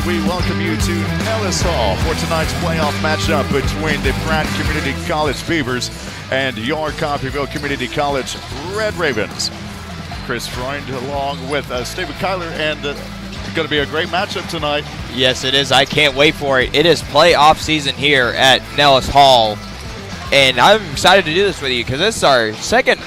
we welcome you to Ellis Hall for tonight's playoff matchup between the Pratt Community College Beavers and your Coffeyville Community College Red Ravens. Chris Freund along with Stephen Kyler, and it's going to be a great matchup tonight. Yes, it is. I can't wait for it. It is playoff season here at Nellis Hall, and I'm excited to do this with you because this is our second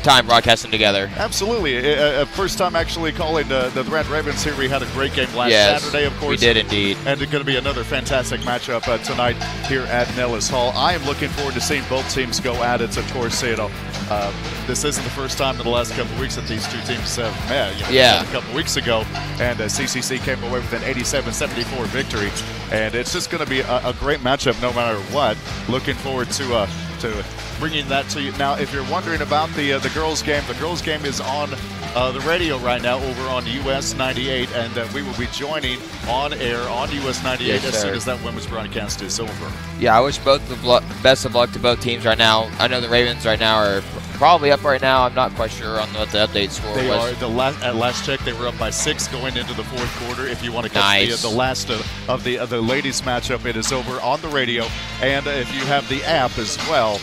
time broadcasting together. Absolutely. First time actually calling the Red Ravens here. We had a great game last Saturday, of course. We did indeed. And it's going to be another fantastic matchup tonight here at Nellis Hall. I am looking forward to seeing both teams go at it. Of course, this isn't the first time in the last couple of weeks that these two teams have met. A couple of weeks ago, and CCC came away with an 87-74 victory. And it's just going to be a great matchup no matter what. Looking forward to bringing that to you. Now, if you're wondering about the girls' game is on the radio right now over on US 98, and we will be joining on air on US 98 as soon as that women's broadcast is over. Yeah, I wish both the best of luck to both teams right now. I know the Ravens right now are probably up right now. I'm not quite sure on what the update score they was. At last check, they were up by 6 going into the fourth quarter. If you want to catch the last of the ladies matchup, it is over on the radio. And if you have the app as well,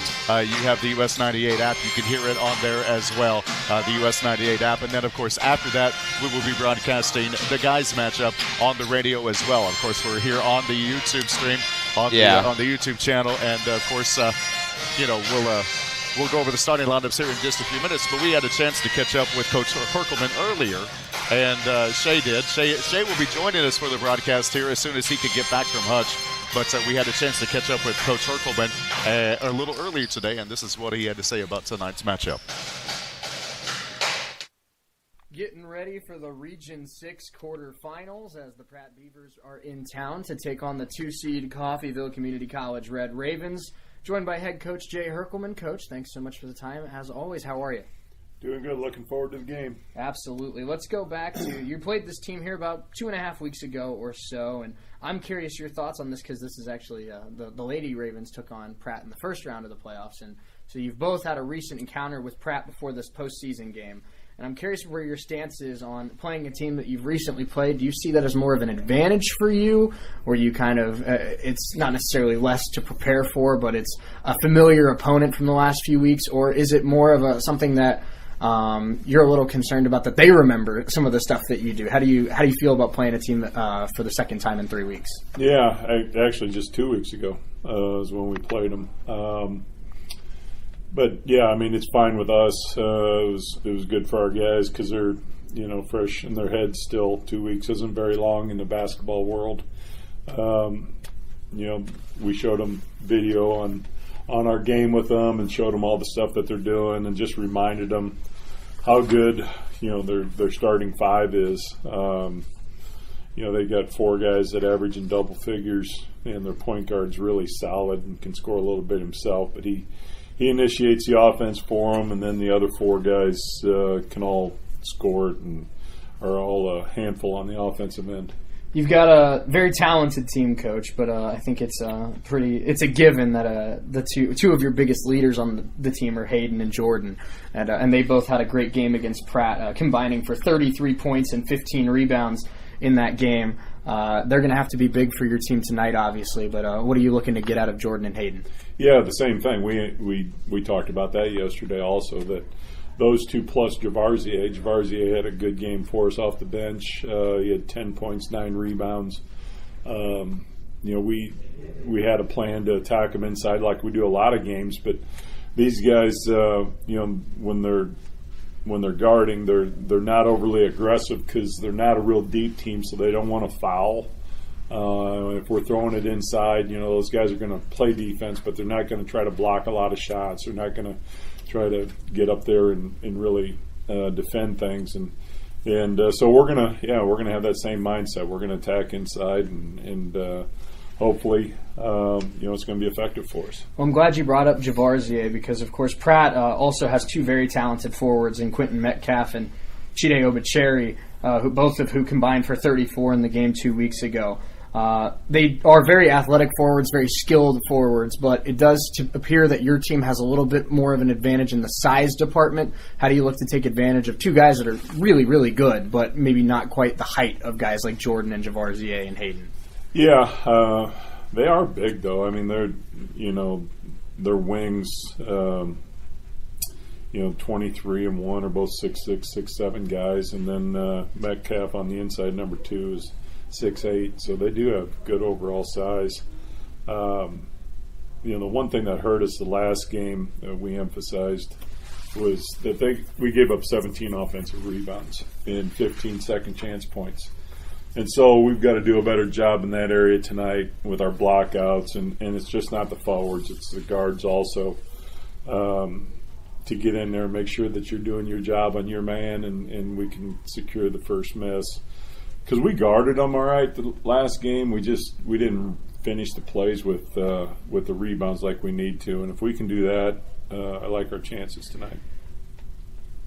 you have the US 98 app. You can hear it on there as well, the US 98 app. And then, of course, after that, we will be broadcasting the guys matchup on the radio as well. Of course, we're here on the YouTube stream, on the YouTube channel. And, of course, we'll go over the starting lineups here in just a few minutes, but we had a chance to catch up with Coach Herkelman earlier, and Shay did. Shay will be joining us for the broadcast here as soon as he can get back from Hutch, but we had a chance to catch up with Coach Herkelman a little earlier today, and this is what he had to say about tonight's matchup. Getting ready for the Region 6 quarterfinals as the Pratt Beavers are in town to take on the 2-seed Coffeyville Community College Red Ravens. Joined by head coach Jay Herkelman. Coach, thanks so much for the time. As always, how are you? Doing good. Looking forward to the game. Absolutely. Let's go back to, you played this team here about 2.5 weeks ago or so, and I'm curious your thoughts on this because this is actually the Lady Ravens took on Pratt in the first round of the playoffs, and so you've both had a recent encounter with Pratt before this postseason game. And I'm curious where your stance is on playing a team that you've recently played. Do you see that as more of an advantage for you, or you kind of it's not necessarily less to prepare for, but it's a familiar opponent from the last few weeks, or is it more of something that you're a little concerned about that they remember some of the stuff that you do? How do you feel about playing a team for the second time in 3 weeks? Yeah, actually just 2 weeks ago is when we played them. But yeah, I mean, it's fine with us. It was good for our guys because they're fresh in their heads still. 2 weeks isn't very long in the basketball world. We showed them video on our game with them and showed them all the stuff that they're doing and just reminded them how good their starting five is. They got 4 guys that average in double figures, and their point guard's really solid and can score a little bit himself, but he initiates the offense for them, and then the other 4 guys can all score it and are all a handful on the offensive end. You've got a very talented team, Coach, but I think it's a given that the two of your biggest leaders on the team are Hayden and Jordan, and they both had a great game against Pratt, combining for 33 points and 15 rebounds in that game. They're going to have to be big for your team tonight, obviously, but what are you looking to get out of Jordan and Hayden? Yeah, the same thing. We talked about that yesterday also, that those two plus Javarzier. Javarzier had a good game for us off the bench. He had 10 points, 9 rebounds. We had a plan to attack him inside like we do a lot of games, but these guys, when they're guarding, they're not overly aggressive because they're not a real deep team, so they don't want to foul. If we're throwing it inside, those guys are going to play defense, but they're not going to try to block a lot of shots. They're not going to try to get up there and really defend things. And so we're gonna have that same mindset. We're gonna attack inside and hopefully it's going to be effective for us. Well, I'm glad you brought up Javarzier because, of course, Pratt also has 2 very talented forwards in Quentin Metcalf and Chide Obacheri, both of who combined for 34 in the game 2 weeks ago. They are very athletic forwards, very skilled forwards, but it does appear that your team has a little bit more of an advantage in the size department. How do you look to take advantage of two guys that are really, really good, but maybe not quite the height of guys like Jordan and Javarzier and Hayden? Yeah, they are big, though. I mean, their wings, 23 and 1 are both 6'6", 6'7" guys, and then Metcalf on the inside, number 2, is 6'8", so they do have good overall size. The one thing that hurt us the last game that we emphasized was that we gave up 17 offensive rebounds and 15 second chance points. And so we've got to do a better job in that area tonight with our blockouts, and it's just not the forwards, it's the guards also, to get in there and make sure that you're doing your job on your man and we can secure the first miss. Because we guarded them all right the last game, we didn't finish the plays with the rebounds like we need to, and if we can do that, I like our chances tonight.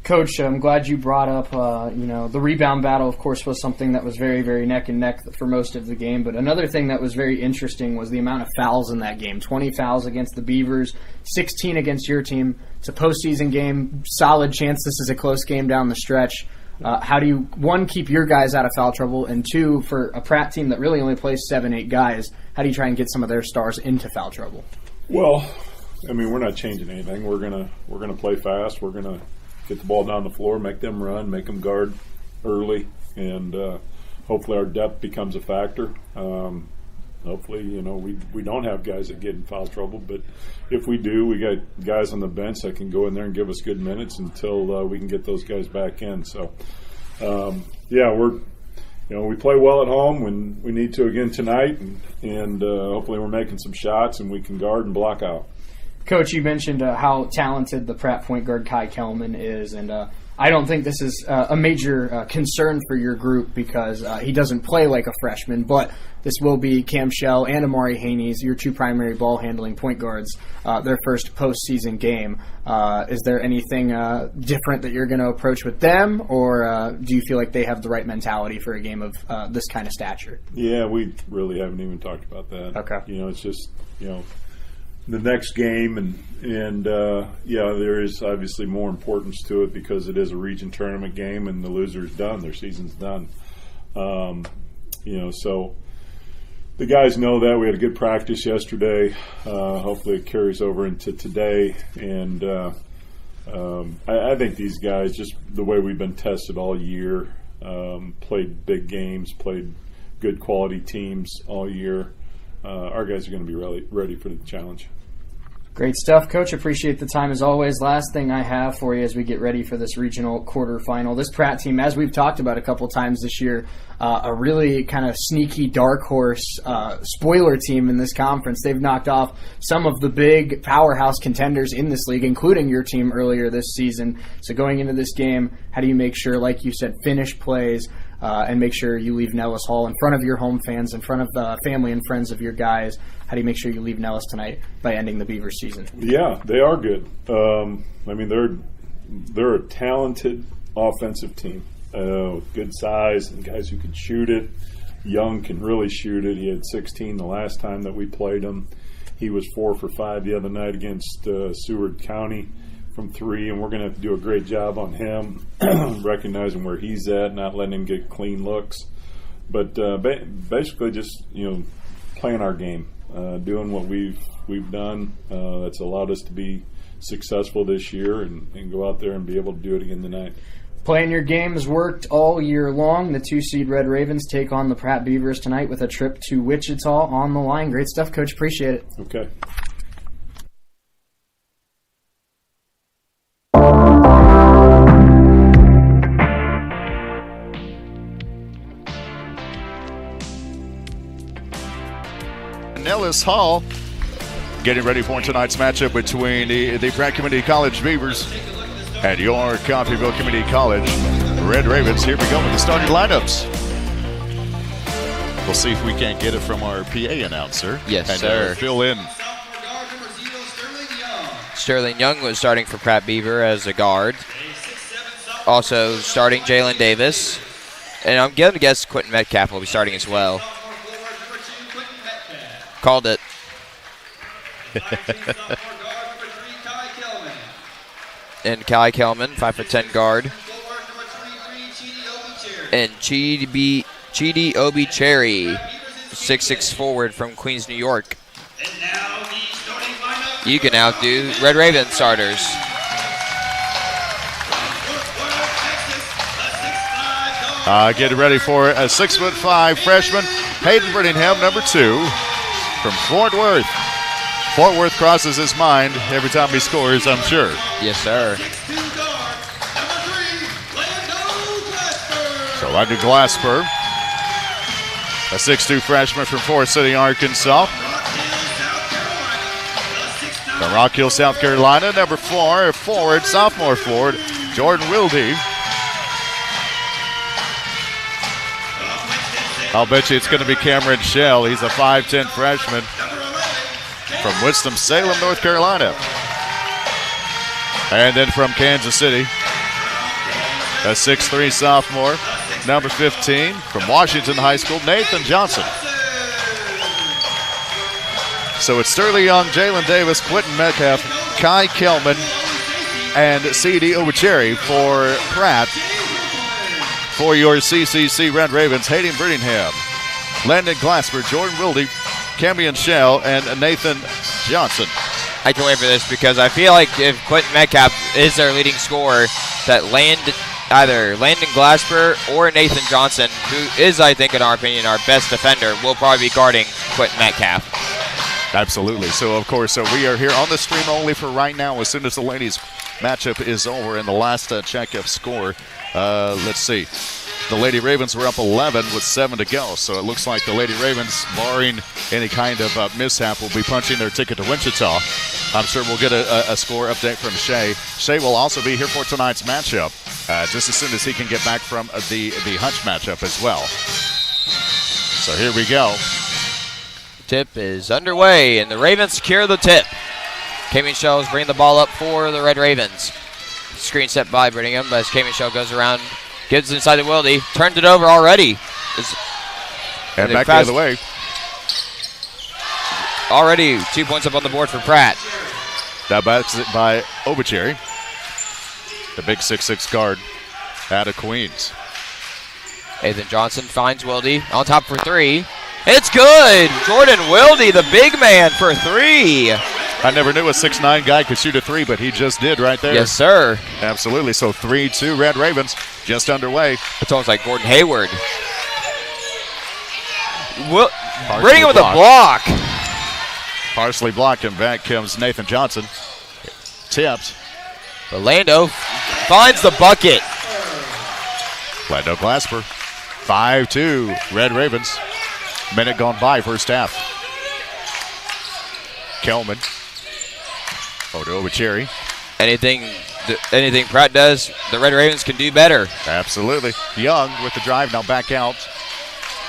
Coach, I'm glad you brought up, the rebound battle, of course, was something that was very, very neck and neck for most of the game. But another thing that was very interesting was the amount of fouls in that game. 20 fouls against the Beavers, 16 against your team. It's a postseason game, solid chance this is a close game down the stretch. How do you, one, keep your guys out of foul trouble, and two, for a Pratt team that really only plays 7-8 guys, how do you try and get some of their stars into foul trouble? Well, I mean, we're not changing anything. We're gonna play fast. We're gonna get the ball down the floor, make them run, make them guard early, and hopefully our depth becomes a factor. Hopefully, we don't have guys that get in foul trouble, but if we do, we got guys on the bench that can go in there and give us good minutes until we can get those guys back in. So, we play well at home when we need to again tonight, and hopefully we're making some shots and we can guard and block out. Coach, you mentioned how talented the Pratt point guard Kai Kelman is, and I don't think this is a major concern for your group because he doesn't play like a freshman, but this will be Cam Shell and Amari Haney's, your two primary ball-handling point guards, their first postseason game. Is there anything different that you're going to approach with them, or do you feel like they have the right mentality for a game of this kind of stature? Yeah, we really haven't even talked about that. Okay. It's just, the next game, and there is obviously more importance to it because it is a region tournament game and the loser's done, their season's done. So the guys know that. We had a good practice yesterday. Hopefully it carries over into today, and I think these guys, just the way we've been tested all year, played big games, played good quality teams all year. Our guys are going to be really ready for the challenge. Great stuff, Coach. Appreciate the time as always. Last thing I have for you as we get ready for this regional quarterfinal. This Pratt team, as we've talked about a couple times this year, a really kind of sneaky dark horse spoiler team in this conference. They've knocked off some of the big powerhouse contenders in this league, including your team earlier this season. So going into this game, how do you make sure, like you said, finish plays, and make sure you leave Nellis Hall in front of your home fans, in front of the family and friends of your guys? How do you make sure you leave Nellis tonight by ending the Beavers season? Yeah, they are good. They're a talented offensive team with good size and guys who can shoot it. Young can really shoot it. He had 16 the last time that we played him. He was 4 for 5 the other night against Seward County from 3, and we're going to have to do a great job on him, recognizing where he's at, not letting him get clean looks. But basically just, playing our game, doing what we've done. That's allowed us to be successful this year and go out there and be able to do it again tonight. Playing your game has worked all year long. The 2-seed Red Ravens take on the Pratt Beavers tonight with a trip to Wichita on the line. Great stuff, Coach. Appreciate it. Okay. Nellis Hall getting ready for tonight's matchup between the Pratt Community College Beavers and your Coffeyville Community College Red Ravens. Here we go with the starting lineups. We'll see if we can't get it from our PA announcer. Yes, and sir. Fill in. Sterling Young was starting for Pratt Beaver as a guard. Also starting Jalen Davis. And I'm going to guess Quentin Metcalf will be starting as well. Called it. And Kai Kelman, 5'10" guard. And Chidi Obi-Cherry, 6'6" forward from Queens, New York. You can outdo Red Raven starters. Getting ready for a 6'5" freshman, Hayden Brittingham, number 2, from Fort Worth. Fort Worth crosses his mind every time he scores, I'm sure. Yes, sir. So London Glasper, a 6'2" freshman from Forest City, Arkansas. From Rock Hill, South Carolina, number 4, sophomore forward, Jordan Wilde. I'll bet you it's going to be Cameron Shell. He's a 5'10" freshman from Winston-Salem, North Carolina. And then from Kansas City, a 6'3" sophomore, number 15, from Washington High School, Nathan Johnson. So it's Sterling Young, Jalen Davis, Quentin Metcalf, Kai Kelman, and C.D. Obucherry for Pratt. For your CCC Red Ravens, Hayden Brittingham, Landon Glasper, Jordan Wilde, Camion Shell, and Nathan Johnson. I can't wait for this because I feel like if Quentin Metcalf is their leading scorer, that either Landon Glasper or Nathan Johnson, who is, I think, in our opinion, our best defender, will probably be guarding Quentin Metcalf. Absolutely. So, of course, we are here on the stream only for right now. As soon as the ladies' matchup is over and the last check of score, let's see. The Lady Ravens were up 11 with 7 to go. So it looks like the Lady Ravens, barring any kind of mishap, will be punching their ticket to Wichita. I'm sure we'll get a score update from Shea. Shea will also be here for tonight's matchup, just as soon as he can get back from the Hunch matchup as well. So here we go. Tip is underway, and the Ravens secure the tip. Camion Shell is bringing the ball up for the Red Ravens. Screen set by Brittingham as Camion Shell goes around, gives it inside to Wilde, turned it over already. And back the other way. Already 2 points up on the board for Pratt. That backs it by Obucherry, the big 6'6" guard out of Queens. Nathan Johnson finds Wilde on top for 3. It's good! Jordan Wilde, the big man, for 3. I never knew a 6'9" guy could shoot a 3, but he just did right there. Yes, sir. Absolutely. So 3-2 Red Ravens, just underway. It's almost like Gordon Hayward. Brittingham with a block. Partially blocked, and back comes Nathan Johnson. Tipped. Orlando finds the bucket. Lando Glasper, 5-2 Red Ravens. Minute gone by, first half. Kelman. Over to Obucherry. Anything Pratt does, the Red Ravens can do better. Absolutely. Young with the drive, now back out.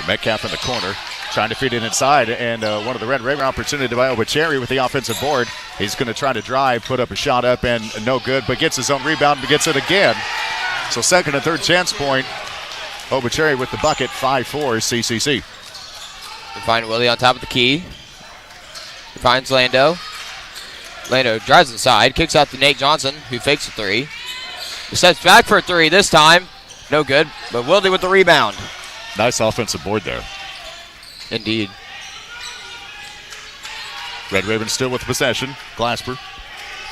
Metcalf in the corner, trying to feed it inside, and one of the Red Raven opportunity by Obucherry with the offensive board. He's going to try to drive, put up a shot up, and no good, but gets his own rebound and gets it again. So second and third chance point. Obucherry with the bucket, 5-4 CCC. We find Willie on top of the key. He finds Lando. Lando drives inside, kicks out to Nate Johnson, who fakes a 3. He steps back for a 3 this time. No good, but Wilde with the rebound. Nice offensive board there. Indeed. Red Ravens still with possession. Glasper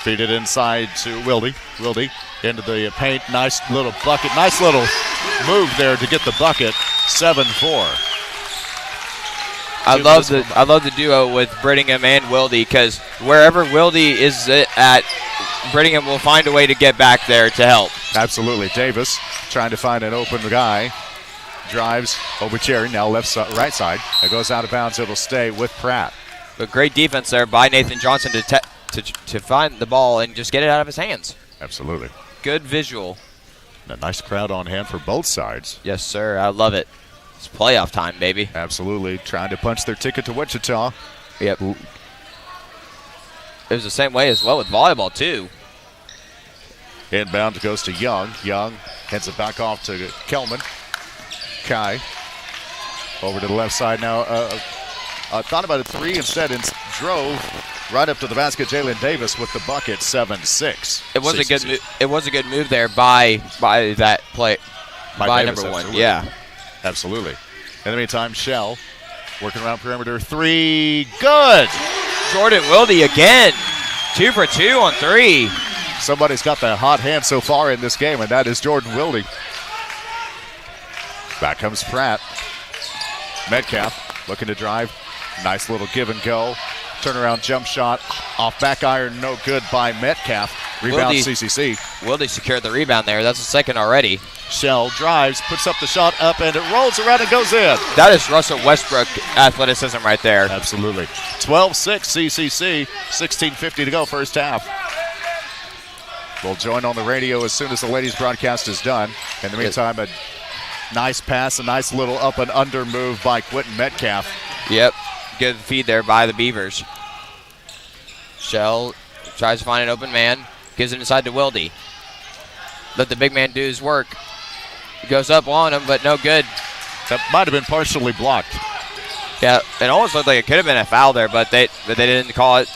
feed it inside to Wilde. Wilde into the paint. Nice little bucket. Nice little move there to get the bucket. 7-4. I love the duo with Brittingham and Wilde, because wherever Wilde is at, Brittingham will find a way to get back there to help. Absolutely. Davis trying to find an open guy. Drives Obucherry, now right side. It goes out of bounds. It'll stay with Pratt. But great defense there by Nathan Johnson to find the ball and just get it out of his hands. Absolutely. Good visual. And a nice crowd on hand for both sides. Yes, sir. I love it. It's playoff time, baby. Absolutely. Trying to punch their ticket to Wichita. Yep. It was the same way as well with volleyball, too. Inbound goes to Young. Young heads it back off to Kelman. Kai over to the left side now thought about a three instead and drove right up to the basket. Jalen Davis with the bucket, 7-6. It was a good move. It was a good move there by that play. By Davis, number one. absolutely. Yeah. Absolutely. In the meantime, Shell working around perimeter. Three. Good. Jordan Wilde again. 2 for 2 on 3. Somebody's got the hot hand so far in this game, and that is Jordan Wilde. Back comes Pratt. Metcalf looking to drive. Nice little give and go. Turnaround jump shot. Off back iron, no good by Metcalf. Rebound CCC. Wilde secured the rebound there. That's the second already. Shell drives, puts up the shot up, and it rolls around and goes in. That is Russell Westbrook athleticism right there. Absolutely. 12-6 CCC. 16:50 to go first half. We'll join on the radio as soon as the ladies broadcast is done. In the meantime, a nice pass, a nice little up and under move by Quentin Metcalf. Yep. Good feed there by the Beavers. Shell tries to find an open man. Gives it inside to Wilde. Let the big man do his work. He goes up on him, but no good. That might have been partially blocked. Yeah, it almost looked like it could have been a foul there, but they didn't call it.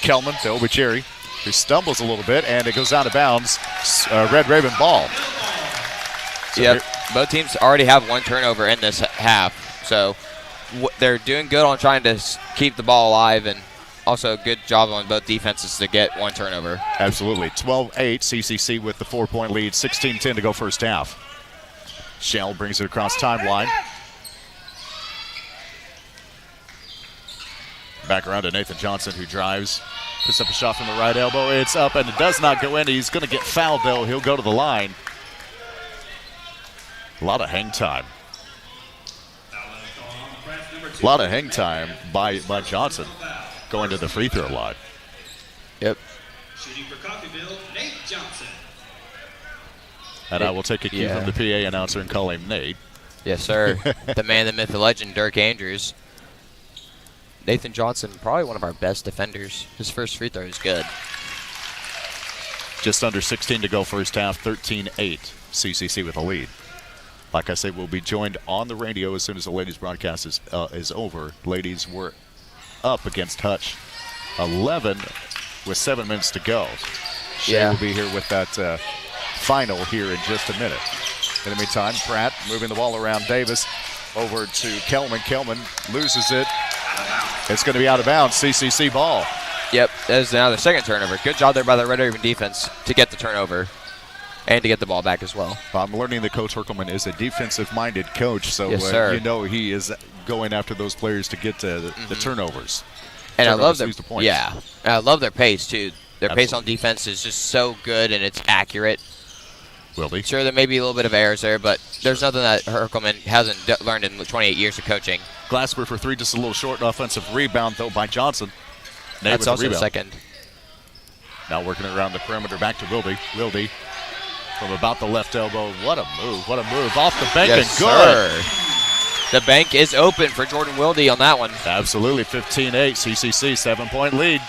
Kelman to Obuchiri, who stumbles a little bit, and it goes out of bounds. Red Raven ball. So Yep, both teams already have one turnover in this half, so they're doing good on trying to keep the ball alive, and also a good job on both defenses to get one turnover. Absolutely. 12-8, CCC with the 4-point lead. 16-10 to go first half. Shell brings it across timeline. Back around to Nathan Johnson, who drives. Puts up a shot from the right elbow. It's up, and it does not go in. He's going to get fouled, though. He'll go to the line. A lot of hang time. A lot of hang time by Johnson going to the free throw line. Yep. Shooting for Coffeyville, Nate Johnson. And I will take a cue from the PA announcer and call him Nate. Yes, sir. The man, the myth, the legend, Dirk Andrews. Nathan Johnson, probably one of our best defenders. His first free throw is good. Just under 16 to go first half, 13-8. CCC with a lead. Like I say, we'll be joined on the radio as soon as the ladies' broadcast is over. Ladies were up against Hutch 11 with 7 minutes to go. Shea will be here with that final here in just a minute. In the meantime, Pratt moving the ball around Davis over to Kelman. Kelman loses it. It's going to be out of bounds. CCC ball. Yep, that is now the second turnover. Good job there by the Red Raven defense to get the turnover and to get the ball back as well. I'm learning that Coach Herkelman is a defensive-minded coach, so yes, you know he is going after those players to get the turnovers. And I love their points. Yeah, and I love their pace too. Their pace on defense is just so good and it's accurate. Will be. Sure, there may be a little bit of errors there, but there's nothing that Herkelman hasn't learned in 28 years of coaching. Glasper for three, just a little short. Offensive rebound, though, by Johnson. Nate That's also the second. Now working around the perimeter, back to Wilde. Wilde from about the left elbow. What a move. What a move. Off the bank and good. Sir. The bank is open for Jordan Wilde on that one. Absolutely. 15-8. CCC, 7-point lead.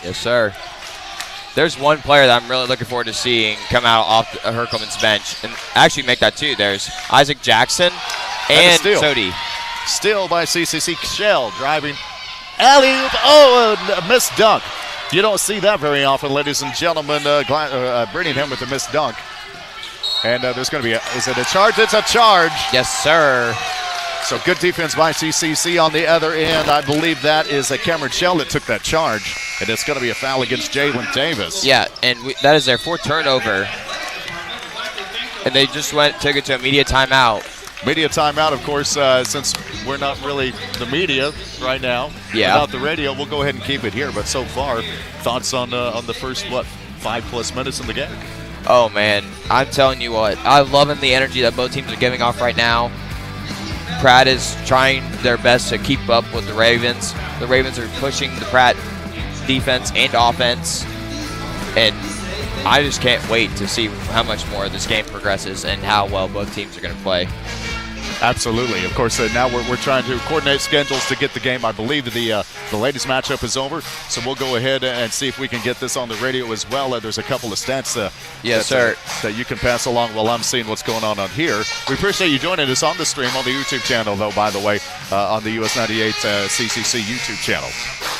Yes, sir. There's one player that I'm really looking forward to seeing come out off Herkelman's bench and actually make that two. There's Isaac Jackson and Sodi. Steal by CCC. Shell driving. Alley-oop. Oh, a missed dunk. You don't see that very often, ladies and gentlemen. Birmingham with a missed dunk. And there's going to be is it a charge? It's a charge. Yes, sir. So good defense by CCC on the other end. I believe that is a Cameron Shell that took that charge. And it's going to be a foul against Jalen Davis. Yeah, and that is their fourth turnover. And they just took it to a media timeout. Media timeout, of course, since we're not really the media right now. Yeah. Without the radio, we'll go ahead and keep it here. But so far, thoughts on the first, 5+ minutes in the game? Oh, man. I'm telling you what. I'm loving the energy that both teams are giving off right now. Pratt is trying their best to keep up with the Ravens. The Ravens are pushing the Pratt defense and offense. And I just can't wait to see how much more this game progresses and how well both teams are going to play. Absolutely. Of course, now we're trying to coordinate schedules to get the game. I believe the ladies matchup is over, so we'll go ahead and see if we can get this on the radio as well. There's a couple of stats yes, sir, that you can pass along while I'm seeing what's going on here. We appreciate you joining us on the stream on the YouTube channel, though, by the way, on the US 98 CCC YouTube channel.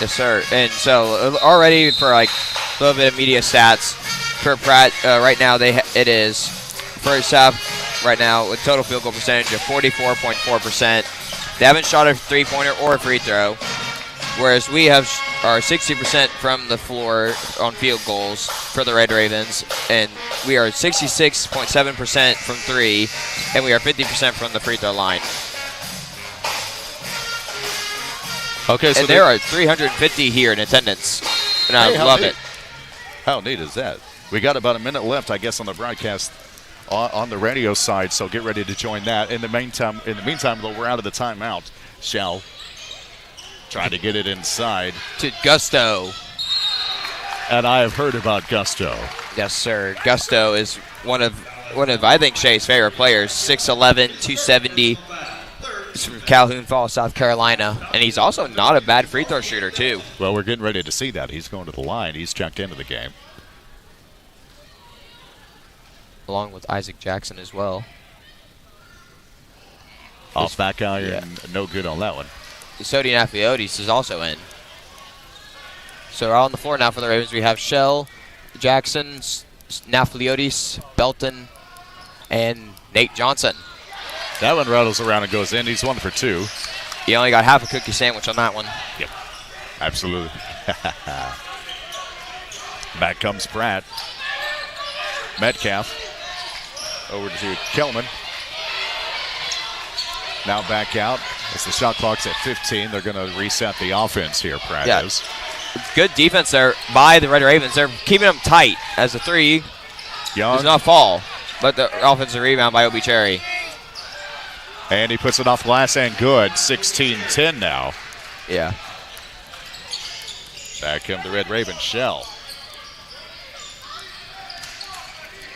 Yes, sir. And so already for like a little bit of media stats for Pratt, right now it is first half. Right now, with total field goal percentage of 44.4%. They haven't shot a three-pointer or a free throw, whereas we are 60% from the floor on field goals for the Red Ravens, and we are 66.7% from three, and we are 50% from the free throw line. Okay, so and there are 350 here in attendance, and I love it. How neat is that? We got about a minute left, I guess, on the broadcast. On the radio side, so get ready to join that. In the meantime, though, we're out of the timeout. Shell trying to get it inside to Gusto, and I have heard about Gusto. Yes, sir. Gusto is one of I think Shay's favorite players. 6'11", 270. He's from Calhoun Falls, South Carolina, and he's also not a bad free throw shooter too. Well, we're getting ready to see that. He's going to the line. He's checked into the game. Along with Isaac Jackson as well. Off back iron, no good on that one. Sodi Nafliotis is also in. So on the floor now for the Ravens, we have Shell, Jackson, Nafliotis, Belton, and Nate Johnson. That one rattles around and goes in. He's 1 for 2. He only got half a cookie sandwich on that one. Yep, absolutely. Back comes Pratt. Metcalf. Over to Kelman. Now back out. As the shot clock's at 15, they're going to reset the offense here, Pratt is. Good defense there by the Red Ravens. They're keeping them tight as the three does not fall. But the offensive rebound by Obi Cherry. And he puts it off glass and good. 16-10 now. Yeah. Back come the Red Ravens. Shell.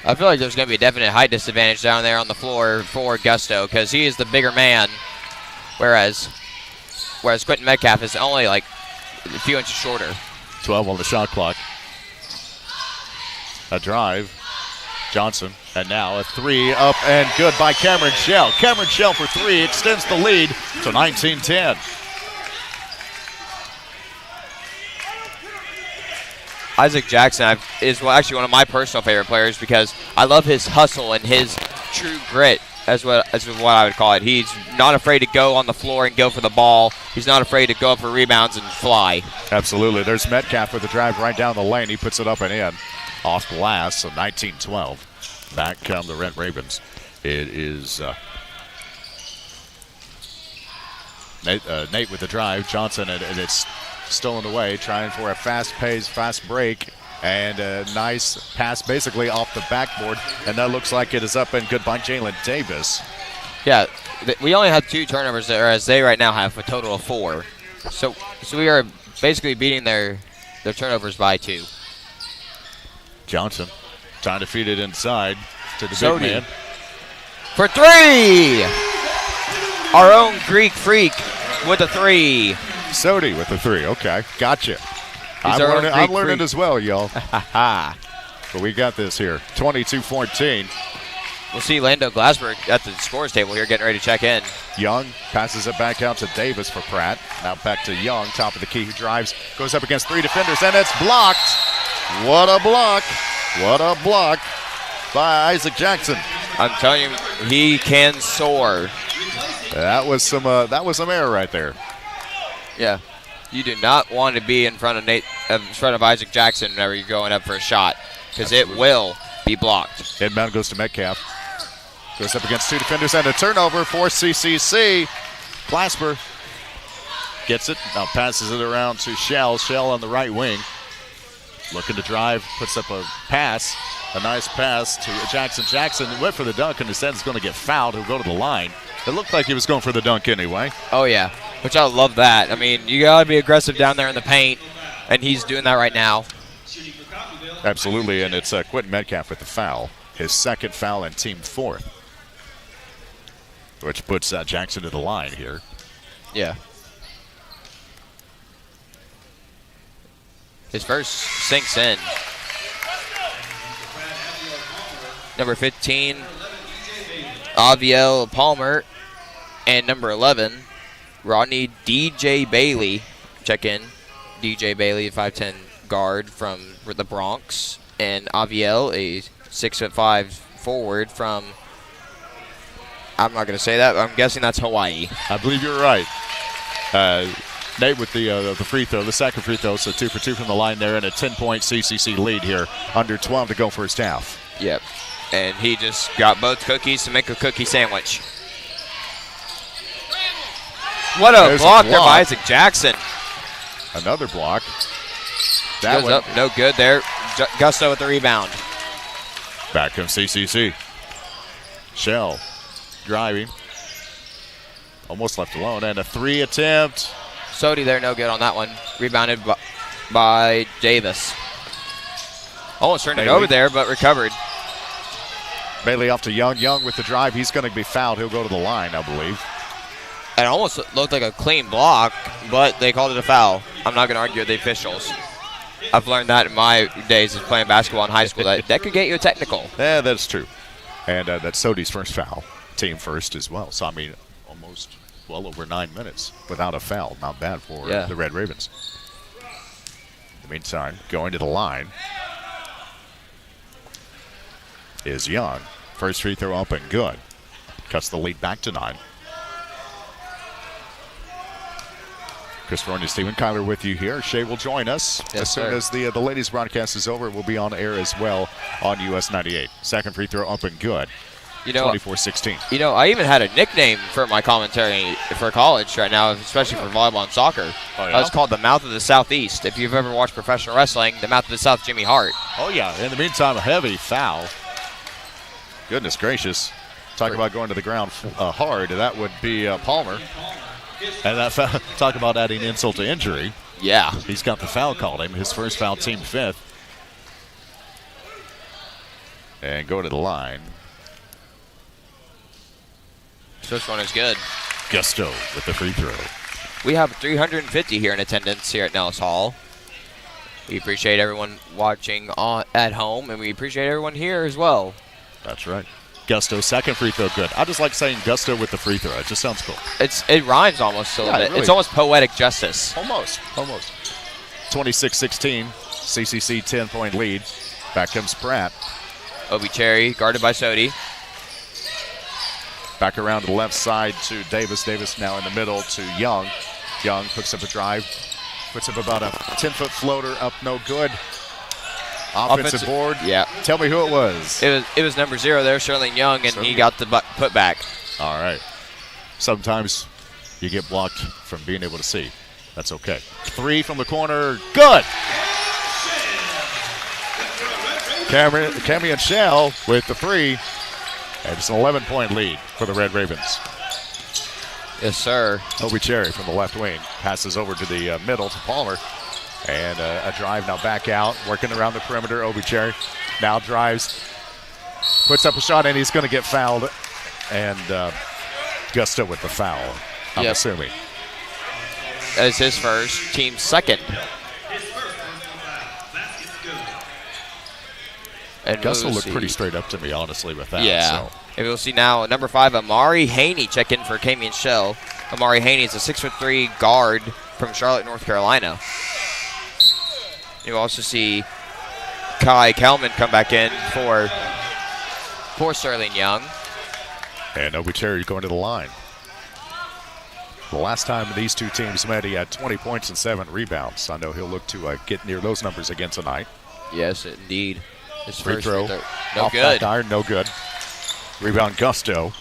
I feel like there's going to be a definite height disadvantage down there on the floor for Gusto because he is the bigger man, whereas Quentin Metcalf is only like a few inches shorter. 12 on the shot clock. A drive. Johnson, and now a three up and good by Cameron Shell. Cameron Shell for three extends the lead to 19-10. Isaac Jackson is actually one of my personal favorite players because I love his hustle and his true grit, as what I would call it. He's not afraid to go on the floor and go for the ball. He's not afraid to go up for rebounds and fly. Absolutely. There's Metcalf with the drive right down the lane. He puts it up and in. Off glass, so 19-12. Back come the Red Ravens. It is Nate with the drive. Johnson, and it's stolen away, trying for a fast break, and a nice pass basically off the backboard, and that looks like it is up and good by Jalen Davis. Yeah, we only had 2 turnovers there, as they right now have a total of 4. So we are basically beating their turnovers by 2. Johnson trying to feed it inside to the Sodi big man. For 3! Our own Greek freak with a 3. Sodi with the 3. Okay, gotcha. I'm learning as well, y'all. But we got this here. 22-14. We'll see Lando Glasberg at the scores table here getting ready to check in. Young passes it back out to Davis for Pratt. Now back to Young, top of the key, who drives, goes up against 3 defenders, and it's blocked. What a block. What a block by Isaac Jackson. I'm telling you, he can soar. That was some error right there. Yeah. You do not want to be in front of Isaac Jackson whenever you're going up for a shot, because it will be blocked. Inbound goes to Metcalf. Goes up against 2 defenders and a turnover for CCC. Glasper gets it. Now passes it around to Shell. Shell on the right wing. Looking to drive. Puts up a pass. A nice pass to Jackson. Jackson went for the dunk and instead is going to get fouled. He'll go to the line. It looked like he was going for the dunk anyway. Oh, yeah. Which I love that. I mean, you got to be aggressive down there in the paint, and he's doing that right now. Absolutely, and it's Quentin Metcalf with the foul. His second foul and team 4th. which puts Jackson to the line here. Yeah. His first sinks in. Number 15, Aviel Palmer, and number 11, Rodney DJ Bailey. Check in. DJ Bailey, 5'10" guard from the Bronx, and Aviel, a 6'5" forward from, I'm not going to say that, but I'm guessing that's Hawaii. I believe you're right. Nate with the free throw, the second free throw, so 2 for 2 from the line there, and a 10-point CCC lead here, under 12 to go first half. Yep, and he just got both cookies to make a cookie sandwich. What a block there by Isaac Jackson. Another block. That goes up, no good there. Gusto with the rebound. Back comes CCC. Shell driving. Almost left alone, and a 3 attempt. Sodi there, no good on that one. Rebounded by Davis. Almost turned it over there, but recovered. Bailey off to Young. Young with the drive. He's going to be fouled. He'll go to the line, I believe. It almost looked like a clean block, but they called it a foul. I'm not going to argue with the officials. I've learned that in my days of playing basketball in high school, that could get you a technical. Yeah, that's true. And that's Sodi's first foul. Team first as well. So, I mean, almost well over 9 minutes without a foul. Not bad for the Red Ravens. In the meantime, going to the line is Young. First free throw up and good. Cuts the lead back to 9. Chris Rooney, Stephen Kyler with you here. Shay will join us as soon as the ladies broadcast is over. We'll be on air as well on US 98. Second free throw up and good. 24-16. You know, I even had a nickname for my commentary for college right now, especially for volleyball and soccer. Oh, yeah? I was called the Mouth of the Southeast. If you've ever watched professional wrestling, the Mouth of the South, Jimmy Hart. Oh, yeah. In the meantime, a heavy foul. Goodness gracious. Talk about going to the ground hard. That would be Palmer. And that foul, talk about adding insult to injury. Yeah. He's got the foul called him. His first foul, team 5th. And go to the line. This one is good. Gusto with the free throw. We have 350 here in attendance here at Nellis Hall. We appreciate everyone watching at home, and we appreciate everyone here as well. That's right. Gusto, second free throw, good. I just like saying Gusto with the free throw. It just sounds cool. It rhymes almost a little bit. Really, it's almost poetic justice. Almost. 26-16, CCC 10-point lead. Back comes Pratt. Obi Cherry, guarded by Sodi. Back around to the left side to Davis. Davis now in the middle to Young. Young puts up a drive. Puts up about a 10-foot floater up, no good. Offensive board. Yeah. Tell me who it was. It was number 0 there, Sterling Young, and he got the put back. All right. Sometimes you get blocked from being able to see. That's okay. 3 from the corner. Good. Cammy and Shell with the 3. And it's an 11-point lead for the Red Ravens. Yes, sir. Obi Cherry from the left wing passes over to the middle to Palmer. And a drive now back out, working around the perimeter. Obi Cherry now drives, puts up a shot, and he's going to get fouled. And Gusto with the foul, I'm assuming. That is his first, team's second. And Gusto looked pretty straight up to me, honestly, with that. Yeah. So. And we'll see now number 5, Amari Haney, check in for Kami and Shell. Amari Haney is a 6'3" guard from Charlotte, North Carolina. You also see Kai Kelman come back in for Sterling Young. And Obi Cherry going to the line. The last time these two teams met, he had 20 points and 7 rebounds. I know he'll look to get near those numbers again tonight. Yes, indeed. His free throw. No good. Iron, no good. Rebound Gusto.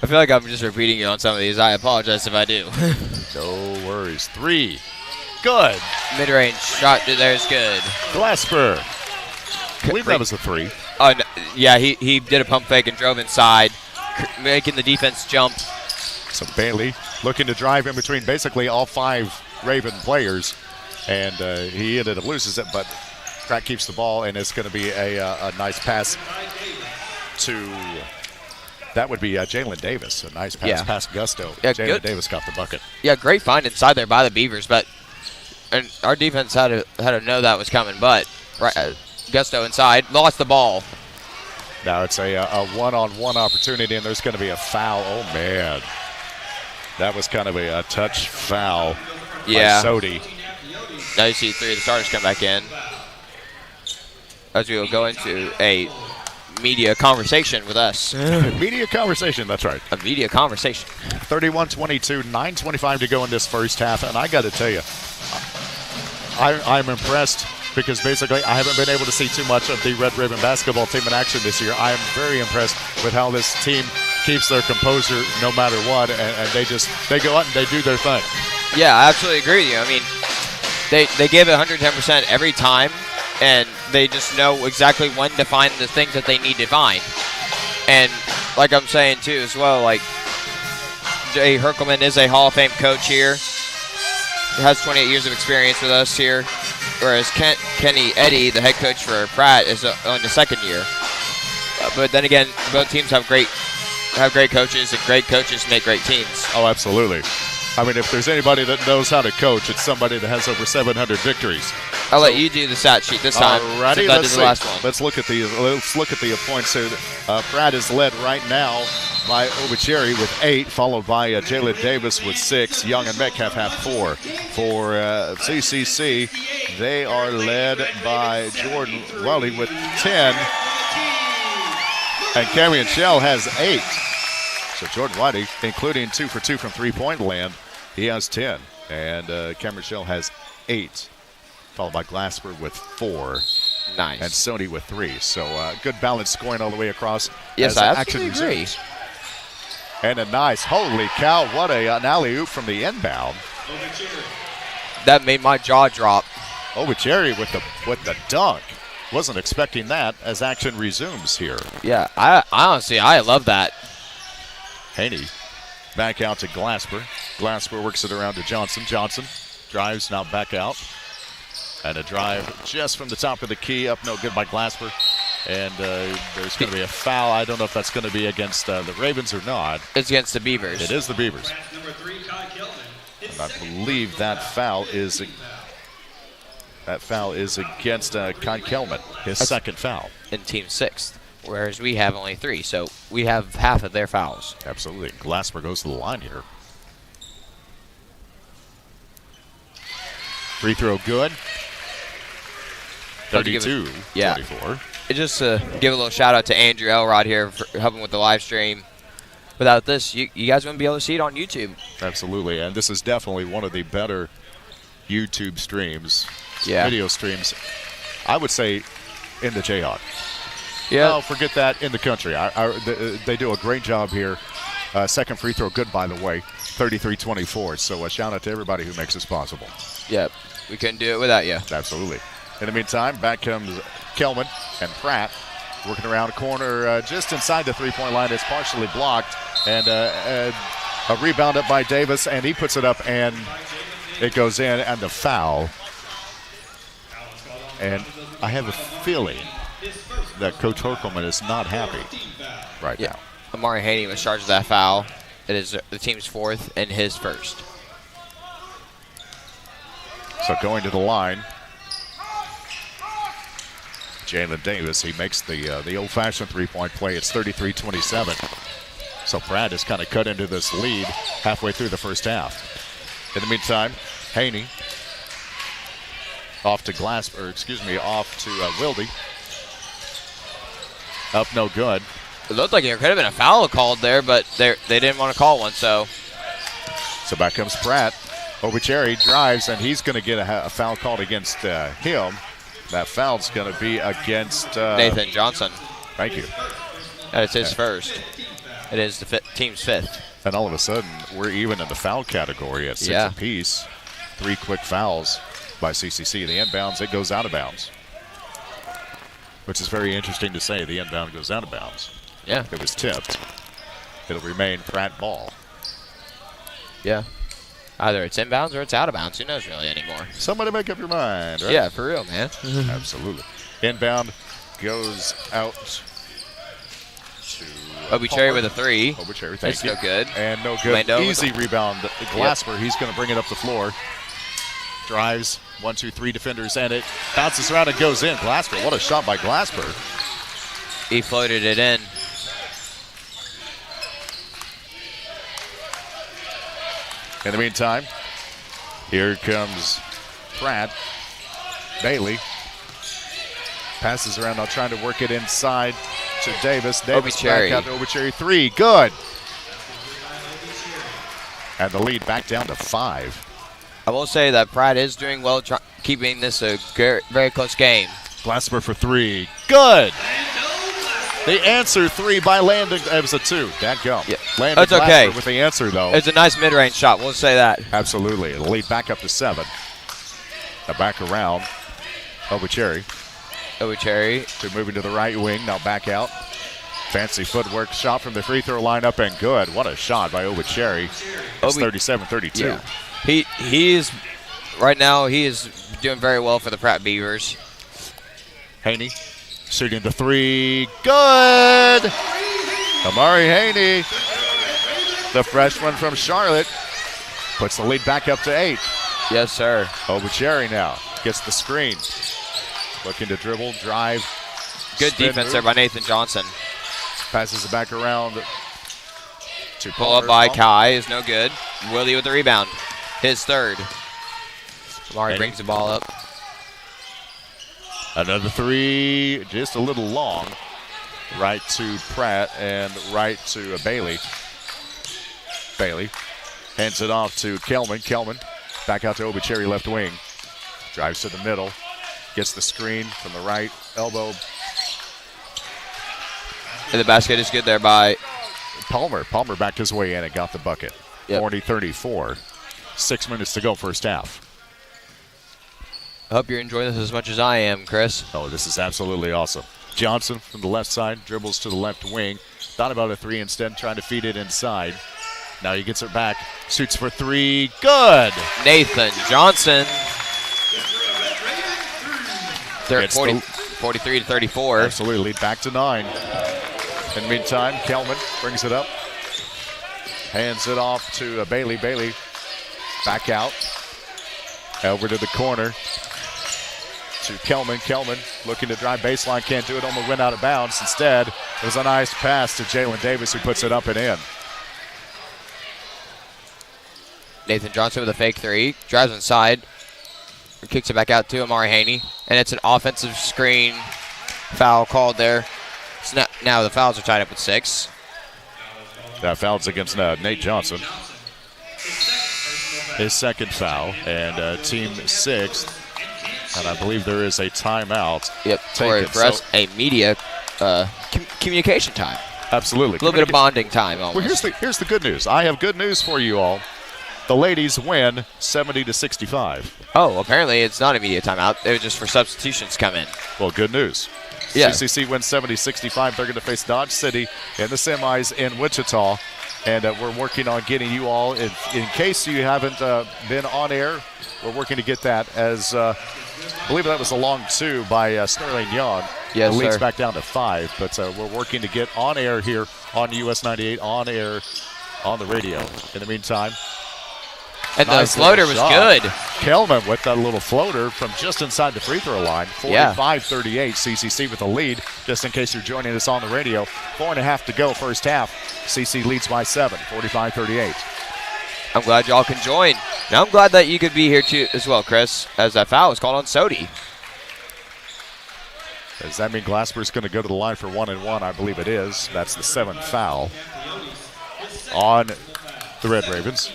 I feel like I'm just repeating you on some of these. I apologize if I do. No worries. 3. Good. Mid-range shot there is good. Glasper. I believe that was a 3. No, yeah, he did a pump fake and drove inside, making the defense jump. So Bailey looking to drive in between basically all 5 Raven players, and he ended up loses it, but Pratt keeps the ball, and it's going to be a nice pass to That would be Jalen Davis. A nice pass past Gusto. Yeah, Jalen Davis got the bucket. Yeah, great find inside there by the Beavers, but and our defense had to know that was coming. But Gusto inside, lost the ball. Now it's a one-on-one opportunity, and there's going to be a foul. Oh, man. That was kind of a touch foul by Sodi. Now you see 3 of the starters come back in. As we will go into a media conversation with us. Media conversation, that's right. A media conversation. 31-22, 9:25 to go in this first half, and I got to tell you, I'm impressed because basically I haven't been able to see too much of the Red Ribbon basketball team in action this year. I am very impressed with how this team keeps their composure no matter what, and they go out and they do their thing. Yeah, I absolutely agree with you. I mean, they give it 110% every time, and they just know exactly when to find the things that they need to find. And like I'm saying, too, as well, like, Jay Herkelman is a Hall of Fame coach here. He has 28 years of experience with us here, whereas Kenny Eddy, the head coach for Pratt, is on the second year. But then again, both teams have great coaches, and great coaches make great teams. Oh, absolutely. I mean, if there's anybody that knows how to coach, it's somebody that has over 700 victories. I'll let you do the stat sheet this time. Alrighty, let's see. Last one. Let's look at the points here. Pratt is led right now by Obicheri with 8, followed by Jalen Davis with 6. Young and Metcalf have 4. For CCC, they are led by Jordan Welly with 10, and Cameron Shell has 8. So Jordan Whitey, including 2 for 2 from three-point land, he has 10. And Cameron Shell has 8, followed by Glasper with 4. Nice. And Sony with 3. So good balanced scoring all the way across. Yes, I absolutely agree. And a nice, holy cow, what an alley-oop from the inbound. That made my jaw drop. Obicheri with the dunk. Wasn't expecting that as action resumes here. Yeah, I honestly love that. Haney back out to Glasper. Glasper works it around to Johnson. Johnson drives, now back out. And a drive just from the top of the key, up no good by Glasper. And there's going to be a foul. I don't know if that's going to be against the Ravens or not. It's against the Beavers. It is the Beavers. And I believe that foul is against Kai Kelman, his second foul. In Team 6th, whereas we have only 3. So we have half of their fouls. Absolutely. Glasper goes to the line here. Free throw good. 32-24. Yeah. Just to give a little shout out to Andrew Elrod here for helping with the live stream. Without this, you guys wouldn't be able to see it on YouTube. Absolutely, and this is definitely one of the better YouTube streams, video streams, I would say, in the Jayhawk. Yeah. Oh, forget that, in the country. They do a great job here. Second free throw good, by the way, 33-24. So a shout out to everybody who makes this possible. Yep, we couldn't do it without you. Absolutely. In the meantime, back comes Kelman and Pratt working around a corner just inside the three-point line. It's partially blocked, and a rebound up by Davis, and he puts it up, and it goes in, and the foul. And I have a feeling that Coach Herkelman is not happy right now. Amari Haney was charged with that foul. It is the team's 4th and his 1st. So going to the line, Jalen Davis, he makes the old-fashioned three-point play. It's 33-27. So Pratt has kind of cut into this lead halfway through the first half. In the meantime, Haney off to Wildy. Up no good. It looked like there could have been a foul called there, but they didn't want to call one. So back comes Pratt. Obicheri drives, and he's going to get a foul called against him. That foul's going to be against Nathan Johnson. Thank you. And it's his 1st. It is the team's 5th. And all of a sudden, we're even in the foul category at 6 apiece. 3 quick fouls by CCC. The inbounds, it goes out of bounds. Which is very interesting to say. The inbound goes out of bounds. Yeah. It was tipped. It'll remain Pratt ball. Yeah. Either it's inbounds or it's out of bounds. Who knows really anymore? Somebody make up your mind, right? Yeah, for real, man. Absolutely. Inbound goes out to Obi-Cherry with a 3. Obi-Cherry, thank It's you. no good. And no good. Lando Easy rebound. Glasper, he's going to bring it up the floor. Drives, 1, 2, 3 defenders, and it bounces around and goes in. Glasper, what a shot by Glasper. He floated it in. In the meantime, here comes Pratt. Bailey passes around now, trying to work it inside to Davis. Davis Obi-Cherry. back out to Obi-Cherry. 3, good. And the lead back down to 5. I will say that Pratt is doing well, keeping this a very close game. Glasper for 3, good. The answer 3 by Landon. It was a 2. Dadgum. Yeah. Landon That's okay. Glasper with the answer, though. It's a nice mid-range shot. We'll say that. Absolutely. The lead back up to 7. Now back around. Obi-Cherry Obi-Cherry. to moving to the right wing. Now back out. Fancy footwork shot from the free throw line up and good. What a shot by Obi-Cherry. It's 37-32. Yeah. He is right now. He is doing very well for the Pratt Beavers. Haney shooting the 3. Good. Amari Haney, the freshman from Charlotte, puts the lead back up to 8. Yes, sir. Obi-Cherry now gets the screen. Looking to dribble, drive. Good spin defense move. there by Nathan Johnson. Passes it back around to Pull up by Kai is no good. Willie with the rebound. His 3rd. Amari Haney. brings the ball up. Another 3, just a little long. Right to Pratt and right to Bailey. Bailey hands it off to Kelman. Kelman back out to Obi-Cherry left wing. Drives to the middle. Gets the screen from the right elbow. And the basket is good there by Palmer. Palmer backed his way in and got the bucket. Yep. 40-34. 6 minutes to go first half. I hope you're enjoying this as much as I am, Chris. Oh, this is absolutely awesome. Johnson from the left side dribbles to the left wing. Thought about a 3 instead, trying to feed it inside. Now he gets it back. Shoots for 3. Good. Nathan Johnson. It's 43-34. Absolutely. Lead back to 9. In the meantime, Kelman brings it up. Hands it off to Bailey. Bailey back out. Over to the corner to Kelman. Kelman looking to drive baseline. Can't do it. Almost went out of bounds. Instead, it was a nice pass to Jalen Davis, who puts it up and in. Nathan Johnson with a fake 3. Drives inside. Kicks it back out to Amari Haney. And it's an offensive screen foul called there. So now the fouls are tied up with 6. That foul's against Nate Johnson. His 2nd foul, and team 6th. And I believe there is a timeout. Yep, for us, a media communication time. Absolutely. A little bit of bonding time almost. Well, here's the good news. I have good news for you all. The ladies win 70-65. Oh, apparently it's not a media timeout. It was just for substitutions come in. Well, good news. Yeah. CCC wins 70-65. They're going to face Dodge City in the semis in Wichita. And we're working on getting you all, in case you haven't been on air, we're working to get that as, I believe that was a long 2 by Sterling Young. Yes, the lead's sir. back down to 5, but we're working to get on air here on US 98, on air on the radio. In the meantime, And nice the floater little was shot. good. Kelman with that little floater from just inside the free throw line. 45-38, CCC with the lead. Just in case you're joining us on the radio, 4.5 to go first half. CC leads by 7, 45-38. I'm glad y'all can join. And I'm glad that you could be here too as well, Chris, as that foul was called on Sodi. Does that mean Glasper's going to go to the line for 1-1? I believe it is. That's the 7th foul on the Red Ravens.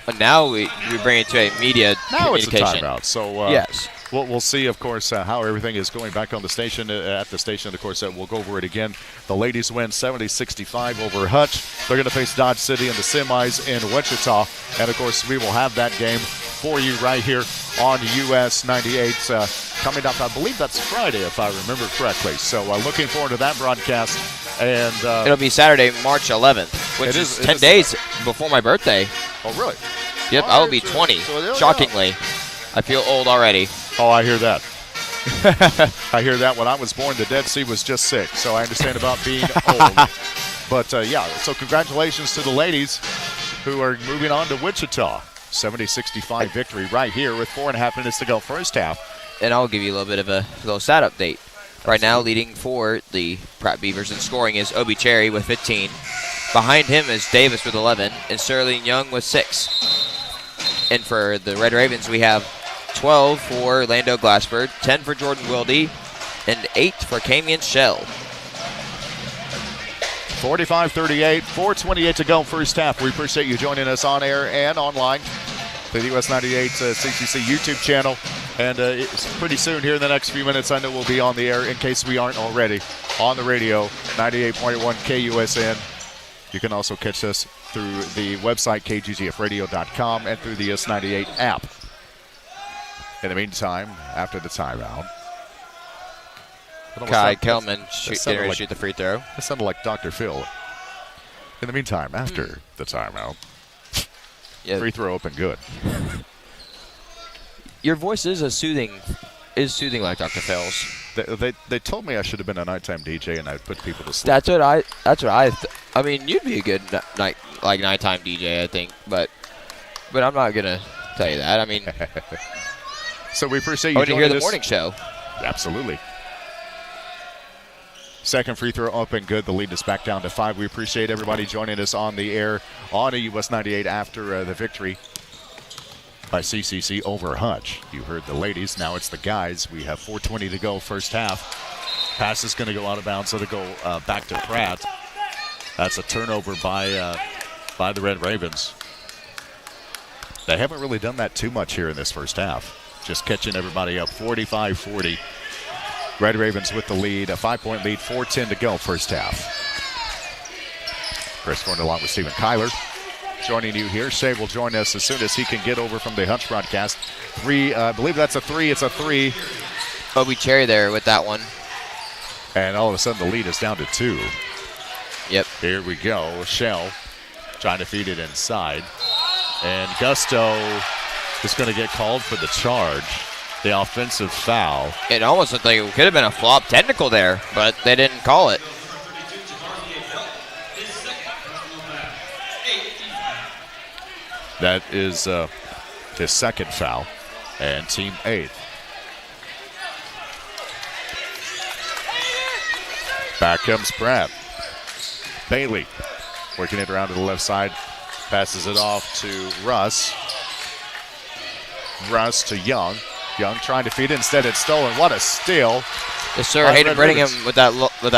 And now we bring it to a media Now it's a communication. timeout. So Yes. we'll see, of course, how everything is going back on the station. At the station, of course, we'll go over it again. The ladies win 70-65 over Hutch. They're going to face Dodge City in the semis in Wichita. And, of course, we will have that game for you right here on US 98 coming up. I believe that's Friday, if I remember correctly. So looking forward to that broadcast. And It'll be Saturday, March 11th, which is 10 days before my birthday. Oh, really? Yep, I will be 20, shockingly. I feel old already. Oh, I hear that. I hear that. When I was born, the Dead Sea was just 6, so I understand about being old. But, so congratulations to the ladies who are moving on to Wichita. 70-65 victory right here with 4.5 minutes to go first half. And I'll give you a little bit of a little stat update. Right now, leading for the Pratt Beavers in scoring is Obi Cherry with 15. Behind him is Davis with 11 and Sterling Young with 6. And for the Red Ravens, we have 12 for Lando Glassford, 10 for Jordan Wilde, and 8 for Camion Shell. 45-38, 4:28 to go first half. We appreciate you joining us on air and online. The US 98 CCC YouTube channel. And it's pretty soon here in the next few minutes, I know we'll be on the air in case we aren't already on the radio, 98.1 KUSN. You can also catch us through the website, kggfradio.com, and through the US 98 app. In the meantime, after the timeout, Kai Kelman getting ready to shoot the free throw. That sounded like Dr. Phil. In the meantime, after the timeout, free throw up and good. Your voice is soothing like Dr. Phil's. They told me I should have been a nighttime DJ and I'd put people to sleep. That's what I mean, you'd be a good nighttime DJ, I think, but I'm not gonna tell you that. I mean, so we appreciate you joining us. I want to hear the morning show. Absolutely. Second free throw up and good. The lead is back down to 5. We appreciate everybody joining us on the air on a US 98 after the victory by CCC over Hutch. You heard the ladies. Now it's the guys. We have 4:20 to go first half. Pass is going to go out of bounds. So to go back to Pratt. That's a turnover by the Red Ravens. They haven't really done that too much here in this first half. Just catching everybody up. 45-40. Red Ravens with the lead. A 5-point lead. 4:10 to go first half. Chris Gordon along with Stephen Kyler joining you here. Shea will join us as soon as he can get over from the Hutch broadcast. I believe that's a 3. It's a 3. Obi Cherry there with that one. And all of a sudden the lead is down to 2. Yep. Here we go. Shell trying to feed it inside. And Gusto is going to get called for the charge. The offensive foul. It almost looked like it could have been a flop technical there, but they didn't call it. That is his second foul, and team 8th. Back comes Pratt. Bailey working it around to the left side. Passes it off to Russ. Russ to Young. Young trying to feed it. Instead, it's stolen. What a steal. Yes, sir. Hayden Brittingham with that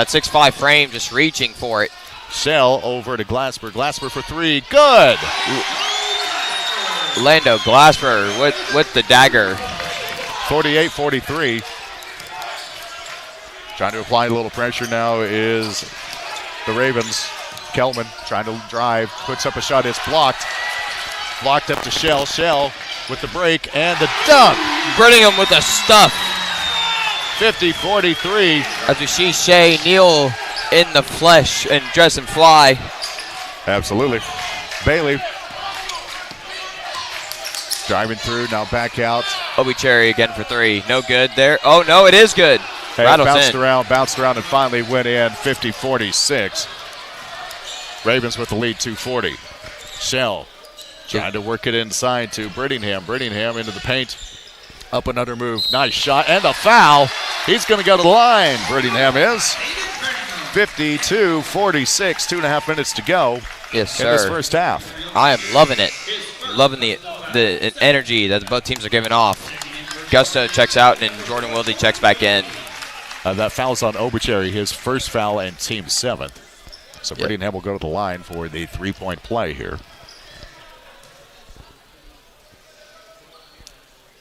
6'5" frame, just reaching for it. Shell over to Glasper. Glasper for 3. Good. Lando Glasper with the dagger. 48-43. Trying to apply a little pressure now is the Ravens. Kelman trying to drive. Puts up a shot. It's blocked. Blocked up to Shell. Shell with the break and the dunk. Brittingham with the stuff. 50-43. As we see Shea kneel in the flesh and dress and fly. Absolutely. Bailey driving through, now back out. Obi Cherry again for 3. No good there. Oh, no, it is good. Hey, bounced around, and finally went in. 50-46. Ravens with the lead, 2:40. Shell trying to work it inside to Brittingham. Brittingham into the paint. Up another move. Nice shot. And a foul. He's going to go to the line. Brittingham is. 52-46. 2.5 minutes to go. Yes, sir. In this first half. I am loving it. Loving the energy that both teams are giving off. Gusto checks out and Jordan Wilde checks back in. That foul's on Obucherry, his first foul and team 7th. So Brittingham will go to the line for the 3-point play here.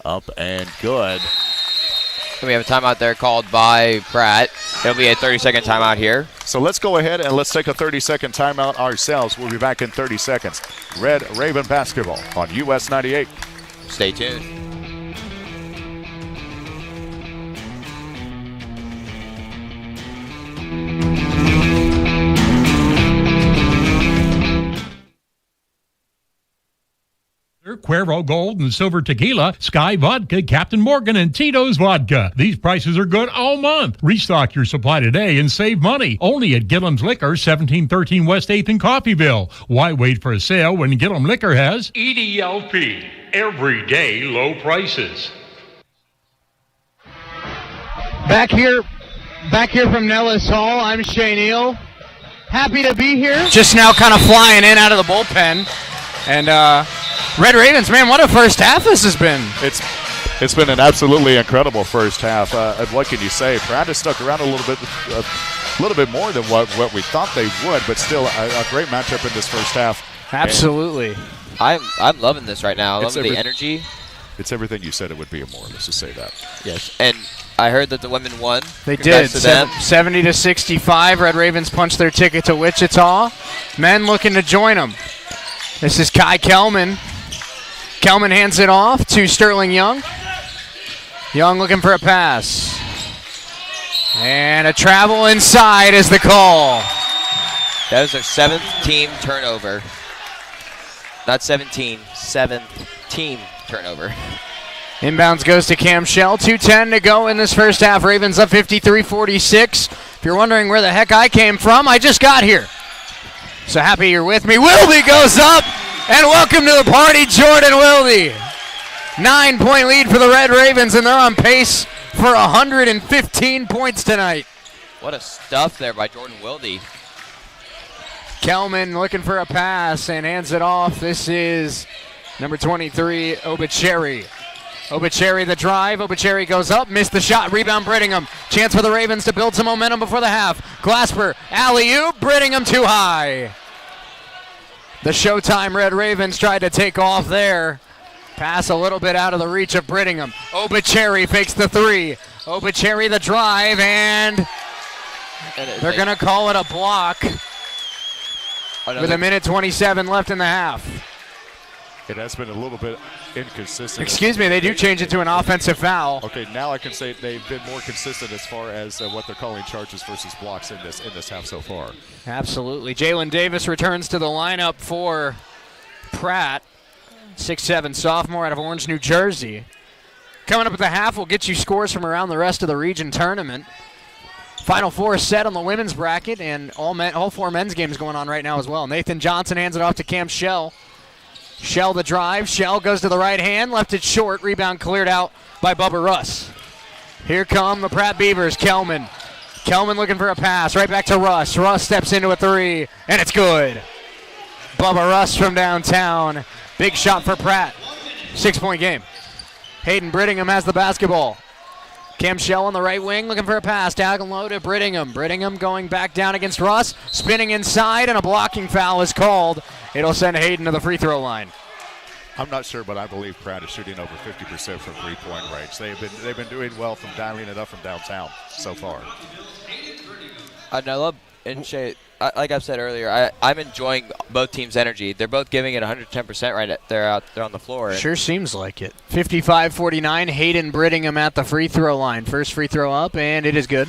Up and good. And we have a timeout there called by Pratt. It'll be a 30-second timeout here. So let's go ahead and let's take a 30-second timeout ourselves. We'll be back in 30 seconds. Red Raven basketball on US 98. Stay tuned. Cuervo Gold and Silver Tequila, Sky Vodka, Captain Morgan, and Tito's Vodka. These prices are good all month. Restock your supply today and save money. Only at Gillum's Liquor, 1713 West 8th in Coffeyville. Why wait for a sale when Gillum Liquor has EDLP, everyday low prices. Back here from Nellis Hall, I'm Shay Neal. Happy to be here. Just now kind of flying in out of the bullpen. And Red Ravens, man, what a first half this has been. It's been an absolutely incredible first half. What can you say? Pratt has stuck around a little bit more than what we thought they would, but still a great matchup in this first half. Absolutely. I'm loving this right now. I love the energy. It's everything you said it would be and more. Let's just say that. Yes. And I heard that the women won. They did. 70-65. Red Ravens punched their ticket to Wichita. Men looking to join them. This is Kai Kelman. Kelman hands it off to Sterling Young. Young looking for a pass. And a travel inside is the call. That was their 7th team turnover. Not 17, 7th team turnover. Inbounds goes to Cam Shell. 2:10 to go in this first half. Ravens up 53-46. If you're wondering where the heck I came from, I just got here. So happy you're with me. Wilde goes up, and welcome to the party, Jordan Wilde. 9-point lead for the Red Ravens, and they're on pace for 115 points tonight. What a stuff there by Jordan Wilde. Kelman looking for a pass and hands it off. This is number 23, Obicheri. Obicheri the drive. Obicheri goes up, missed the shot. Rebound Brittingham. Chance for the Ravens to build some momentum before the half. Glasper, alley-oop, Brittingham too high. The Showtime Red Ravens tried to take off there. Pass a little bit out of the reach of Brittingham. Obicheri fakes the three. Obicheri the drive, and they're going to call it a block with a minute 27 left in the half. It has been a little bit inconsistent. Excuse me, they do change it to an offensive foul. Okay, now I can say they've been more consistent as far as what they're calling charges versus blocks in this half so far. Absolutely. Jalen Davis returns to the lineup for Pratt, 6'7" sophomore out of Orange, New Jersey. Coming up at the half, we'll get you scores from around the rest of the region tournament. Final four set on the women's bracket, and all four men's games going on right now as well. Nathan Johnson hands it off to Cam Shell. Shell the drive. Shell goes to the right hand, left it short. Rebound cleared out by Bubba Russ. Here come the Pratt Beavers. Kelman looking for a pass. Right back to Russ. Russ steps into a three, and it's good. Bubba Russ from downtown. Big shot for Pratt. 6-point game. Hayden Brittingham has the basketball. Cam Shell on the right wing looking for a pass. Down low to Brittingham. Brittingham going back down against Russ. Spinning inside, and a blocking foul is called. It'll send Hayden to the free throw line. I'm not sure, but I believe Pratt is shooting over 50% from three-point range. They've been doing well from dialing it up from downtown so far. I love, and Shay, like I've said earlier, I'm enjoying both teams' energy. They're both giving it 110% right there out there on the floor. Sure seems like it. 55-49, Hayden Brittingham at the free throw line. First free throw up, and it is good.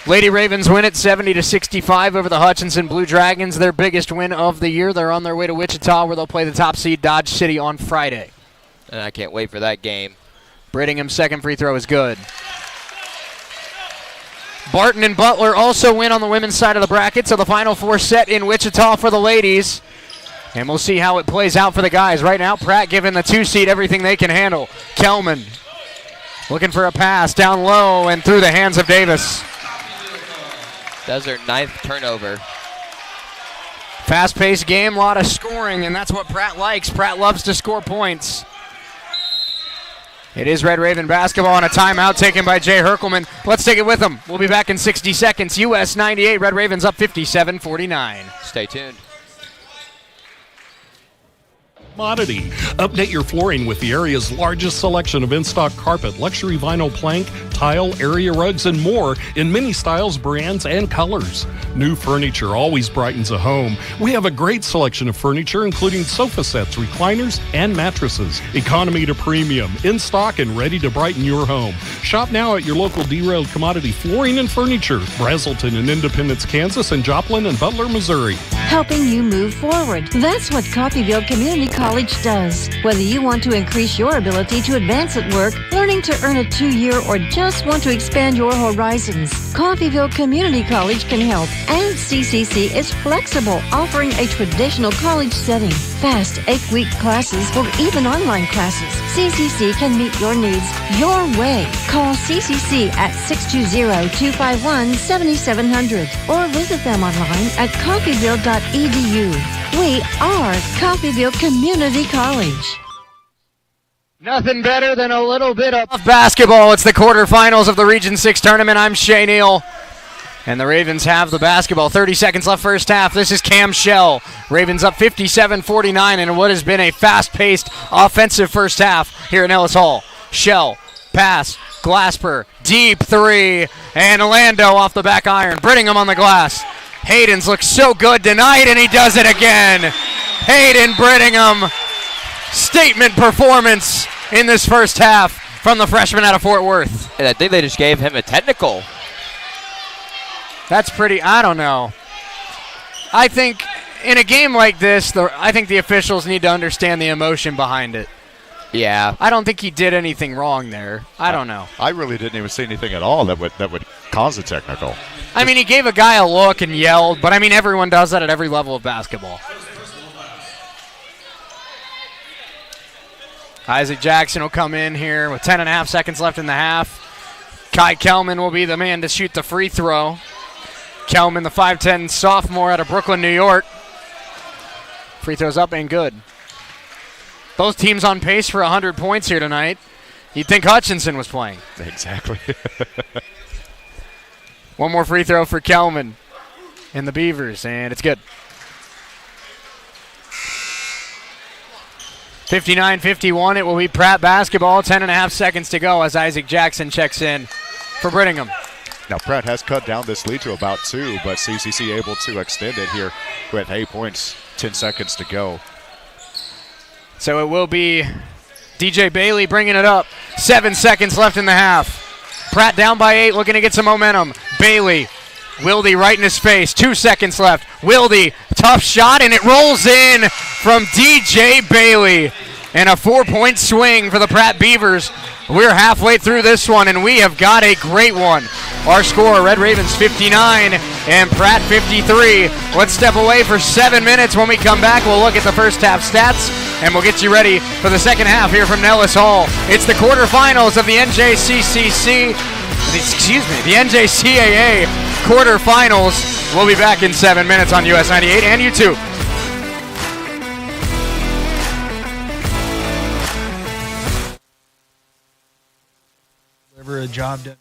Lady Ravens win it 70-65 over the Hutchinson Blue Dragons, their biggest win of the year. They're on their way to Wichita, where they'll play the top seed Dodge City on Friday. And I can't wait for that game. Brittingham's second free throw is good. Barton and Butler also win on the women's side of the bracket, so the Final Four set in Wichita for the ladies. And we'll see how it plays out for the guys. Right now, Pratt giving the 2-seed everything they can handle. Kelman looking for a pass down low and through the hands of Davis. That's their 9th turnover. Fast-paced game, a lot of scoring, and that's what Pratt likes. Pratt loves to score points. It is Red Raven basketball on a timeout taken by Jay Herkelman. Let's take it with him. We'll be back in 60 seconds. US 98, Red Ravens up 57-49. Stay tuned. Commodity. Update your flooring with the area's largest selection of in-stock carpet, luxury vinyl plank, tile, area rugs, and more in many styles, brands, and colors. New furniture always brightens a home. We have a great selection of furniture, including sofa sets, recliners, and mattresses. Economy to premium, in stock and ready to brighten your home. Shop now at your local Derailed Commodity Flooring and Furniture, Brazelton in Independence, Kansas, and Joplin and Butler, Missouri. helping you move forward. That's what Coffeyville Community College does. Whether you want to increase your ability to advance at work, learning to earn a 2-year, or just want to expand your horizons, Coffeyville Community College can help. And CCC is flexible, offering a traditional college setting, fast 8-week classes, or even online classes. CCC can meet your needs your way. Call CCC at 620-251-7700 or visit them online at coffeyville.edu. We are Coffeyville Community College. Nothing better than a little bit of basketball. It's the quarterfinals of the Region 6 tournament. I'm Shay Neal. And the Ravens have the basketball. 30 seconds left first half. This is Cam Shell. Ravens up 57-49 in what has been a fast-paced offensive first half here at Ellis Hall. Shell, pass, Glasper, deep three, and Orlando off the back iron. Brittingham on the glass. Hayden's looks so good tonight, and he does it again. Hayden Brittingham, statement performance in this first half from the freshman out of Fort Worth. And I think they just gave him a technical. That's pretty, I don't know. I think in a game like this, I think the officials need to understand the emotion behind it. Yeah. I don't think he did anything wrong there. I don't know. I really didn't even see anything at all that would cause a technical. I mean, he gave a guy a look and yelled, but I mean, everyone does that at every level of basketball. Isaac Jackson will come in here with 10.5 seconds left in the half. Kai Kelman will be the man to shoot the free throw. Kelman, the 5'10 sophomore out of Brooklyn, New York. Free throws up and good. Both teams on pace for 100 points here tonight. You'd think Hutchinson was playing. Exactly. One more free throw for Kelman and the Beavers, and it's good. 59-51, it will be Pratt basketball. 10.5 seconds to go as Isaac Jackson checks in for Brittingham. Now, Pratt has cut down this lead to about 2, but CCC able to extend it here with 8 points, 10 seconds to go. So it will be DJ Bailey bringing it up. 7 seconds left in the half. Pratt down by 8, looking to get some momentum. Bailey, Wilde right in his face. 2 seconds left. Wilde, tough shot, and it rolls in from DJ Bailey. And a 4-point swing for the Pratt Beavers. We're halfway through this one, and we have got a great one. Our score, Red Ravens 59 and Pratt 53. Let's step away for 7 minutes. When we come back, we'll look at the first half stats, and we'll get you ready for the second half here from Nellis Hall. It's the quarterfinals of the the NJCAA quarterfinals. We'll be back in 7 minutes on US 98 and YouTube. A job done.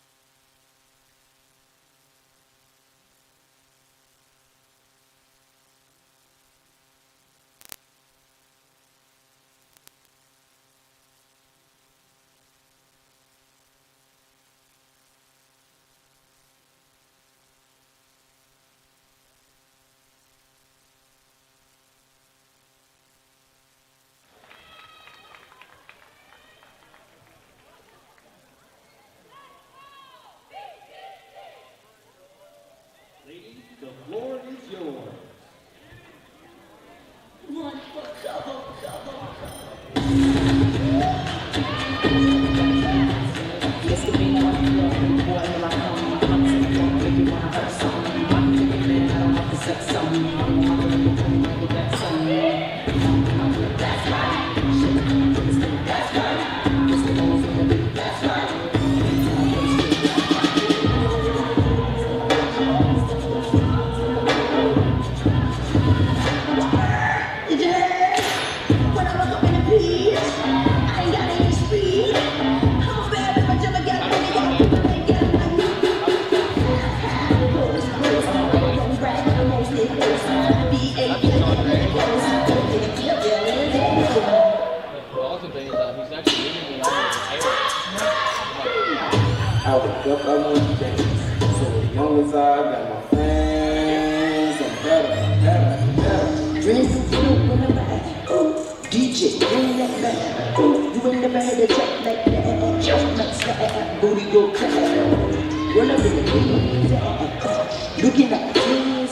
Looking at the things,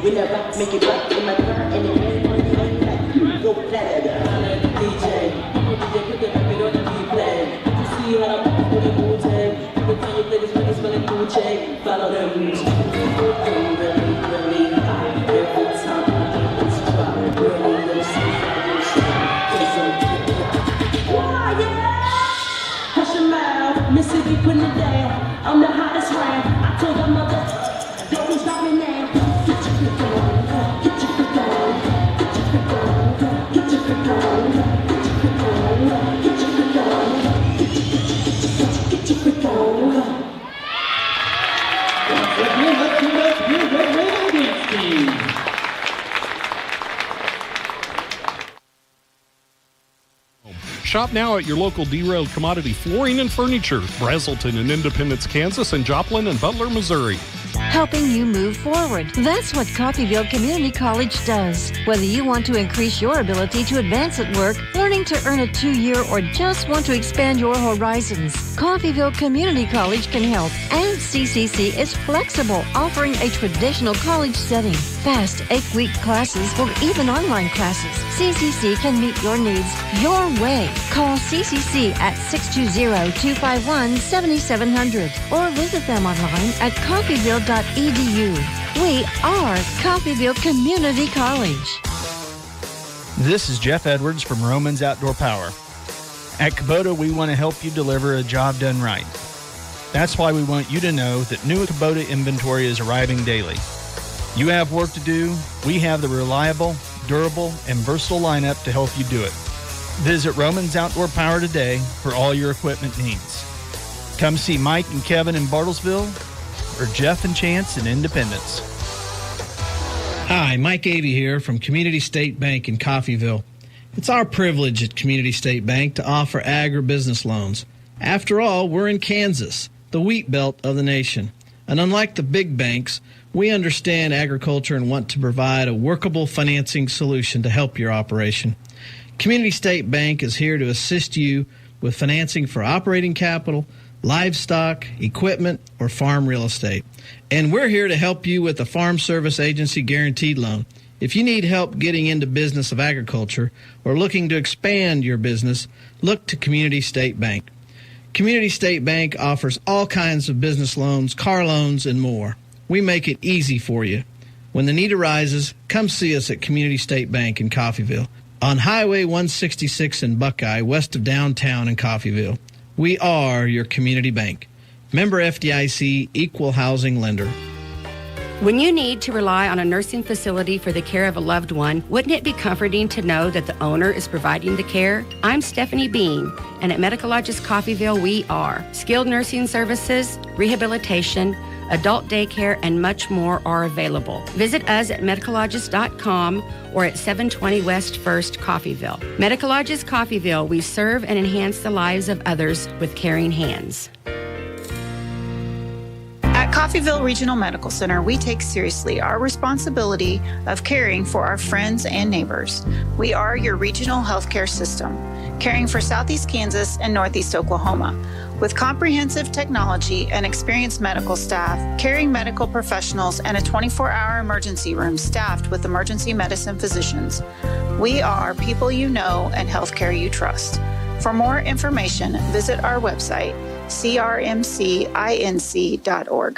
when I rock Make it rock in my grind and it ain't money like you go platinum. DJ, put the record on the replay. You see how I'm with the Wu-Tang. Every time you play this record, spell it Wu-Tang. Follow them rules. Really high. Every time it's drop, really low, why, yeah? Hush your mouth, Mississippi putting it down. I'm the hottest round. I told her mother, don't stop me now. Get your freak on, get your freak on, get your freak on, get your freak on, get your freak on, get your freak on, get your freak on. Shop now at your local Derailed Commodity Flooring and Furniture, Brazelton and Independence, Kansas, and Joplin and Butler, Missouri. Helping you move forward. That's what Coffeyville Community College does. Whether you want to increase your ability to advance at work, learning to earn a 2-year, or just want to expand your horizons, Coffeyville Community College can help. And CCC is flexible, offering a traditional college setting. Fast 8-week classes or even online classes. CCC can meet your needs your way. Call CCC at 620-251-7700 or visit them online at coffeyville.edu. We are Coffeyville Community College. This is Jeff Edwards from Romans Outdoor Power. At Kubota, we want to help you deliver a job done right. That's why we want you to know that new Kubota inventory is arriving daily. You have work to do. We have the reliable, durable, and versatile lineup to help you do it. Visit Romans Outdoor Power today for all your equipment needs. Come see Mike and Kevin in Bartlesville or Jeff and Chance in Independence. Hi, Mike Avey here from Community State Bank in Coffeyville. It's our privilege at Community State Bank to offer agribusiness loans. After all, we're in Kansas, the wheat belt of the nation. And unlike the big banks, we understand agriculture and want to provide a workable financing solution to help your operation. Community State Bank is here to assist you with financing for operating capital, livestock, equipment, or farm real estate. And we're here to help you with the Farm Service Agency Guaranteed Loan. If you need help getting into business of agriculture or looking to expand your business, look to Community State Bank. Community State Bank offers all kinds of business loans, car loans, and more. We make it easy for you. When the need arises, come see us at Community State Bank in Coffeyville on Highway 166 in Buckeye, west of downtown in Coffeyville. We are your community bank. Member FDIC, equal housing lender. When you need to rely on a nursing facility for the care of a loved one, wouldn't it be comforting to know that the owner is providing the care? I'm Stephanie Bean, and at Medical Lodges Coffeyville, we are. Skilled nursing services, rehabilitation, adult daycare, and much more are available. Visit us at medicallodges.com or at 720 West 1st, Coffeyville. Medical Lodges Coffeyville, we serve and enhance the lives of others with caring hands. At Coffeyville Regional Medical Center, we take seriously our responsibility of caring for our friends and neighbors. We are your regional healthcare system, caring for Southeast Kansas and Northeast Oklahoma. With comprehensive technology and experienced medical staff, caring medical professionals, and a 24-hour emergency room staffed with emergency medicine physicians, we are people you know and healthcare you trust. For more information, visit our website, crmcinc.org.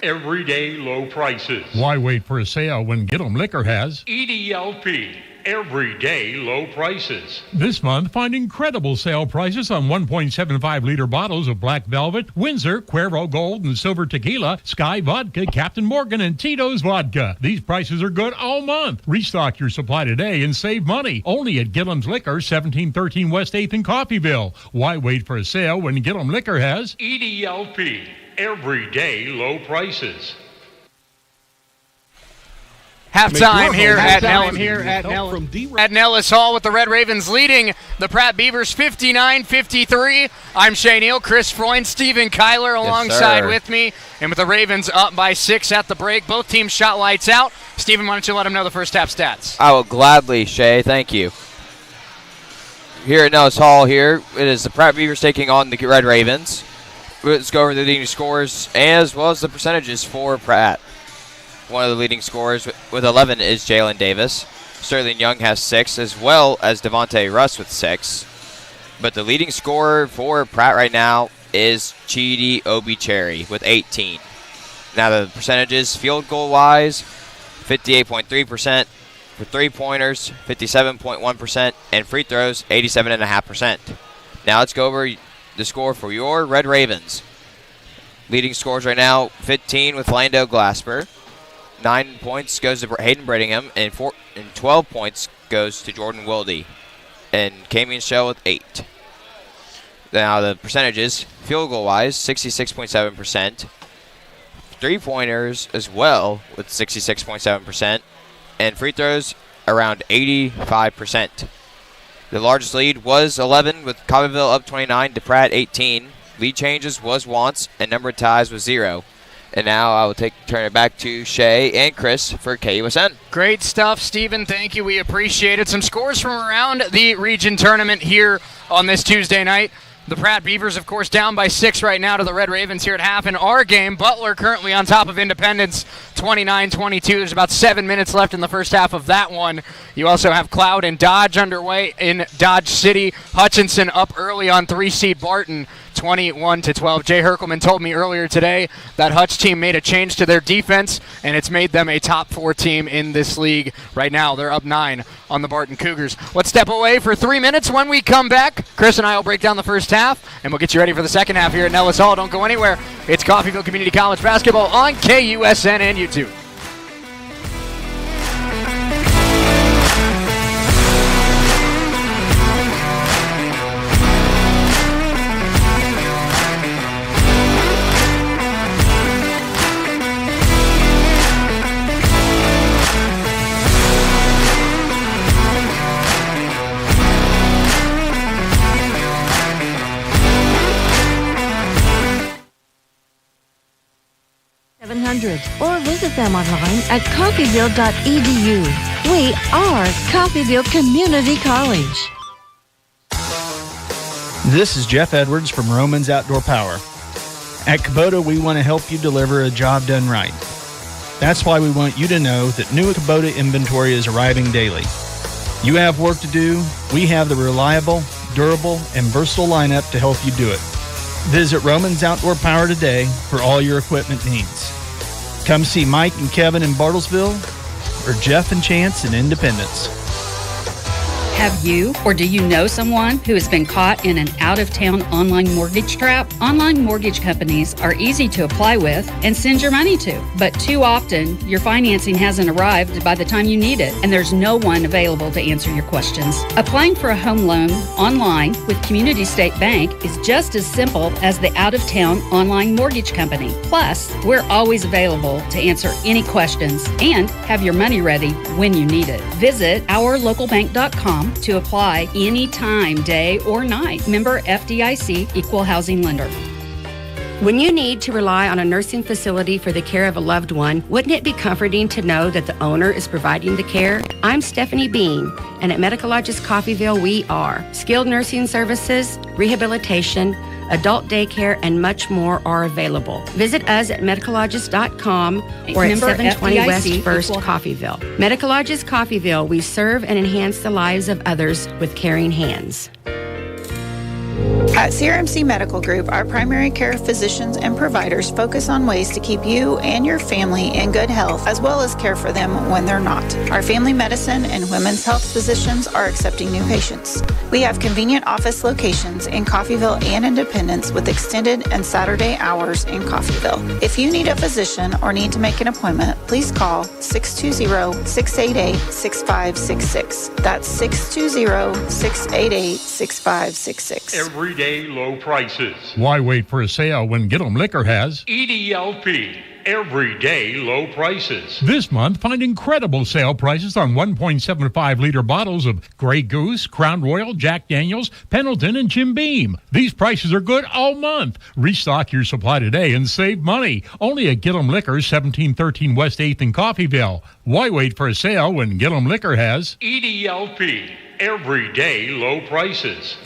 Everyday low prices. Why wait for a sale when Get 'em Liquor has EDLP. Everyday low prices. This month, find incredible sale prices on 1.75-liter bottles of Black Velvet, Windsor, Cuervo Gold, and Silver Tequila, Sky Vodka, Captain Morgan, and Tito's Vodka. These prices are good all month. Restock your supply today and save money. Only at Gillum's Liquor, 1713 West 8th in Coffeyville. Why wait for a sale when Gillum Liquor has EDLP. Everyday low prices. Halftime here at Nellis Hall with the Red Ravens leading the Pratt Beavers 59-53. I'm Shane Neal, Chris Freund, Stephen Kyler alongside with me. And with the Ravens up by 6 at the break, both teams shot lights out. Stephen, why don't you let them know the first half stats? I will gladly, Shay. Thank you. Here at Nellis Hall here, it is the Pratt Beavers taking on the Red Ravens. Let's go over the leading scores as well as the percentages for Pratt. one of the leading scorers with 11 is Jalen Davis. Sterling Young has 6, as well as Devontae Russ with 6. But the leading scorer for Pratt right now is Chidi Obicheri with 18. Now the percentages, field goal wise, 58.3%, for 3-pointers, 57.1%, and free throws, 87.5%. Now let's go over the score for your Red Ravens. Leading scores right now, 15 with Lando Glasper. 9 points goes to Hayden Brittingham, and 12 points goes to Jordan Wilde. And Kamian Shell with 8. Now the percentages, field goal wise, 66.7%. 3-pointers as well with 66.7%. And free throws around 85%. The largest lead was 11 with Coffeyville up 29 to Pratt 18. Lead changes was once, and number of ties was 0. And now I will turn it back to Shay and Chris for KUSN. Great stuff, Stephen. Thank you. We appreciate it. Some scores from around the region tournament here on this Tuesday night. The Pratt Beavers, of course, down by 6 right now to the Red Ravens here at half in our game. Butler currently on top of Independence, 29-22. There's about 7 minutes left in the first half of that one. You also have Cloud and Dodge underway in Dodge City. Hutchinson up early on 3-seed Barton, 21-12. Jay Herkelman told me earlier today that Hutch team made a change to their defense, and it's made them a top 4 team in this league. Right now, they're up 9 on the Barton Cougars. Let's step away for 3 minutes. When we come back, Chris and I will break down the first half, and we'll get you ready for the second half here at Nellis Hall. Don't go anywhere. It's Coffeyville Community College basketball on KUSN and YouTube. Or visit them online at coffeyville.edu. We are Coffeyville Community College. This is Jeff Edwards from Romans Outdoor Power. At Kubota, we want to help you deliver a job done right. That's why we want you to know that new Kubota inventory is arriving daily. You have work to do. We have the reliable, durable, and versatile lineup to help you do it. Visit Romans Outdoor Power today for all your equipment needs. Come see Mike and Kevin in Bartlesville or Jeff and Chance in Independence. Have you or do you know someone who has been caught in an out-of-town online mortgage trap? Online mortgage companies are easy to apply with and send your money to, but too often your financing hasn't arrived by the time you need it, and there's no one available to answer your questions. Applying for a home loan online with Community State Bank is just as simple as the out-of-town online mortgage company. Plus, we're always available to answer any questions and have your money ready when you need it. Visit ourlocalbank.com to apply anytime, day or night. Member FDIC, Equal Housing Lender. When you need to rely on a nursing facility for the care of a loved one, wouldn't it be comforting to know that the owner is providing the care? I'm Stephanie Bean, and at Medicologist Coffeyville, we are. Skilled nursing services, rehabilitation, adult daycare, and much more are available. Visit us at medicologist.com or at 720 West First Coffeyville. Medicologist Coffeyville, we serve and enhance the lives of others with caring hands. At CRMC Medical Group, our primary care physicians and providers focus on ways to keep you and your family in good health, as well as care for them when they're not. Our family medicine and women's health physicians are accepting new patients. We have convenient office locations in Coffeyville and Independence with extended and Saturday hours in Coffeyville. If you need a physician or need to make an appointment, please call 620-688-6566. That's 620-688-6566. Everyday low prices. Why wait for a sale when Get 'em Liquor has EDLP. Everyday low prices. This month, find incredible sale prices on 1.75-liter bottles of Grey Goose, Crown Royal, Jack Daniels, Pendleton, and Jim Beam. These prices are good all month. Restock your supply today and save money. Only at Get 'em Liquor, 1713 West 8th in Coffeyville. Why wait for a sale when Get 'em Liquor has EDLP. Everyday low prices.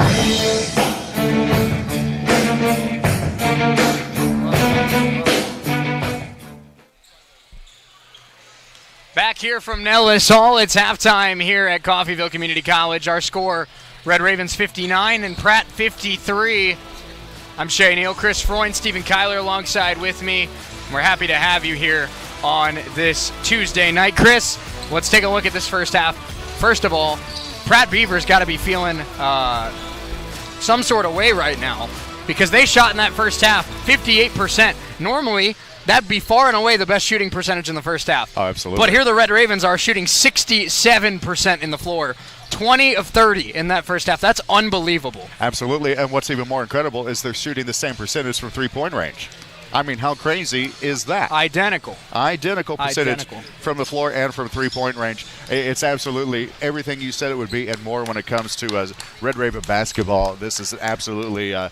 back here from Nellis Hall. It's halftime here at Coffeyville Community College. Our score, Red Ravens 59 and Pratt 53. I'm Shay Neal, Chris Freund, Stephen Kyler alongside with me. We're happy to have you here on this Tuesday night. Chris, let's take a look at this first half. First of all, Pratt Beavers got to be feeling some sort of way right now because they shot in that first half 58%. Normally, that'd be far and away the best shooting percentage in the first half. Oh, absolutely. But here the Red Ravens are shooting 67% in the floor. 20 of 30 in that first half. That's unbelievable. Absolutely, and what's even more incredible is they're shooting the same percentage from three-point range. I mean, how crazy is that? Identical percentage from the floor and from three-point range. It's absolutely everything you said it would be and more when it comes to Red Raven basketball. This is absolutely a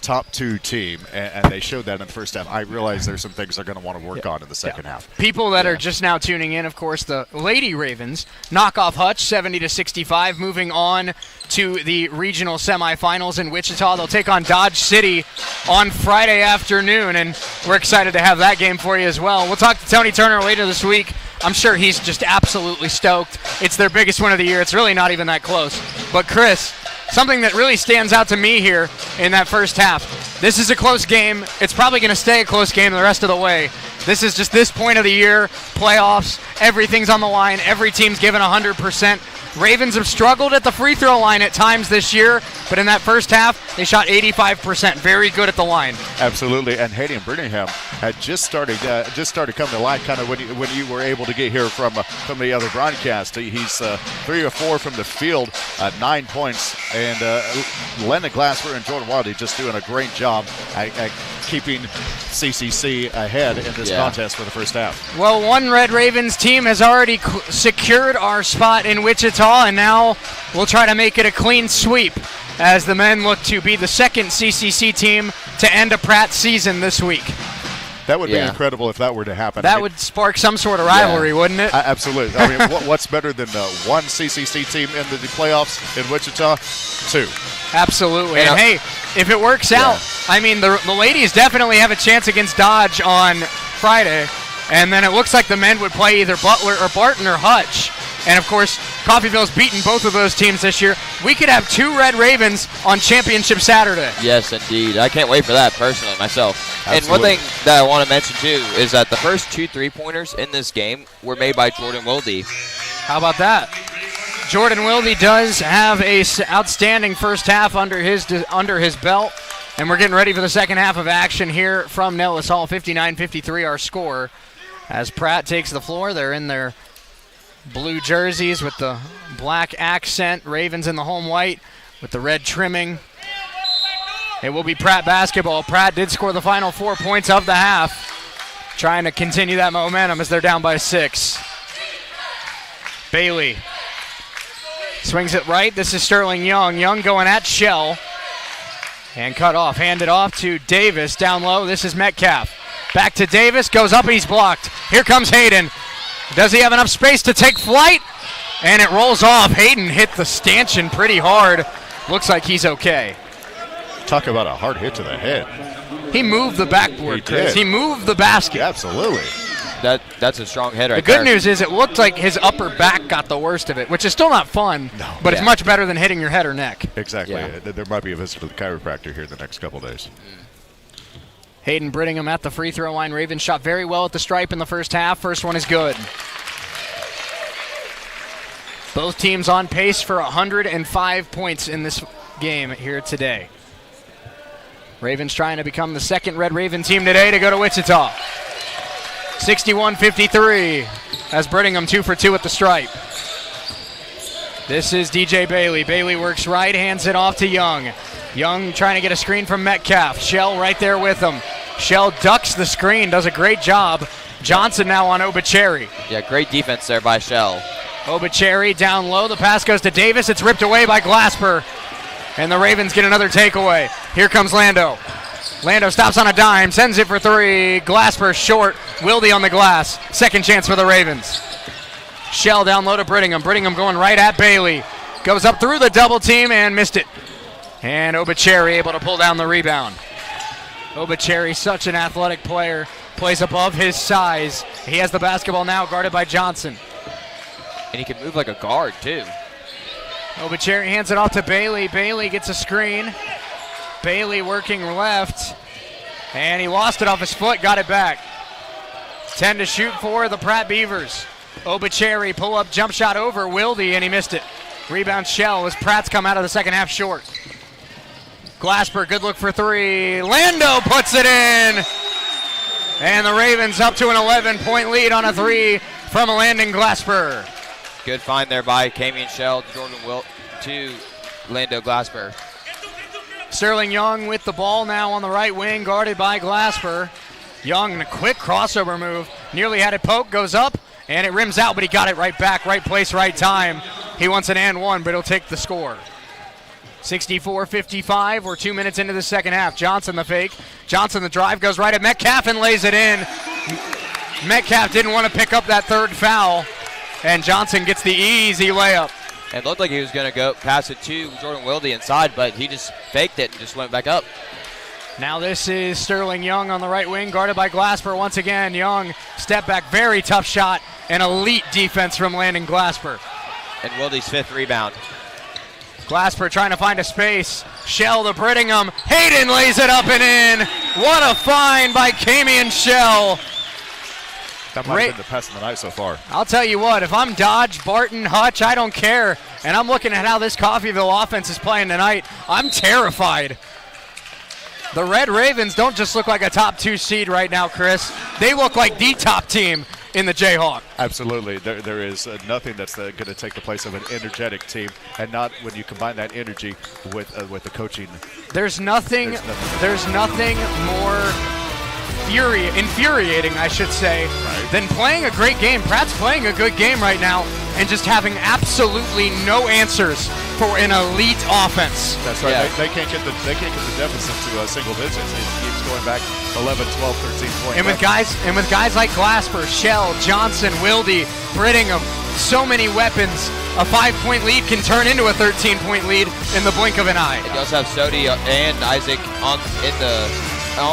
top two team, and they showed that in the first half. I realize there's some things they're going to want to work on in the second half. People that are just now tuning in, of course, the Lady Ravens knock off Hutch 70-65, moving on to the regional semifinals in Wichita. They'll take on Dodge City on Friday afternoon, and we're excited to have that game for you as well. We'll talk to Tony Turner later this week. I'm sure he's just absolutely stoked. It's their biggest win of the year. It's really not even that close. But Chris, something that really stands out to me here in that first half, this is a close game. It's probably going to stay a close game the rest of the way. This is just this point of the year, playoffs, everything's on the line. Every team's given 100%. Ravens have struggled at the free throw line at times this year, but in that first half, they shot 85%. Very good at the line. Absolutely, and Hayden Birmingham had just started coming to life kind of when you were able to get here from the other broadcast. He's 3 of 4 from the field, 9 points, and Lennon Glasper and Jordan Wildy just doing a great job at keeping CCC ahead in this contest for the first half. Well, one Red Ravens team has already secured our spot in Wichita, and now we'll try to make it a clean sweep as the men look to be the second CCC team to end a Pratt season this week. That would be incredible if that were to happen. That would spark some sort of rivalry, wouldn't it? Absolutely. I mean, what's better than one CCC team in the playoffs in Wichita? 2. Absolutely. And hey, if it works out, I mean, the ladies definitely have a chance against Dodge on Friday, and then it looks like the men would play either Butler or Barton or Hutch. And, of course, Coffeyville's beaten both of those teams this year. We could have 2 Red Ravens on Championship Saturday. Yes, indeed. I can't wait for that personally myself. Absolutely. And one thing that I want to mention, too, is that the first 2 3-pointers in this game were made by Jordan Wildy. How about that? Jordan Wildy does have a outstanding first half under his belt. And we're getting ready for the second half of action here from Nellis Hall. 59-53 our score. As Pratt takes the floor, they're in their blue jerseys with the black accent. Ravens in the home white with the red trimming. It will be Pratt basketball. Pratt did score the final 4 points of the half, trying to continue that momentum as they're down by 6. Bailey swings it right. This is Sterling Young. Young going at Shell and cut off. Handed off to Davis down low. This is Metcalf. Back to Davis. Goes up and he's blocked. Here comes Hayden. Does he have enough space to take flight? And it rolls off. Hayden hit the stanchion pretty hard. Looks like he's okay. Talk about a hard hit to the head. He moved the backboard, Chris. He moved the basket. Yeah, absolutely. That's a strong hit right there. The there. good news is it looked like his upper back got the worst of it, which is still not fun, but it's much better than hitting your head or neck. Exactly. Yeah. There might be a visit to the chiropractor here in the next couple of days. Hayden Brittingham at the free throw line. Ravens shot very well at the stripe in the first half. First one is good. Both teams on pace for 105 points in this game here today. Ravens trying to become the second Red Raven team today to go to Wichita. 61-53 as Brittingham 2 for 2 at the stripe. This is DJ Bailey. Bailey works right, hands it off to Young. Young trying to get a screen from Metcalf. Shell right there with him. Shell ducks the screen, does a great job. Johnson now on Obicheri. Yeah, great defense there by Shell. Obicheri down low. The pass goes to Davis. It's ripped away by Glasper. And the Ravens get another takeaway. Here comes Lando. Lando stops on a dime, sends it for 3. Glasper short. Wildy on the glass. Second chance for the Ravens. Shell down low to Brittingham. Brittingham going right at Bailey. Goes up through the double team and missed it. And Obicheri able to pull down the rebound. Obicheri, such an athletic player. plays above his size. He has the basketball now, guarded by Johnson. And he can move like a guard, too. Obucheri hands it off to Bailey. Bailey gets a screen. Bailey working left. And he lost it off his foot, got it back. 10 to shoot for the Pratt Beavers. Obucheri pull-up jump shot over Wilde, and he missed it. Rebound Shell as Pratt's come out of the second half short. Glasper, good look for three. Lando puts it in. And the Ravens up to an 11-point lead on a three from Landon Glasper. Good find there by Kamian Shell to Jordan Wilt to Lando Glasper. Sterling Young with the ball now on the right wing, guarded by Glasper. Young in a quick crossover move. Nearly had it poked, goes up, and it rims out, but he got it right back, right place, right time. He wants an and one, but he'll take the score. 64-55, we're 2 minutes into the second half. Johnson the fake. Johnson the drive, goes right at Metcalf and lays it in. Metcalf didn't want to pick up that third foul, and Johnson gets the easy layup. It looked like he was going to go pass it to Jordan Wilde inside, but he just faked it and just went back up. Now this is Sterling Young on the right wing, guarded by Glasper once again. Young, step back, very tough shot, and elite defense from Landon Glasper. And Wilde's fifth rebound. Glasper trying to find a space. Shell to Brittingham. Hayden lays it up and in. What a find by Kamian Shell. That might have been the best of the night so far. I'll tell you what, if I'm Dodge, Barton, Hutch, I don't care. And I'm looking at how this Coffeyville offense is playing tonight. I'm terrified. The Red Ravens don't just look like a top 2 seed right now, Chris. They look like the top team in the Jayhawk. Absolutely. There is nothing that's going to take the place of an energetic team, and not when you combine that energy with the coaching. There's nothing more infuriating, I should say, than playing a great game. Pratt's playing a good game right now and just having absolutely no answers for an elite offense. That's right. Yeah. They can't get the deficit to single digits. It keeps going back 11, 12, 13 points. And with guys like Glasper, Shell, Johnson, Wilde, Brittingham, so many weapons, a 5-point lead can turn into a 13-point lead in the blink of an eye. And you also have Sodi and Isaac on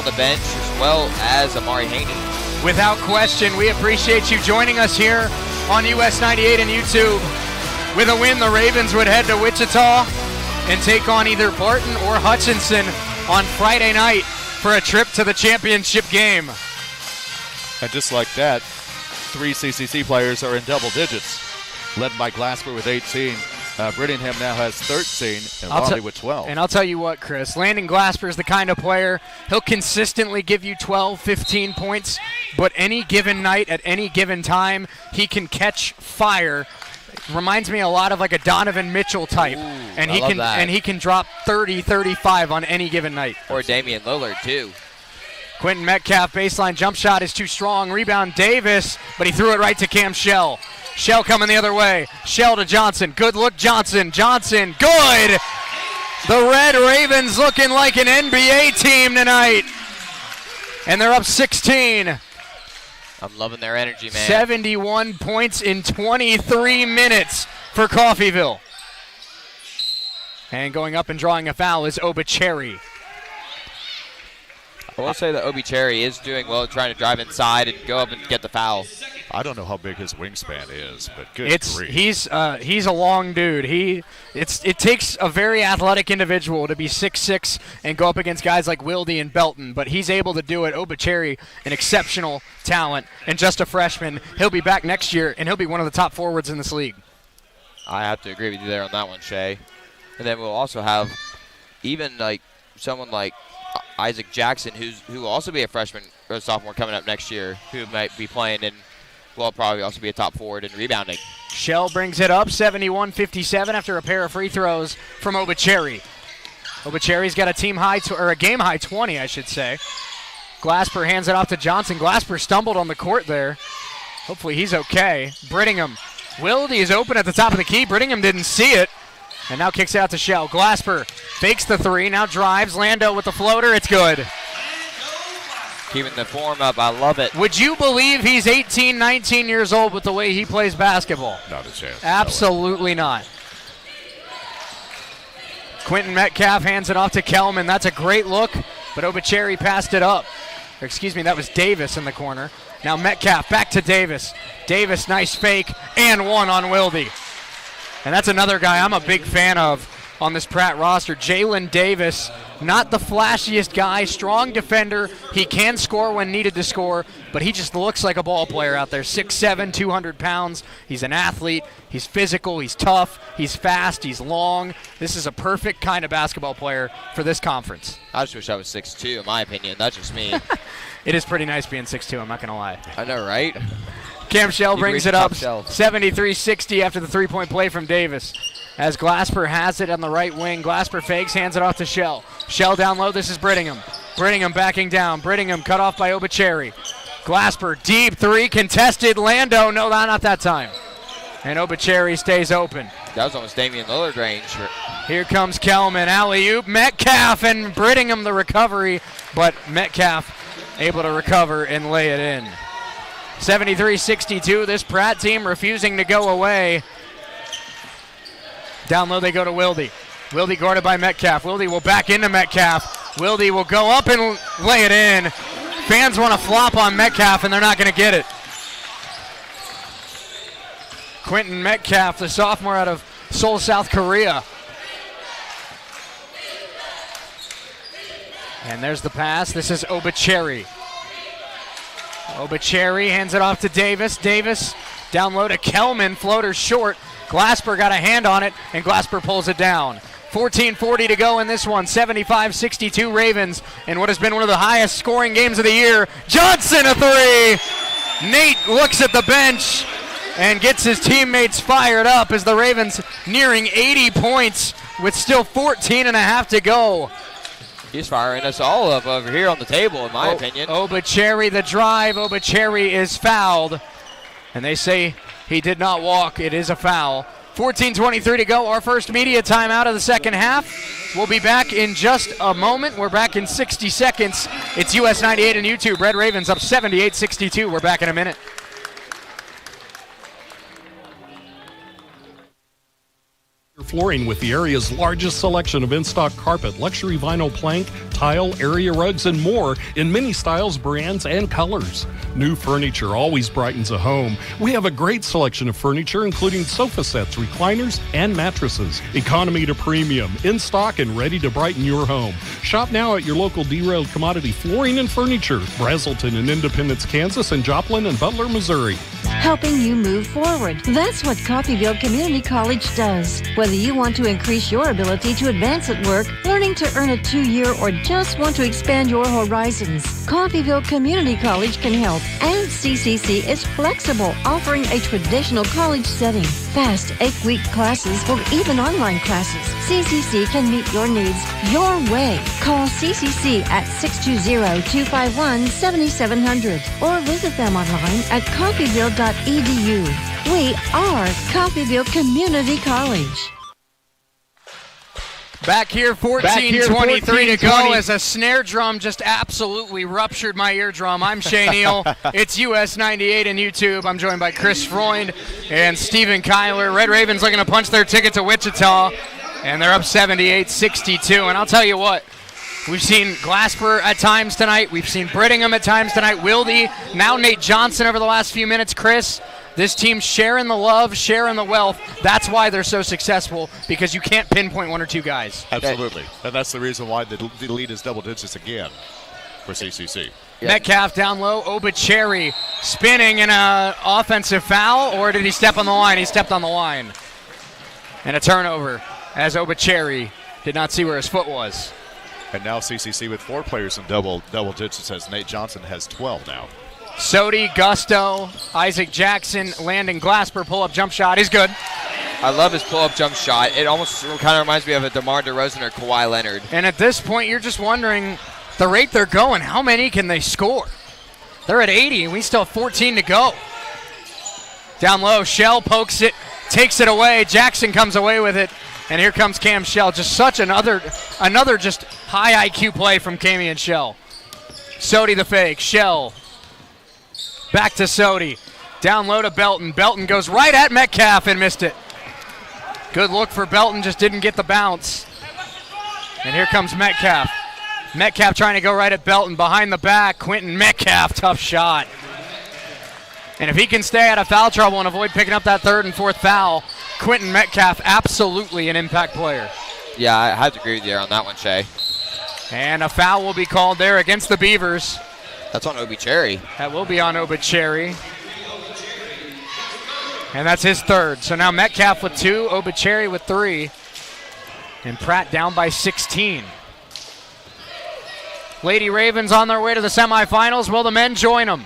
the bench, as well as Amari Haney. Without question, we appreciate you joining us here on US 98 and YouTube. With a win, the Ravens would head to Wichita and take on either Barton or Hutchinson on Friday night for a trip to the championship game. And just like that, 3 CCC players are in double digits, led by Glasper with 18. Brittingham now has 13, and Raleigh with 12. And I'll tell you what, Chris, Landon Glasper is the kind of player, he'll consistently give you 12, 15 points, but any given night, at any given time, he can catch fire. Reminds me a lot of like a Donovan Mitchell type. Ooh, and he can drop 30, 35 on any given night. Or Damian Lillard, too. Quentin Metcalf, baseline jump shot is too strong. Rebound Davis, but he threw it right to Cam Shell. Shell coming the other way. Shell to Johnson. Good look, Johnson. Johnson, good! The Red Ravens looking like an NBA team tonight. And they're up 16. I'm loving their energy, man. 71 points in 23 minutes for Coffeyville. And going up and drawing a foul is Obucheri. I will say that Obucheri is doing well, trying to drive inside and go up and get the foul. I don't know how big his wingspan is, but good grief. He's a long dude. It takes a very athletic individual to be 6'6" and go up against guys like Wilde and Belton, but he's able to do it. Obucheri, an exceptional talent and just a freshman. He'll be back next year, and he'll be one of the top forwards in this league. I have to agree with you there on that one, Shay. And then we'll also have even like someone like Isaac Jackson, who will also be a freshman or a sophomore coming up next year, who might be playing and will probably also be a top forward in rebounding. Shell brings it up, 71-57 after a pair of free throws from Obucheri. Obucheri's got a game high 20, I should say. Glasper hands it off to Johnson. Glasper stumbled on the court there. Hopefully he's okay. Brittingham. Wilde is open at the top of the key. Brittingham didn't see it. And now kicks it out to Shell. Glasper fakes the three, now drives. Lando with the floater, it's good. Keeping the form up, I love it. Would you believe he's 18, 19 years old with the way he plays basketball? Not a chance. Absolutely not. Quentin Metcalf hands it off to Kelman. That's a great look, but Obucheri passed it up. That was Davis in the corner. Now Metcalf back to Davis. Davis, nice fake, and one on Wilde. And that's another guy I'm a big fan of on this Pratt roster. Jalen Davis, not the flashiest guy, strong defender. He can score when needed to score, but he just looks like a ball player out there. 6'7", 200 pounds. He's an athlete. He's physical. He's tough. He's fast. He's long. This is a perfect kind of basketball player for this conference. I just wish I was 6'2", in my opinion. That's just me. It is pretty nice being 6'2", I'm not going to lie. I know, right? Cam Shell brings it up, 73-60 after the three-point play from Davis. As Glasper has it on the right wing, Glasper fakes, hands it off to Shell. Shell down low, this is Brittingham. Brittingham backing down. Brittingham cut off by Obucheri. Glasper, deep three, contested. Lando, no, not that time. And Obucheri stays open. That was almost Damian Lillard range. Here comes Kelman, alley-oop, Metcalf, and Brittingham the recovery, but Metcalf able to recover and lay it in. 73-62, this Pratt team refusing to go away. Down low they go to Wilde. Wilde guarded by Metcalf. Wilde will back into Metcalf. Wilde will go up and lay it in. Fans want to flop on Metcalf, and they're not going to get it. Quentin Metcalf, the sophomore out of Seoul, South Korea. And there's the pass. This is Obucheri. Obucheri hands it off to Davis. Davis down low to Kelman. Floater short. Glasper got a hand on it, and Glasper pulls it down. 14:40 to go in this one. 75-62 Ravens in what has been one of the highest scoring games of the year. Johnson a three. Nate looks at the bench and gets his teammates fired up as the Ravens nearing 80 points with still 14 and a half to go. He's firing us all up over here on the table, in my opinion. Obucheri the drive. Obucheri is fouled, and they say he did not walk. It is a foul. 14:23 to go. Our first media timeout of the second half. We'll be back in just a moment. We're back in 60 seconds. It's US 98 and YouTube. Red Ravens up 78-62. We're back in a minute. Flooring with the area's largest selection of in-stock carpet, luxury vinyl plank, tile, area rugs, and more in many styles, brands, and colors. New furniture always brightens a home. We have a great selection of furniture, including sofa sets, recliners, and mattresses. Economy to premium, in stock and ready to brighten your home. Shop now at your local Derailed Commodity Flooring and Furniture, Brazelton in Independence, Kansas, and Joplin and Butler, Missouri. Helping you move forward. That's what Coffeyville Community College does. Whether you want to increase your ability to advance at work, learning to earn a 2-year, or just want to expand your horizons, Coffeyville Community College can help. And CCC is flexible, offering a traditional college setting. Fast 8-week classes or even online classes. CCC can meet your needs your way. Call CCC at 620-251-7700 or visit them online at coffeyville.edu. We are Coffeyville Community College. Back here, 14:23 to go as a snare drum just absolutely ruptured my eardrum. I'm Shay Neal. It's US 98 and YouTube. I'm joined by Chris Freund and Stephen Kyler. Red Ravens looking to punch their ticket to Wichita, and they're up 78-62. And I'll tell you what, we've seen Glasper at times tonight. We've seen Brittingham at times tonight. Wilde, now Nate Johnson over the last few minutes. Chris, this team's sharing the love, sharing the wealth. That's why they're so successful, because you can't pinpoint one or two guys. Absolutely. And that's the reason why the lead is double digits again for CCC. Metcalf down low. Obucheri spinning in an offensive foul, or did he step on the line? He stepped on the line. And a turnover as Obucheri did not see where his foot was. And now CCC with 4 players in double digits as Nate Johnson has 12 now. Sodi, Gusto, Isaac Jackson, Landon Glasper, pull-up jump shot. He's good. I love his pull-up jump shot. It almost kind of reminds me of a DeMar DeRozan or Kawhi Leonard. And at this point, you're just wondering, the rate they're going, how many can they score? They're at 80, and we still have 14 to go. Down low, Shell pokes it, takes it away. Jackson comes away with it, and here comes Cam Shell. Just such another just high IQ play from Cammy and Shell. Sodi the fake, Shell. Back to Sodi. Down low to Belton. Belton goes right at Metcalf and missed it. Good look for Belton, just didn't get the bounce. And here comes Metcalf. Metcalf trying to go right at Belton. Behind the back, Quentin Metcalf, tough shot. And if he can stay out of foul trouble and avoid picking up that third and fourth foul, Quentin Metcalf, absolutely an impact player. Yeah, I have to agree with you on that one, Shay. And a foul will be called there against the Beavers. That's on Obi Cherry. That will be on Obi Cherry. And that's his third. So now Metcalf with 2, Obi Cherry with 3. And Pratt down by 16. Lady Ravens on their way to the semifinals. Will the men join them?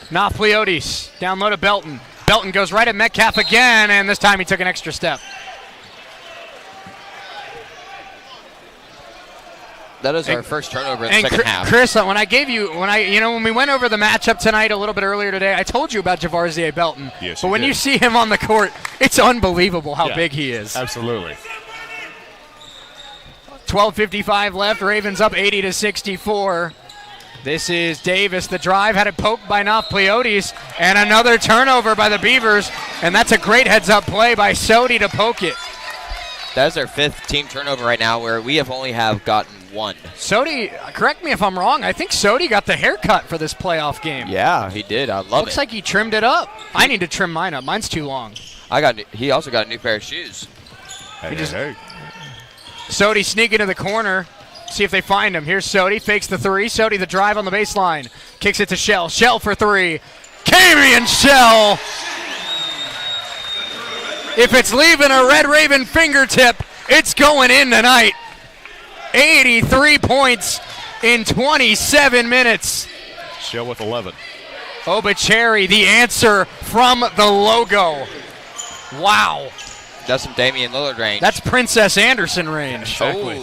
Nafleotis down low to Belton. Belton goes right at Metcalf again, and this time he took an extra step. That is our first turnover in the second half. Chris, when we went over the matchup tonight a little bit earlier today, I told you about Javarzier Belton. Yes, but when you see him on the court, it's unbelievable how big he is. Absolutely. 12:55 left. Ravens up 80-64. This is Davis. The drive had it poked by Nafleotis, and another turnover by the Beavers, and that's a great heads-up play by Sodi to poke it. That is our 5th team turnover right now, where we have only gotten 1. Sodi, correct me if I'm wrong, I think Sodi got the haircut for this playoff game. Yeah, he did. I love it. Looks like he trimmed it up. I need to trim mine up. Mine's too long. He also got a new pair of shoes. Sodi sneaking to the corner. See if they find him. Here's Sodi. Fakes the 3. Sodi the drive on the baseline. Kicks it to Shell. Shell for 3. Camion Shell. If it's leaving a Red Raven fingertip, it's going in tonight. 83 points in 27 minutes. Shell with 11. Obi Cherry, the answer from the logo. Wow. That's some Damian Lillard range. That's Princess Anderson range. Exactly.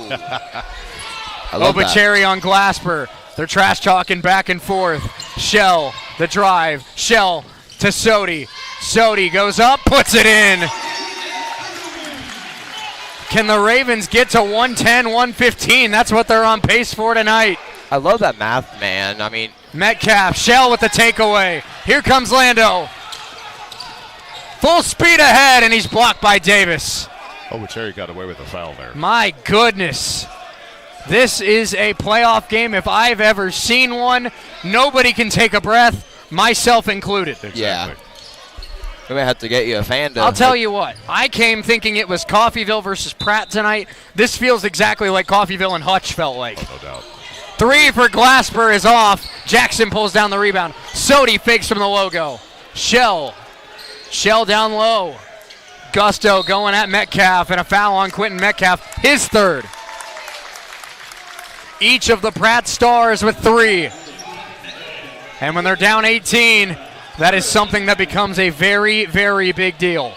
Obi Cherry on Glasper. They're trash talking back and forth. Shell, the drive. Shell to Sodi. Sodi goes up, puts it in. Can the Ravens get to 110, 115? That's what they're on pace for tonight. I love that math, man. I mean, Metcalf, Shell with the takeaway. Here comes Lando. Full speed ahead, and he's blocked by Davis. Oh, Cherry got away with a foul there. My goodness. This is a playoff game if I've ever seen one. Nobody can take a breath, myself included. Exactly. Yeah. We might have to get you a fan to... I'll tell you what. I came thinking it was Coffeyville versus Pratt tonight. This feels exactly like Coffeyville and Hutch felt like. No doubt. 3 for Glasper is off. Jackson pulls down the rebound. Sodi fakes from the logo. Shell down low. Gusto going at Metcalf, and a foul on Quentin Metcalf, his third. Each of the Pratt stars with 3. And when they're down 18, that is something that becomes a very, very big deal.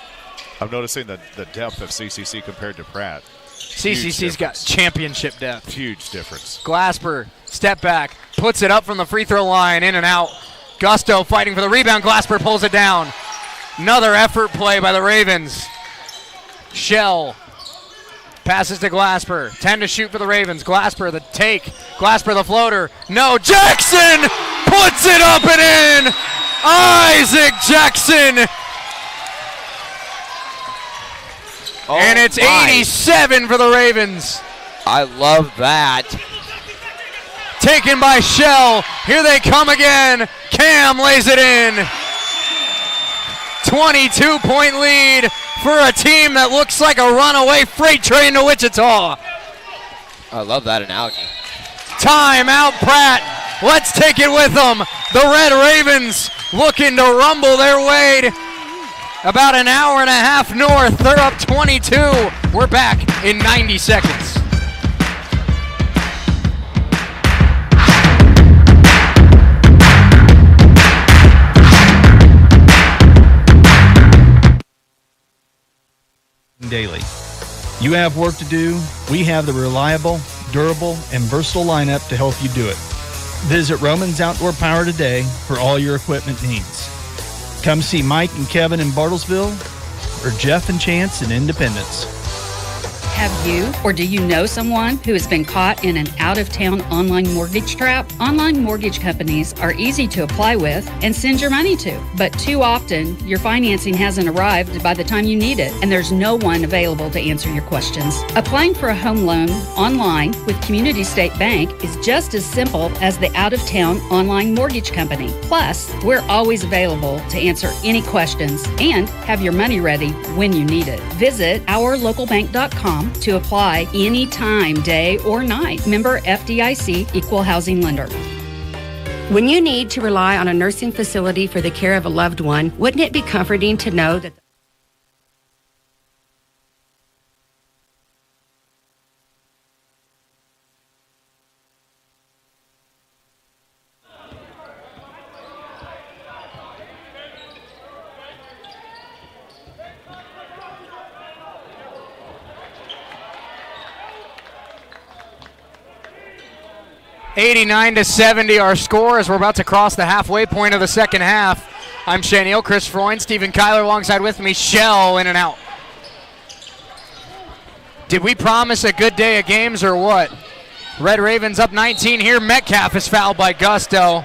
I'm noticing the depth of CCC compared to Pratt. CCC's got championship depth. Huge difference. Glasper, step back, puts it up from the free throw line, in and out. Gusto fighting for the rebound. Glasper pulls it down. Another effort play by the Ravens. Shell passes to Glasper. 10 to shoot for the Ravens. Glasper the take. Glasper the floater. No. Jackson puts it up and in. Isaac Jackson. Oh, and it's 87 for the Ravens. I love that. Taken by Shell. Here they come again. Cam lays it in. 22-point lead for a team that looks like a runaway freight train to Wichita. I love that analogy. Timeout, Pratt. Let's take it with them. The Red Ravens looking to rumble their way about an hour and a half north. They're up 22. We're back in 90 seconds. Daily. You have work to do. We have the reliable, durable, and versatile lineup to help you do it. Visit Romans Outdoor Power today for all your equipment needs. Come see Mike and Kevin in Bartlesville or Jeff and Chance in Independence. Have you or do you know someone who has been caught in an out-of-town online mortgage trap? Online mortgage companies are easy to apply with and send your money to, but too often your financing hasn't arrived by the time you need it, and there's no one available to answer your questions. Applying for a home loan online with Community State Bank is just as simple as the out-of-town online mortgage company. Plus, we're always available to answer any questions and have your money ready when you need it. Visit ourlocalbank.com to apply anytime, day or night. Member FDIC, Equal Housing Lender. When you need to rely on a nursing facility for the care of a loved one, wouldn't it be comforting to know that $89-70 our score as we're about to cross the halfway point of the second half. I'm Shane Hill, Chris Freund, Stephen Kyler alongside with me. Shell in and out. Did we promise a good day of games or what? Red Ravens up 19 here. Metcalf is fouled by Gusto.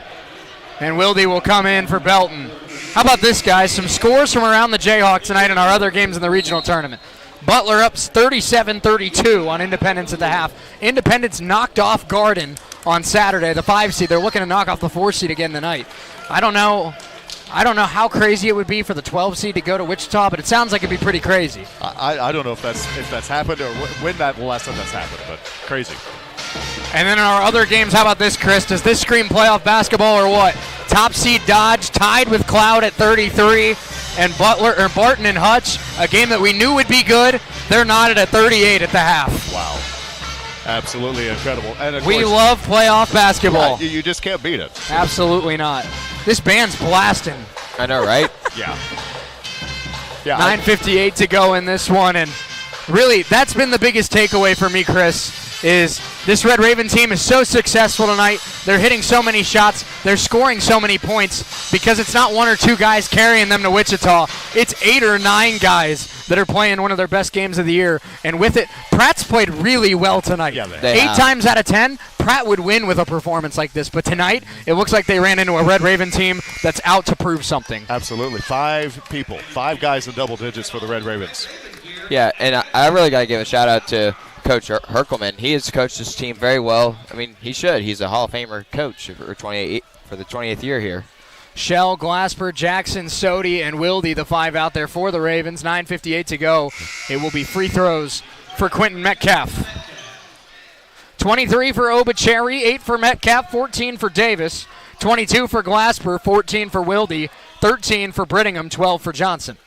And Wilde will come in for Belton. How about this, guys? Some scores from around the Jayhawks tonight in our other games in the regional tournament. Butler up 37-32 on Independence at the half. Independence knocked off Garden on Saturday, the 5 seed. They're looking to knock off the 4 seed again tonight. I don't know how crazy it would be for the 12 seed to go to Wichita, but it sounds like it'd be pretty crazy. I don't know if that's happened or when that the last time that's happened, but crazy. And then in our other games, how about this, Chris? Does this scream playoff basketball or what? Top seed Dodge tied with Cloud at 33, and Barton and Hutch, a game that we knew would be good, they're knotted at 38 at the half. Wow. Absolutely incredible. And of we course, love playoff basketball. Yeah, you just can't beat it. Absolutely not. This band's blasting. I know, right? Yeah. 9:58 to go in this one, and really, that's been the biggest takeaway for me, Chris, is this Red Raven team is so successful tonight. They're hitting so many shots. They're scoring so many points because it's not 1 or 2 guys carrying them to Wichita. It's 8 or 9 guys that are playing one of their best games of the year. And with it, Pratt's played really well tonight. Yeah, 8 times out of 10, Pratt would win with a performance like this. But tonight, it looks like they ran into a Red Raven team that's out to prove something. Absolutely. 5 guys in double digits for the Red Ravens. Yeah, and I really got to give a shout-out to Coach Herkelman. He has coached this team very well. I mean, he should. He's a Hall of Famer coach for the 20th year here. Shell, Glasper, Jackson, Sodi, and Wilde, the 5 out there for the Ravens. 9:58 to go. It will be free throws for Quentin Metcalf. 23 for Obucheri, 8 for Metcalf, 14 for Davis, 22 for Glasper, 14 for Wilde, 13 for Brittingham, 12 for Johnson.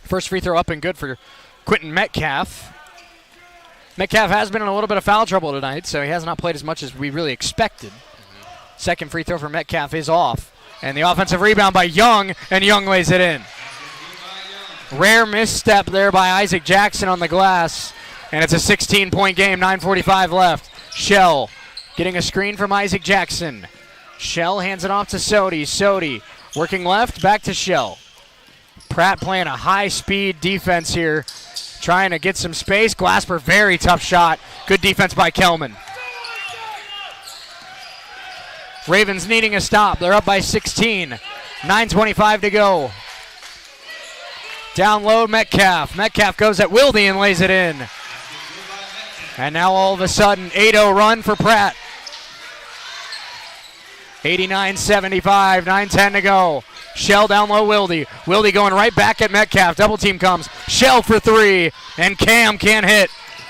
First free throw up and good for Quentin Metcalf. Metcalf has been in a little bit of foul trouble tonight, so he has not played as much as we really expected. Second free throw for Metcalf is off. And the offensive rebound by Young, and Young lays it in. Rare misstep there by Isaac Jackson on the glass. And it's a 16-point game, 9:45 left. Shell getting a screen from Isaac Jackson. Shell hands it off to Sodi. Sodi working left, back to Shell. Pratt playing a high-speed defense here, trying to get some space. Glasper, very tough shot. Good defense by Kelman. Ravens needing a stop. They're up by 16. 9:25 to go. Down low, Metcalf. Metcalf goes at Wilde and lays it in. And now all of a sudden, 8-0 run for Pratt. 89-75, 9:10 to go. Shell down low, Wilde. Wilde going right back at Metcalf. Double team comes. Shell for 3, and Cam can't hit.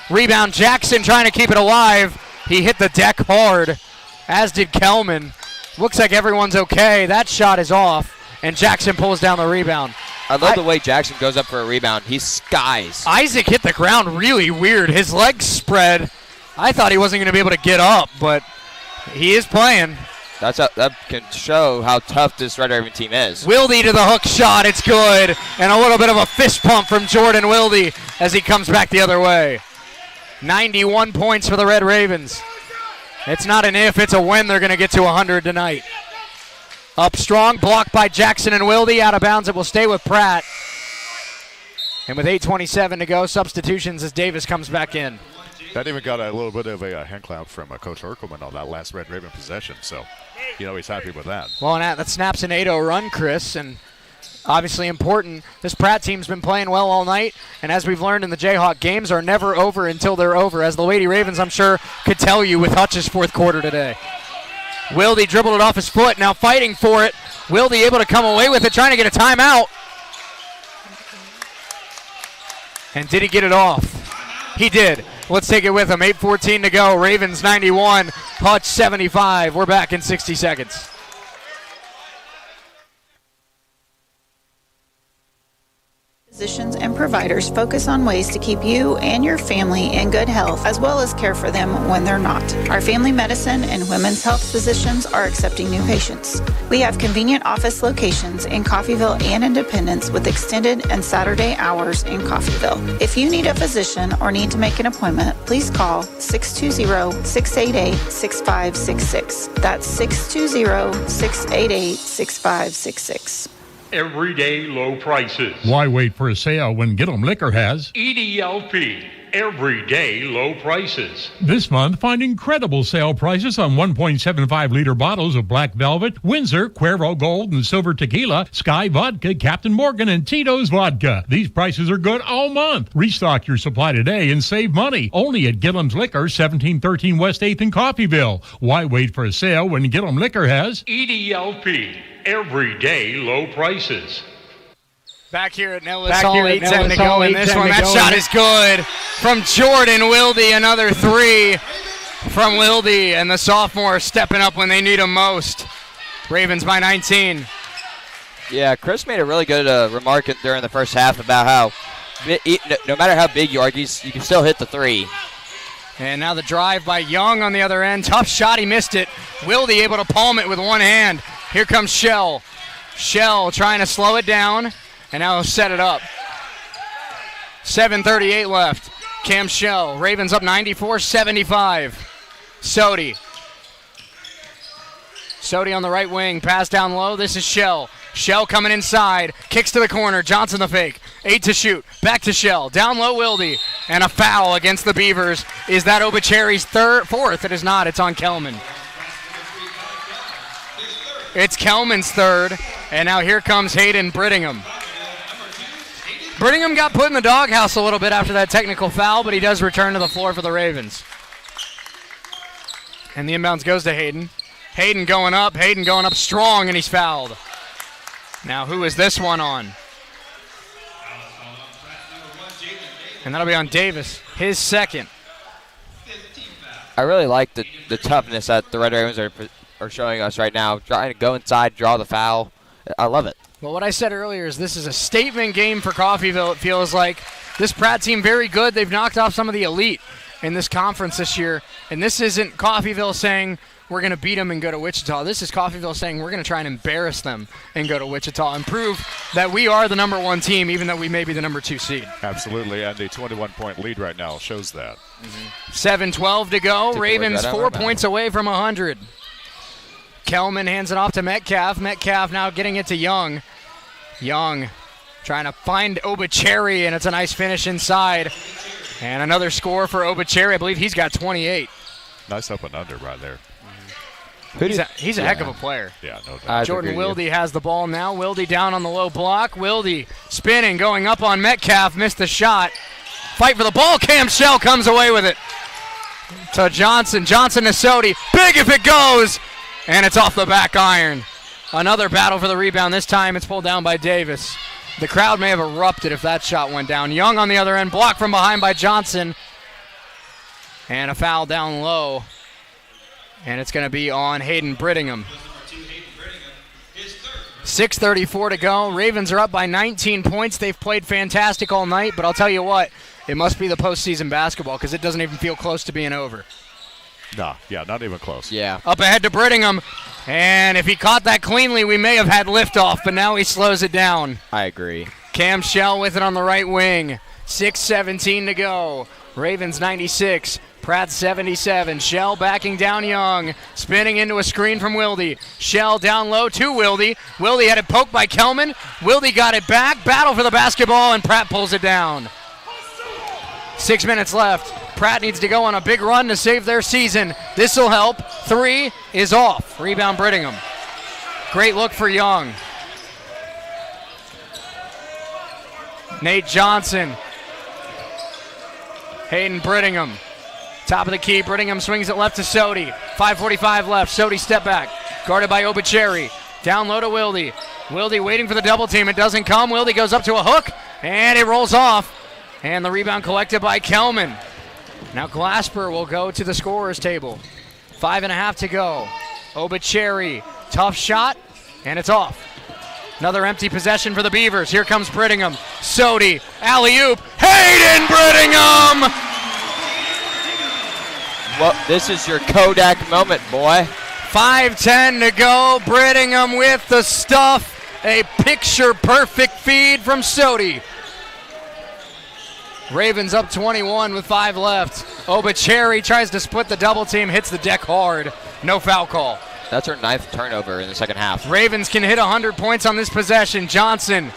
Rebound, Jackson trying to keep it alive. He hit the deck hard, as did Kelman. Looks like everyone's okay. That shot is off, and Jackson pulls down the rebound. I love the way Jackson goes up for a rebound. He skies. Isaac hit the ground really weird. His legs spread. I thought he wasn't going to be able to get up, but he is playing. That can show how tough this Red Raven team is. Wilde to the hook shot. It's good. And a little bit of a fist pump from Jordan Wilde as he comes back the other way. 91 points for the Red Ravens. It's not an if, it's a when they're going to get to 100 tonight. Up strong, blocked by Jackson and Wilde. Out of bounds, it will stay with Pratt. And with 8:27 to go, substitutions as Davis comes back in. That even got a little bit of a hand clap from Coach Urkelman on that last Red Raven possession. So, he's happy with that. Well, and that snaps an 8-0 run, Chris, and obviously important. This Pratt team's been playing well all night, and as we've learned in the Jayhawk, games are never over until they're over, as the Lady Ravens, I'm sure, could tell you with Hutch's fourth quarter today. Wilde dribbled it off his foot, now fighting for it. Wilde able to come away with it, trying to get a timeout. And did he get it off? He did. Let's take it with him. 8:14 to go. Ravens 91, Hutch 75. We're back in 60 seconds. Physicians and providers focus on ways to keep you and your family in good health, as well as care for them when they're not. Our family medicine and women's health physicians are accepting new patients. We have convenient office locations in Coffeyville and Independence with extended and Saturday hours in Coffeyville. If you need a physician or need to make an appointment, please call 620-688-6566. That's 620-688-6566. Everyday low prices. Why wait for a sale when Get 'em Liquor has EDLP. Everyday low prices. this month? Find incredible sale prices on 1.75 liter bottles of Black Velvet, Windsor, Cuervo Gold and Silver Tequila, Sky Vodka, Captain Morgan and Tito's Vodka. These prices are good all month. Restock your supply today and save money. Only at Gillum's Liquor, 1713 West 8th in Coffeyville. Why wait for a sale when Get 'em Liquor has EDLP. Everyday low prices. Back here at Nellis Hall, 8:10 to go in this one. That shot is good from Jordan Wilde. Another three from Wilde, and the sophomore stepping up when they need him most. Ravens by 19. Yeah, Chris made a really good remark during the first half about how no matter how big you are, you can still hit the three. And now the drive by Young on the other end. Tough shot, he missed it. Wilde able to palm it with one hand. Here comes Shell. Shell trying to slow it down, and now he'll set it up. 7:38 left. Cam Shell. Ravens up 94-75. Sodi. Sodi on the right wing. Pass down low. This is Shell. Shell coming inside. Kicks to the corner. Johnson the fake. 8 to shoot. Back to Shell. Down low Wilde. And a foul against the Beavers. Is that Obucheri's fourth? It is not. It's on Kelman. It's Kelman's third, and now here comes Hayden Brittingham. Brittingham got put in the doghouse a little bit after that technical foul, but he does return to the floor for the Ravens. And the inbounds goes to Hayden. Hayden going up strong, and he's fouled. Now who is this one on? And that'll be on Davis, his second. I really like the toughness that the Red Ravens are showing us right now, trying to go inside, draw the foul. I love it. Well, what I said earlier is this is a statement game for Coffeyville. It feels like this Pratt team very good. They've knocked off some of the elite in this conference this year, and this isn't Coffeyville saying we're going to beat them and go to Wichita. This is Coffeyville saying we're going to try and embarrass them and go to Wichita and prove that we are the number one team, even though we may be the number 2 seed. Absolutely, and the 21-point lead right now shows that. 7:12 to go. Ravens 4 points away from 100. Kelman hands it off to Metcalf. Metcalf now getting it to Young. Young trying to find Obucheri, and it's a nice finish inside. And another score for Obucheri. I believe he's got 28. Nice up and under right there. He's a heck of a player. Yeah, no doubt. Jordan Wilde has the ball now. Wilde down on the low block. Wilde spinning, going up on Metcalf. Missed the shot. Fight for the ball. Cam Shell comes away with it. To Johnson. Johnson to Sodi. Big if it goes. And it's off the back iron. Another battle for the rebound. This time it's pulled down by Davis. The crowd may have erupted if that shot went down. Young on the other end, blocked from behind by Johnson. And a foul down low. And it's going to be on Hayden Brittingham. 6:34 to go. Ravens are up by 19 points. They've played fantastic all night, but I'll tell you what, it must be the postseason basketball because it doesn't even feel close to being over. Nah, yeah, not even close. Yeah. Up ahead to Brittingham. And if he caught that cleanly, we may have had liftoff, but now he slows it down. I agree. Cam Shell with it on the right wing. 6:17 to go. Ravens 96, Pratt 77. Shell backing down Young. Spinning into a screen from Wilde. Shell down low to Wilde. Wilde had it poked by Kelman. Wilde got it back. Battle for the basketball, and Pratt pulls it down. 6 minutes left. Pratt needs to go on a big run to save their season. This will help. 3 is off. Rebound Brittingham. Great look for Young. Nate Johnson. Hayden Brittingham. Top of the key. Brittingham swings it left to Sodi. 5:45 left. Sodi step back. Guarded by Obicheri. Down low to Wilde. Wilde waiting for the double team. It doesn't come. Wilde goes up to a hook, and it rolls off. And the rebound collected by Kelman. Now Glasper will go to the scorer's table. 5.5 to go. Obicheri. Tough shot, and it's off. Another empty possession for the Beavers. Here comes Brittingham. Sodi. Alley-oop. Hayden Brittingham! Well, this is your Kodak moment, boy. 5:10 to go. Brittingham with the stuff. A picture-perfect feed from Sodi. Ravens up 21 with 5 left. Obicheri tries to split the double team, hits the deck hard. No foul call. That's our 9th turnover in the second half. Ravens can hit 100 points on this possession. Johnson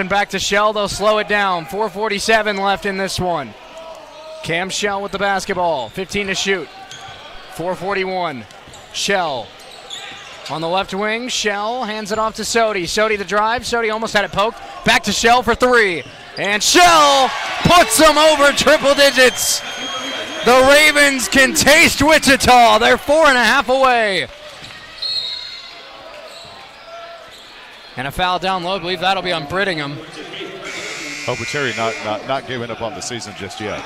back to Shell. They'll slow it down. 4:47 left in this one. Cam Shell with the basketball. 15 to shoot. 4:41. Shell on the left wing. Shell hands it off to Sodi. Sodi the drive. Sodi almost had it poked. Back to Shell for 3. And Shell puts them over triple digits. The Ravens can taste Wichita. They're 4.5 away. And a foul down low. I believe that'll be on Brittingham. Obicheri not giving up on the season just yet.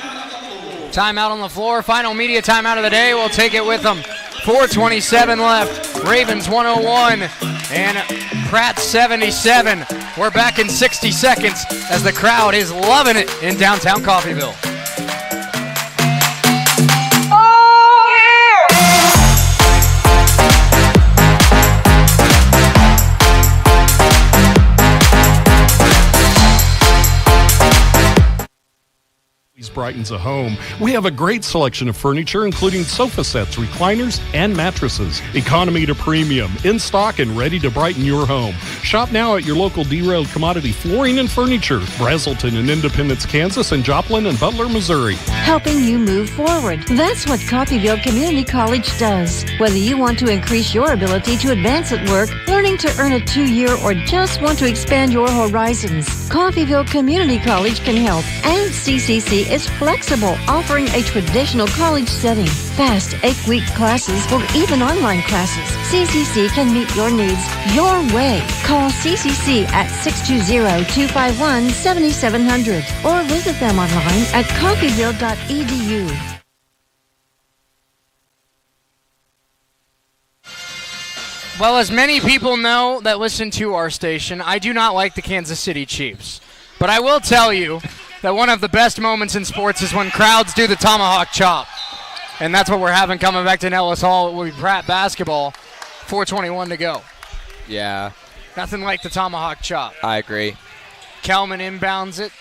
Timeout on the floor. Final media timeout of the day. We'll take it with them. 4:27 left. Ravens 101 and Pratt 77. We're back in 60 seconds as the crowd is loving it in downtown Coffeyville. Brightens a home. We have a great selection of furniture, including sofa sets, recliners, and mattresses. Economy to premium, in stock and ready to brighten your home. Shop now at your local Derailed Commodity Flooring and Furniture, Brazelton in Independence, Kansas, and Joplin and Butler, Missouri. Helping you move forward. That's what Coffeyville Community College does. Whether you want to increase your ability to advance at work, learning to earn a 2-year, or just want to expand your horizons, Coffeyville Community College can help. And CCC is flexible, offering a traditional college setting. Fast 8-week classes or even online classes. CCC can meet your needs your way. Call CCC at 620-251-7700 or visit them online at coffeyville.edu. Well, as many people know that listen to our station, I do not like the Kansas City Chiefs. But I will tell you that one of the best moments in sports is when crowds do the tomahawk chop. And that's what we're having coming back to Nellis Hall. It will be Pratt basketball. 4:21 to go. Yeah. Nothing like the tomahawk chop. I agree. Kelman inbounds it.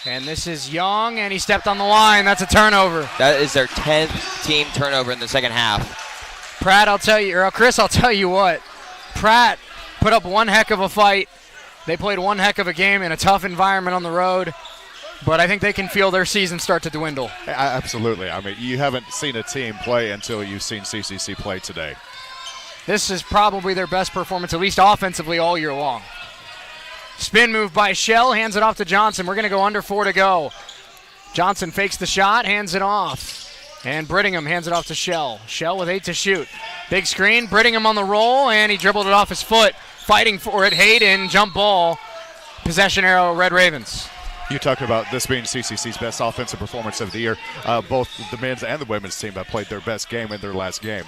And this is Young, and he stepped on the line. That's a turnover. That is their 10th team turnover in the second half. Pratt, I'll tell you, or Chris, I'll tell you what. Pratt put up one heck of a fight. They played one heck of a game in a tough environment on the road. But I think they can feel their season start to dwindle. Absolutely. I mean, you haven't seen a team play until you've seen CCC play today. This is probably their best performance, at least offensively, all year long. Spin move by Shell, hands it off to Johnson. We're going to go under 4 to go. Johnson fakes the shot, hands it off. And Brittingham hands it off to Shell. Shell with 8 to shoot. Big screen, Brittingham on the roll, and he dribbled it off his foot. Fighting for it, Hayden, jump ball. Possession arrow, Red Ravens. You talk about this being CCC's best offensive performance of the year. Both the men's and the women's team have played their best game in their last game.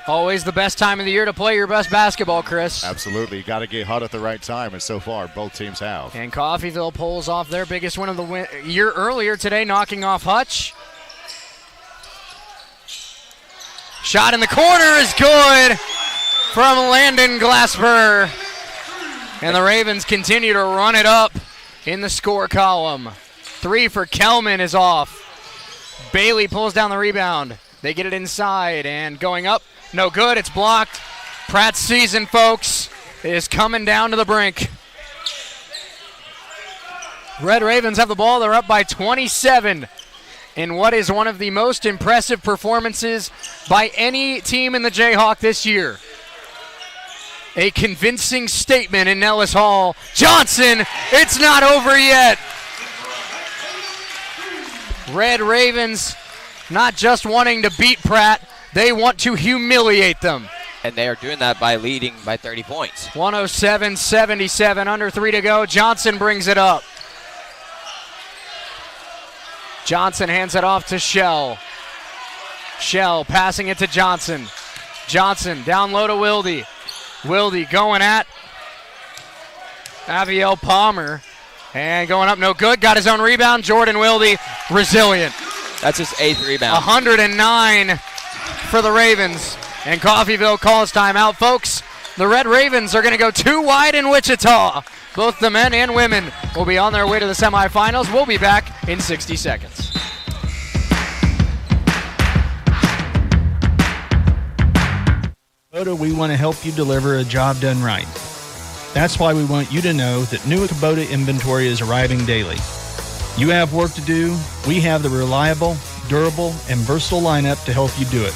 Always the best time of the year to play your best basketball, Chris. Absolutely. You got to get hot at the right time, and so far both teams have. And Coffeyville pulls off their biggest win of the year earlier today, knocking off Hutch. Shot in the corner is good from Landon Glasper. And the Ravens continue to run it up in the score column. 3 for Kelman is off. Bailey pulls down the rebound. They get it inside and going up. No good. It's blocked. Pratt's season, folks, is coming down to the brink. Red Ravens have the ball. They're up by 27 in what is one of the most impressive performances by any team in the Jayhawk this year. A convincing statement in Nellis Hall. Johnson, it's not over yet. Red Ravens not just wanting to beat Pratt, they want to humiliate them. And they are doing that by leading by 30 points. 107-77, under 3 to go. Johnson brings it up. Johnson hands it off to Shell. Shell passing it to Johnson. Johnson down low to Wilde. Wilde going at Aviel Palmer. And going up, no good. Got his own rebound. Jordan Wilde, resilient. That's his 8th rebound. 109 for the Ravens. And Coffeyville calls timeout, folks. The Red Ravens are going to go 2 wide in Wichita. Both the men and women will be on their way to the semifinals. We'll be back in 60 seconds. Kubota, we want to help you deliver a job done right. That's why we want you to know that new Kubota inventory is arriving daily. You have work to do. We have the reliable, durable, and versatile lineup to help you do it.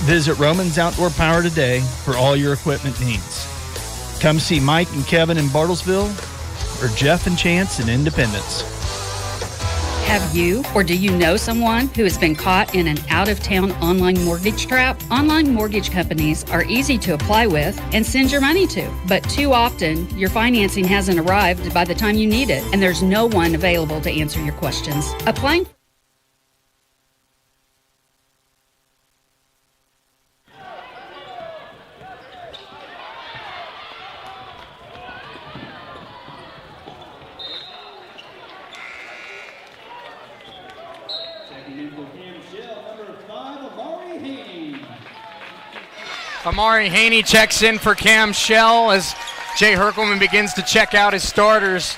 Visit Romans Outdoor Power today for all your equipment needs. Come see Mike and Kevin in Bartlesville or Jeff and Chance in Independence. Have you or do you know someone who has been caught in an out-of-town online mortgage trap? Online mortgage companies are easy to apply with and send your money to, but too often your financing hasn't arrived by the time you need it, and there's no one available to answer your questions. Applying Amari Haney checks in for Cam Shell as Jay Herkelman begins to check out his starters.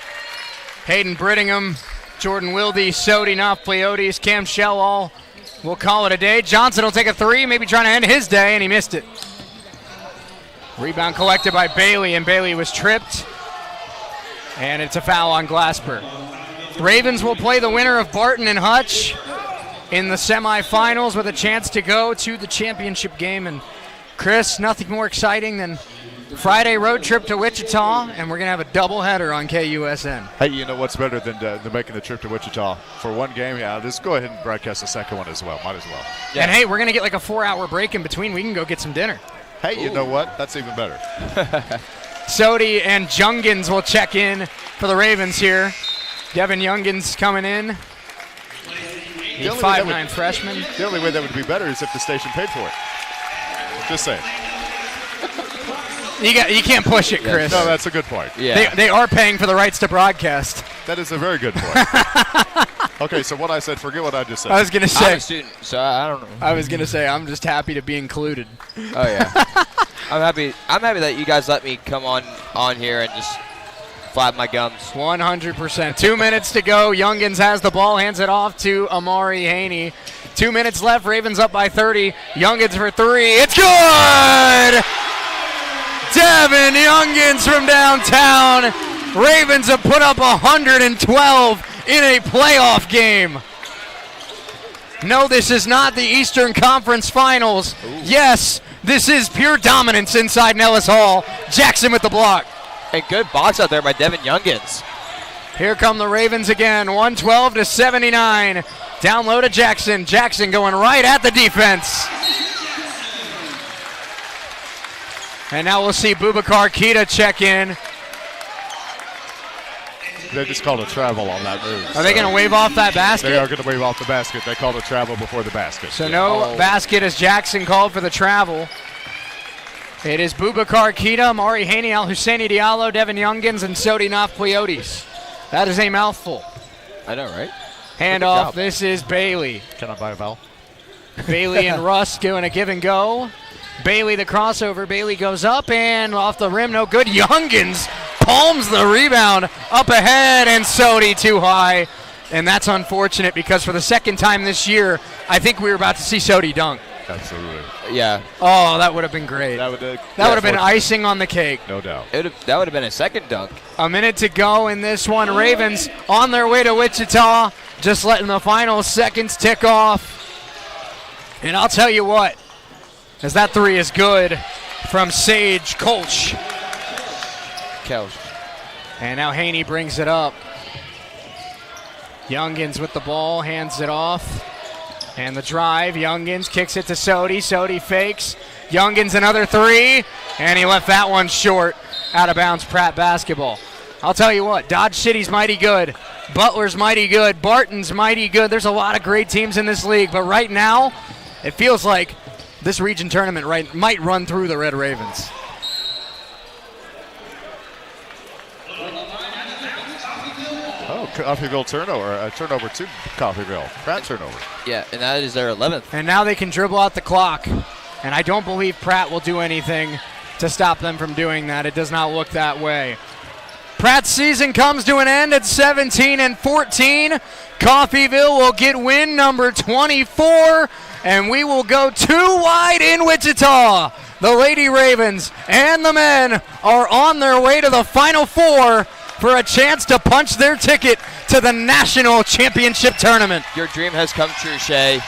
Hayden Brittingham, Jordan Wilde, Sodi, Knopf, Pleotes, Cam Shell, all will call it a day. Johnson will take a 3, maybe trying to end his day, and he missed it. Rebound collected by Bailey, and Bailey was tripped. And it's a foul on Glasper. Ravens will play the winner of Barton and Hutch in the semifinals with a chance to go to the championship game. And Chris, nothing more exciting than Friday road trip to Wichita, and we're going to have a doubleheader on KUSN. Hey, you know what's better than making the trip to Wichita for one game? Yeah, just go ahead and broadcast the second one as well. Might as well. Yeah. And hey, we're going to get like a 4-hour break in between. We can go get some dinner. Hey, you know what? That's even better. Sodi and Jungins will check in for the Ravens here. Devin Jungins coming in. The 5'9" freshman. The only way that would be better is if the station paid for it. Just saying. You can't push it, Chris. No, that's a good point. Yeah. They are paying for the rights to broadcast. That is a very good point. Okay, so what I said, forget what I just said. I was going to say. I'm a student, so I don't know. I was going to say, I'm just happy to be included. Oh, yeah. I'm happy that you guys let me come on here and just flap my gums. 100%. 2 minutes to go. Jungins has the ball, hands it off to Amari Haney. 2 minutes left. Ravens up by 30. Jungins for 3. It's good! Devin Jungins from downtown. Ravens have put up 112 in a playoff game. No, this is not the Eastern Conference Finals. Ooh. Yes, this is pure dominance inside Nellis Hall. Jackson with the block. A good box out there by Devin Jungins. Here come the Ravens again, 112-79. Down low to Jackson. Jackson going right at the defense. And now we'll see Boubacar Keita check in. They just called a travel on that move. Are they going to wave off that basket? They are going to wave off the basket. They called a travel before the basket. So no basket as Jackson called for the travel. It is Boubacar Keita, Amari Haney, Al-Husseini Diallo, Devin Jungins, and Sodi Knopf Pleotes. That is a mouthful. I know, right? Handoff. This is Bailey. Can I buy a vowel? Bailey and Russ doing a give and go. Bailey the crossover. Bailey goes up and off the rim. No good. Jungins palms the rebound up ahead, and Sodi too high. And that's unfortunate because for the second time this year, I think we were about to see Sodi dunk. Absolutely. Yeah. Oh, that would have been great. That would have been icing on the cake. No doubt. That would have been a second dunk. A minute to go in this one. Ravens on their way to Wichita, just letting the final seconds tick off. And I'll tell you what, as that three is good from Sage Kolsch. And now Haney brings it up. Youngins with the ball, hands it off. And the drive, Youngins kicks it to Sodi. Sodi fakes. Youngins another three, and he left that one short. Out of bounds, Pratt basketball. I'll tell you what, Dodge City's mighty good. Butler's mighty good. Barton's mighty good. There's a lot of great teams in this league, but right now, it feels like this region tournament might run through the Red Ravens. Coffeyville turnover to Coffeyville. Pratt turnover. Yeah, and that is their 11th. And now they can dribble out the clock. And I don't believe Pratt will do anything to stop them from doing that. It does not look that way. Pratt's season comes to an end at 17-14. Coffeyville will get win number 24. And we will go 2 wide in Wichita. The Lady Ravens and the men are on their way to the Final Four for a chance to punch their ticket to the national championship tournament. Your dream has come true, Shay.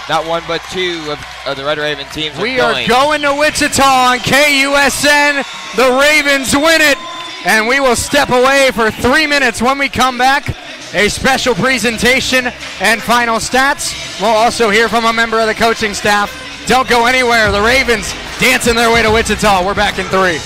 Not one but two of the Red Raven teams We are going to Wichita on KUSN. The Ravens win it, and we will step away for 3 minutes. When we come back, a special presentation and final stats. We'll also hear from a member of the coaching staff. Don't go anywhere. The Ravens dancing their way to Wichita. We're back in 3.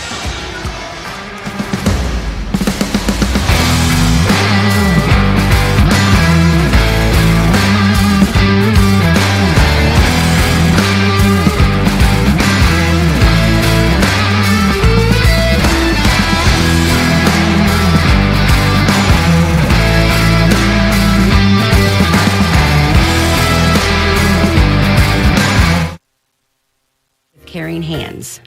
Caring hands.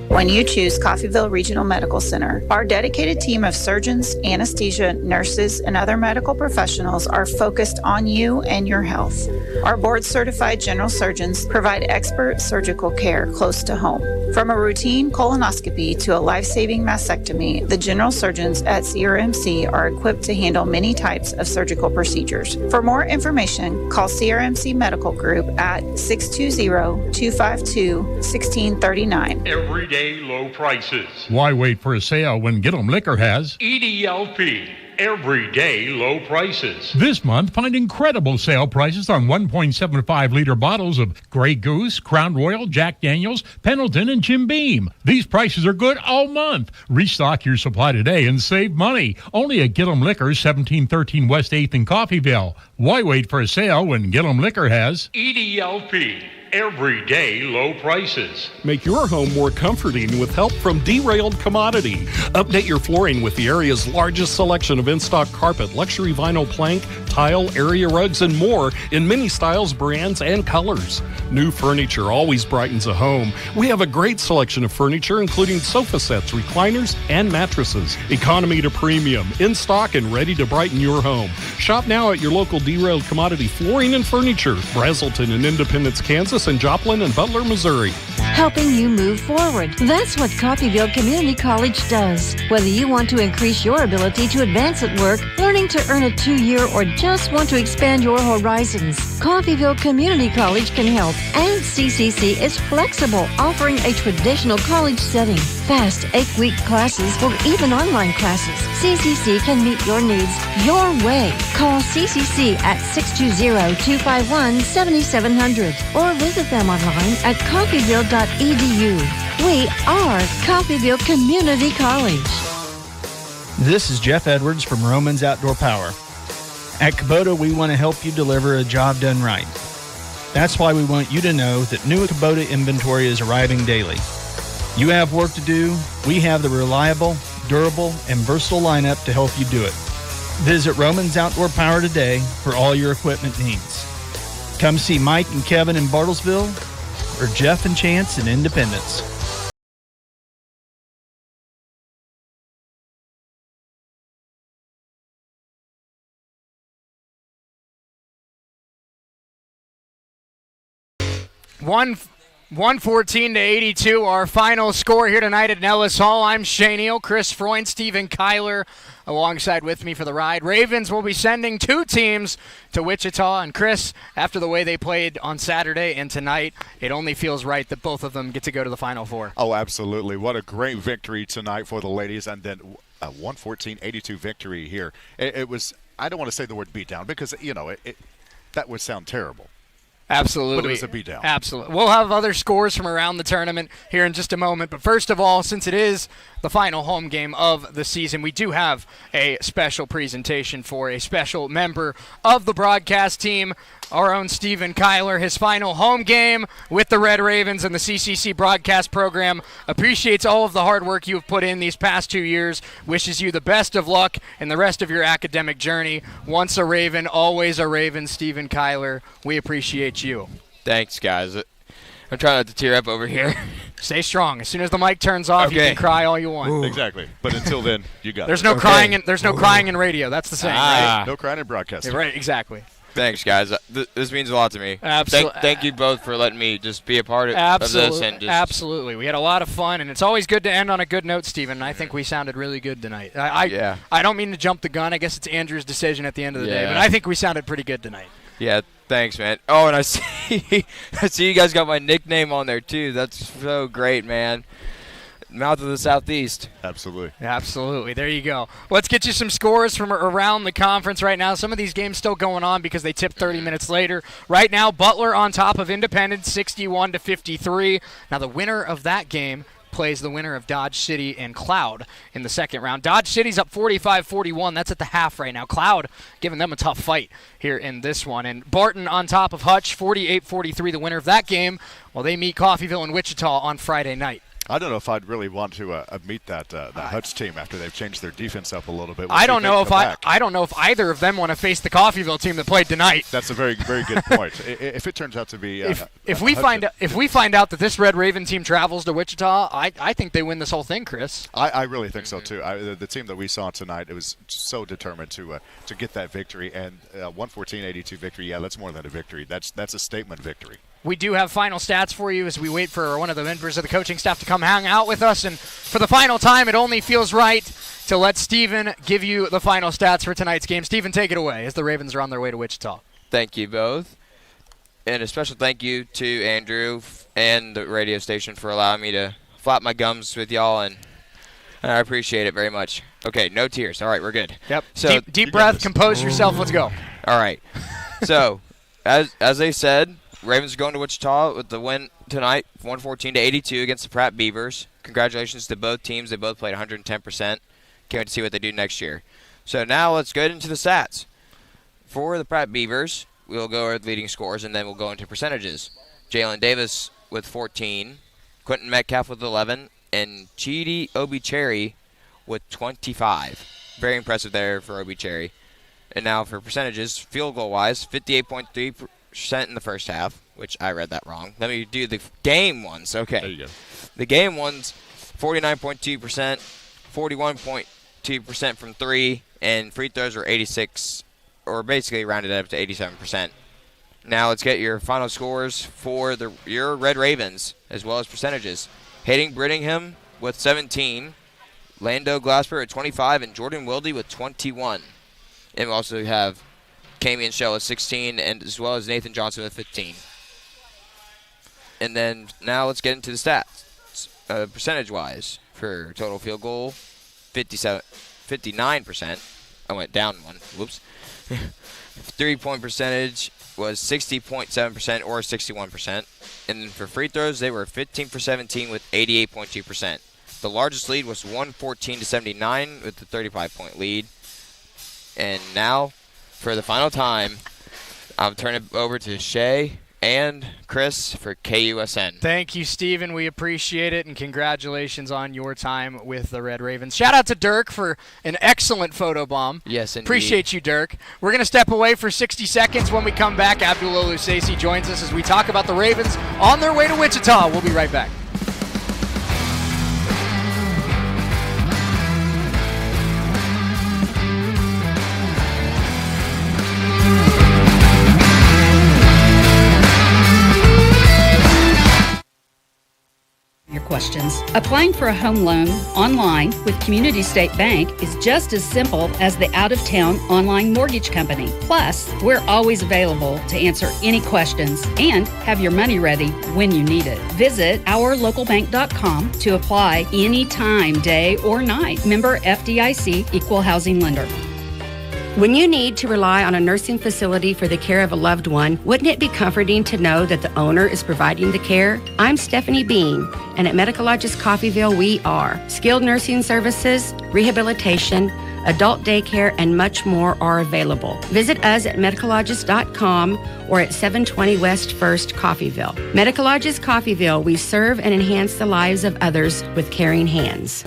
When you choose Coffeyville Regional Medical Center, our dedicated team of surgeons, anesthesia, nurses, and other medical professionals are focused on you and your health. Our board-certified general surgeons provide expert surgical care close to home. From a routine colonoscopy to a life-saving mastectomy, the general surgeons at CRMC are equipped to handle many types of surgical procedures. For more information, call CRMC Medical Group at 620-252-1639. Everyday low prices. Why wait for a sale when Get 'em Liquor has EDLP. Everyday low prices. This month, find incredible sale prices on 1.75 liter bottles of Grey Goose, Crown Royal, Jack Daniels, Pendleton, and Jim Beam. These prices are good all month. Restock your supply today and save money. Only at Get 'em Liquor, 1713 West 8th in Coffeyville. Why wait for a sale when Get 'em Liquor has EDLP. Everyday low prices. Make your home more comforting with help from Derailed Commodity. Update your flooring with the area's largest selection of in-stock carpet, luxury vinyl plank, tile, area rugs, and more in many styles, brands, and colors. New furniture always brightens a home. We have a great selection of furniture, including sofa sets, recliners, and mattresses. Economy to premium, in stock and ready to brighten your home. Shop now at your local Derailed Commodity Flooring and Furniture, Brazelton and Independence, Kansas, and Joplin and Butler, Missouri. Helping you move forward. That's what Coffeyville Community College does. Whether you want to increase your ability to advance at work, learning to earn a 2-year, or just want to expand your horizons, Coffeyville Community College can help. And CCC is flexible, offering a traditional college setting. Fast 8-week classes or even online classes. CCC can meet your needs your way. Call CCC at 620-251-7700 or visit them online at coffeyville.edu. We are Coffeyville Community College. This is Jeff Edwards from Romans Outdoor Power. At Kubota, we want to help you deliver a job done right. That's why we want you to know that new Kubota inventory is arriving daily. You have work to do. We have the reliable, durable, and versatile lineup to help you do it. Visit Romans Outdoor Power today for all your equipment needs. Come see Mike and Kevin in Bartlesville or Jeff and Chance in Independence. 114-82, our final score here tonight at Nellis Hall. I'm Shane Neal, Chris Freund, Stephen Kyler, alongside with me for the ride. Ravens will be sending 2 teams to Wichita. And Chris, after the way they played on Saturday and tonight, it only feels right that both of them get to go to the Final Four. Oh, absolutely. What a great victory tonight for the ladies. And then a 114-82 victory here. It was, I don't want to say the word beat down because, that would sound terrible. Absolutely. But it was a beatdown. Absolutely. We'll have other scores from around the tournament here in just a moment. But first of all, since it is the final home game of the season, we do have a special presentation for a special member of the broadcast team, our own Stephen Kyler. His final home game with the Red Ravens and the CCC broadcast program. Appreciates all of the hard work you've put in these past 2 years. Wishes you the best of luck in the rest of your academic journey. Once a Raven, always a Raven. Stephen Kyler, we appreciate you. Thanks, guys. I'm trying not to tear up over here. Stay strong. As soon as the mic turns off, you can cry all you want. Ooh. Exactly. But until then, you got there's it. No crying. There's no crying in radio. That's the saying, right? No crying in broadcasting. Right, exactly. Thanks, guys. This means a lot to me. Absolutely. Thank you both for letting me just be a part of this. And Absolutely. We had a lot of fun, and it's always good to end on a good note, Stephen, and I think we sounded really good tonight. I don't mean to jump the gun. I guess it's Andrew's decision at the end of the day, but I think we sounded pretty good tonight. Yeah, thanks, man. Oh, and I see you guys got my nickname on there, too. That's so great, man. Mouth of the Southeast. Absolutely. There you go. Let's get you some scores from around the conference right now. Some of these games still going on because they tipped 30 minutes later. Right now, Butler on top of Independence, 61-53. Now, the winner of that game plays the winner of Dodge City and Cloud in the second round. Dodge City's up 45-41. That's at the half right now. Cloud giving them a tough fight here in this one. And Barton on top of Hutch, 48-43, the winner of that game. Well, they meet Coffeyville and Wichita on Friday night. I don't know if I'd really want to meet that Hutch team after they've changed their defense up a little bit. I don't know if either of them want to face the Coffeyville team that played tonight. That's a very, very good point. If it turns out to be if we find out that this Red Raven team travels to Wichita, I think they win this whole thing, Chris. I really think so too. The team that we saw tonight, it was so determined to get that victory, and 114-82 victory. Yeah, that's more than a victory. That's a statement victory. We do have final stats for you as we wait for one of the members of the coaching staff to come hang out with us. And for the final time, it only feels right to let Stephen give you the final stats for tonight's game. Stephen, take it away as the Ravens are on their way to Wichita. Thank you both. And a special thank you to Andrew and the radio station for allowing me to flap my gums with y'all, and I appreciate it very much. Okay, no tears. All right, we're good. Yep. So deep breath, compose yourself. Let's go. All right. So, as they said, Ravens are going to Wichita with the win tonight, 114-82 against the Pratt Beavers. Congratulations to both teams. They both played 110%. Can't wait to see what they do next year. So now let's get into the stats. For the Pratt Beavers, we'll go over the leading scores, and then we'll go into percentages. Jalen Davis with 14, Quentin Metcalf with 11, and Chidi Obi-Cherry with 25. Very impressive there for Obi-Cherry. And now for percentages, field goal-wise, 58.3% in the first half, which I read that wrong. Let me do the game ones. Okay. There you go. The game ones, 49.2%, 41.2% from 3, and free throws are 86, or basically rounded up to 87%. Now let's get your final scores for your Red Ravens, as well as percentages. Hayden Brittingham with 17, Lando Glasper at 25, and Jordan Wilde with 21. And we also have Camion Shell with 16, and as well as Nathan Johnson with 15. And then now let's get into the stats. Percentage-wise, for total field goal, 59%. I went down one. Whoops. 3-point percentage was 60.7% or 61%. And then for free throws, they were 15 for 17 with 88.2%. The largest lead was 114-79 with the 35-point lead. And now, for the final time, I'll turn it over to Shay and Chris for KUSN. Thank you, Stephen. We appreciate it, and congratulations on your time with the Red Ravens. Shout out to Dirk for an excellent photo bomb. Yes, indeed. Appreciate you, Dirk. We're going to step away for 60 seconds. When we come back, Abdul Oluseyi joins us as we talk about the Ravens on their way to Wichita. We'll be right back. questions. Applying for a home loan online with Community State Bank is just as simple as the out-of-town online mortgage company. Plus, we're always available to answer any questions and have your money ready when you need it. Visit ourlocalbank.com to apply anytime, day or night. Member FDIC, Equal Housing Lender. When you need to rely on a nursing facility for the care of a loved one, wouldn't it be comforting to know that the owner is providing the care? I'm Stephanie Bean, and at Medical Lodges Coffeyville, we are. Skilled nursing services, rehabilitation, adult daycare, and much more are available. Visit us at medicallodges.com or at 720 West 1st, Coffeyville. Medical Lodges Coffeyville, we serve and enhance the lives of others with caring hands.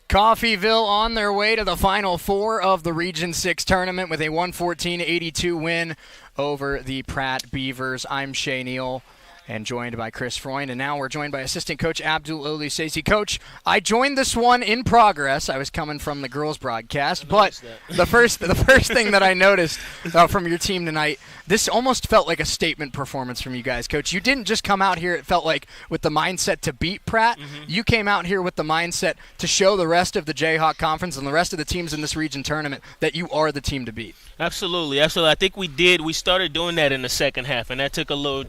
Coffeyville on their way to the Final Four of the Region 6 tournament with a 114-82 win over the Pratt Beavers. I'm Shay Neal and joined by Chris Freund, and now we're joined by assistant coach Abdul Olusesi. Coach, I joined this one in progress. I was coming from the girls' broadcast, but the first thing that I noticed from your team tonight, this almost felt like a statement performance from you guys, Coach. You didn't just come out here, it felt like, with the mindset to beat Pratt. You came out here with the mindset to show the rest of the Jayhawk Conference and the rest of the teams in this region tournament that you are the team to beat. Absolutely. I think we did. We started doing that in the second half, and that took a little,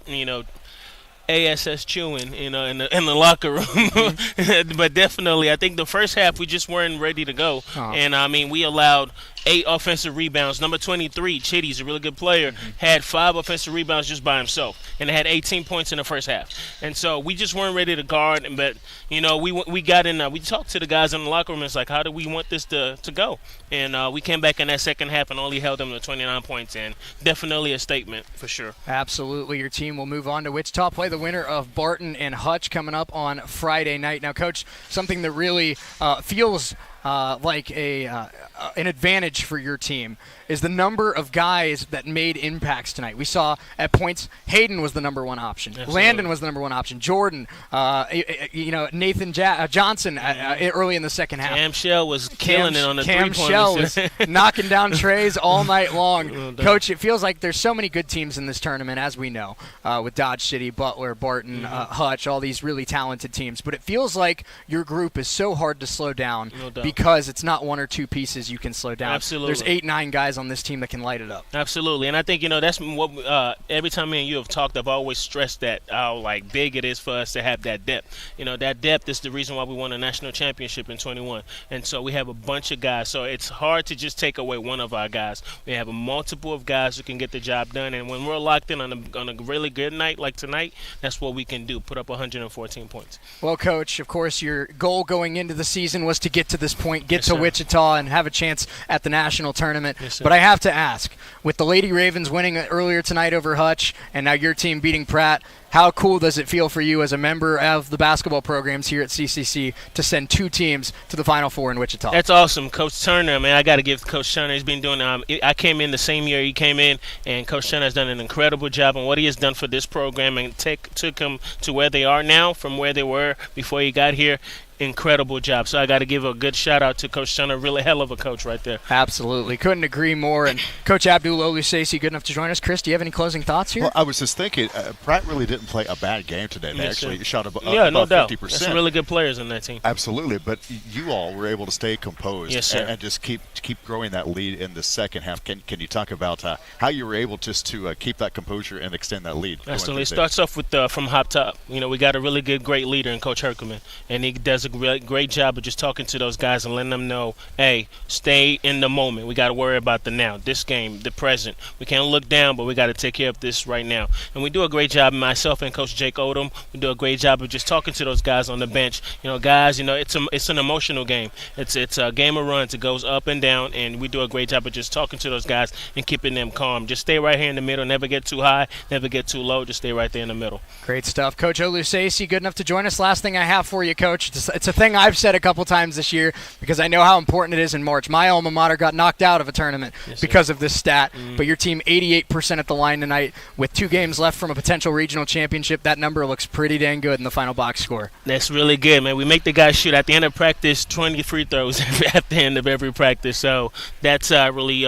ASS chewing, in the locker room. But definitely, I think the first half we just weren't ready to go. And, we allowed 8 offensive rebounds. Number 23, Chitty's a really good player, had 5 offensive rebounds just by himself, and had 18 points in the first half. And so we just weren't ready to guard. But, we got in, we talked to the guys in the locker room. It's like, how do we want this to go? And we came back in that second half and only held them to 29 points. And definitely a statement for sure. Absolutely. Your team will move on to Wichita, play the winner of Barton and Hutch coming up on Friday night. Now, Coach, something that really feels like an advantage for your team is the number of guys that made impacts tonight. We saw at points Hayden was the number one option. Absolutely. Landon was the number one option. Jordan, Nathan Johnson early in the second half. Cam Shell was killing it on the Cam three-pointers. Shell was knocking down trays all night long. Coach, it feels like there's so many good teams in this tournament, as we know, with Dodge City, Butler, Barton, Hutch, all these really talented teams. But it feels like your group is so hard to slow down because it's not one or two pieces you can slow down. Absolutely. There's 8-9 guys on this team that can light it up. Absolutely, and I think that's what every time me and you have talked, I've always stressed that how big it is for us to have that depth. That depth is the reason why we won a national championship in 21, and so we have a bunch of guys. So it's hard to just take away one of our guys. We have a multiple of guys who can get the job done, and when we're locked in on a really good night like tonight, that's what we can do: put up 114 points. Well, Coach, of course, your goal going into the season was to get to this point, get to Wichita, and have a chance at the national tournament. But I have to ask, with the Lady Ravens winning earlier tonight over Hutch and now your team beating Pratt, how cool does it feel for you as a member of the basketball programs here at CCC to send 2 teams to the Final Four in Wichita? That's awesome. Coach Turner, man, I got to give Coach Turner, he's been doing I came in the same year he came in, and Coach Turner has done an incredible job on what he has done for this program and took them to where they are now from where they were before he got here. Incredible job. So I got to give a good shout out to Coach Turner. Really hell of a coach right there. Absolutely. Couldn't agree more. And Coach Abdul Olusesi, good enough to join us. Chris, do you have any closing thoughts here? Well, I was just thinking, Pratt really didn't play a bad game today. They actually shot above no doubt. 50%. There's some really good players in that team. Absolutely. But you all were able to stay composed and just keep growing that lead in the second half. Can you talk about how you were able just to keep that composure and extend that lead? Absolutely. It starts off with from hop top. We got a really great leader in Coach Herkelman, and he does a great job of just talking to those guys and letting them know, hey, stay in the moment. We got to worry about the now, this game, the present. We can't look down, but we got to take care of this right now. And we do a great job, myself and Coach Jake Odom, we do a great job of just talking to those guys on the bench. Guys, it's an emotional game. It's a game of runs. It goes up and down, and we do a great job of just talking to those guys and keeping them calm. Just stay right here in the middle. Never get too high, never get too low. Just stay right there in the middle. Great stuff. Coach Olusesi, good enough to join us. Last thing I have for you, Coach. It's a thing I've said a couple times this year because I know how important it is in March. My alma mater got knocked out of a tournament because of this stat, but your team 88% at the line tonight with 2 games left from a potential regional championship, that number looks pretty dang good in the final box score. That's really good, man. We make the guys shoot at the end of practice 20 free throws at the end of every practice. So that's really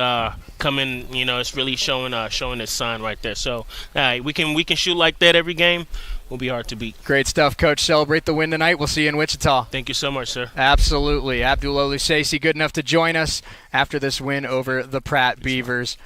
coming. It's really showing its sign right there. So we can shoot like that every game. Will be hard to beat. Great stuff, Coach. Celebrate the win tonight. We'll see you in Wichita. Thank you so much, sir. Absolutely. Abdul Oluseyi good enough to join us after this win over the Pratt Beavers.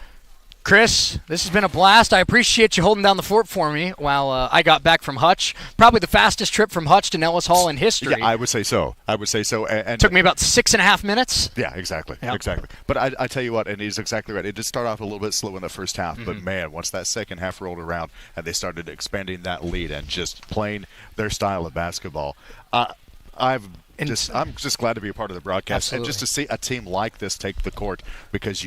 Chris, this has been a blast. I appreciate you holding down the fort for me while I got back from Hutch. Probably the fastest trip from Hutch to Nellis Hall in history. Yeah, I would say so. And took me about 6.5 minutes. Yeah, exactly. Exactly. But I tell you what, and he's exactly right. It did start off a little bit slow in the first half, but man, once that second half rolled around and they started expanding that lead and just playing their style of basketball, I'm just glad to be a part of the broadcast. Absolutely. And just to see a team like this take the court, because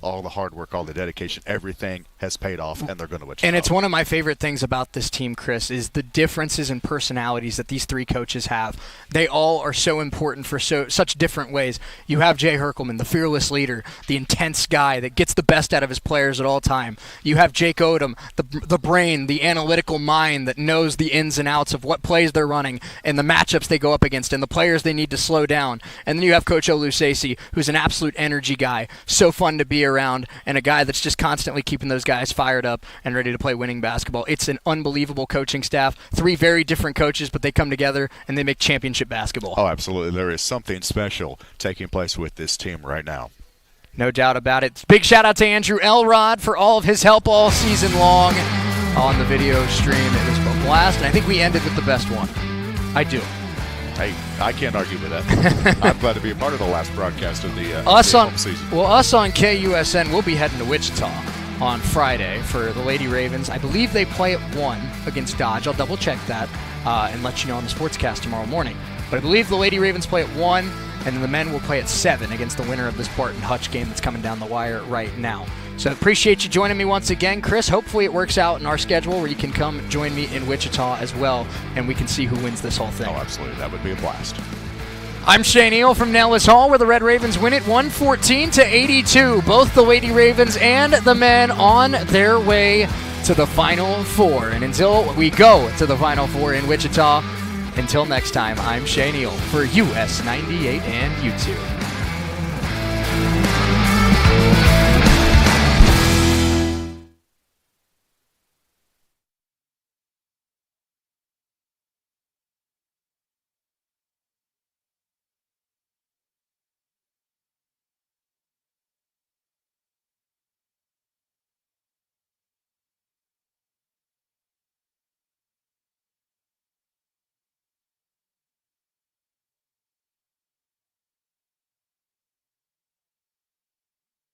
all the hard work, all the dedication, everything has paid off, and they're going to win. And it's one of my favorite things about this team, Chris, is the differences in personalities that these three coaches have. They all are so important for such different ways. You have Jay Herkelman, the fearless leader, the intense guy that gets the best out of his players at all time. You have Jake Odom, the brain, the analytical mind that knows the ins and outs of what plays they're running and the matchups they go up against and the players they need to slow down. And then you have Coach Oluseyi, who's an absolute energy guy, so fun to be around, and a guy that's just constantly keeping those guys fired up and ready to play winning basketball. It's an unbelievable coaching staff. Three very different coaches, but they come together and they make championship basketball. Oh, absolutely. There is something special taking place with this team right now. No doubt about it. Big shout out to Andrew Elrod for all of his help all season long on the video stream. It was a blast, and I think we ended with the best one. I do. Hey, I can't argue with that. I'm glad to be a part of the last broadcast of the home season. Well, us on KUSN, we'll be heading to Wichita on Friday for the Lady Ravens. I believe they play at 1 against Dodge. I'll double-check that and let you know on the Sportscast tomorrow morning. But I believe the Lady Ravens play at 1, and then the men will play at 7 against the winner of this Barton-Hutch game that's coming down the wire right now. So appreciate you joining me once again, Chris. Hopefully it works out in our schedule where you can come join me in Wichita as well, and we can see who wins this whole thing. Oh, absolutely. That would be a blast. I'm Shane Eel from Nellis Hall, where the Red Ravens win it 114-82. Both the Lady Ravens and the men on their way to the Final Four. And until we go to the Final Four in Wichita, until next time, I'm Shane Eel for US 98 and YouTube.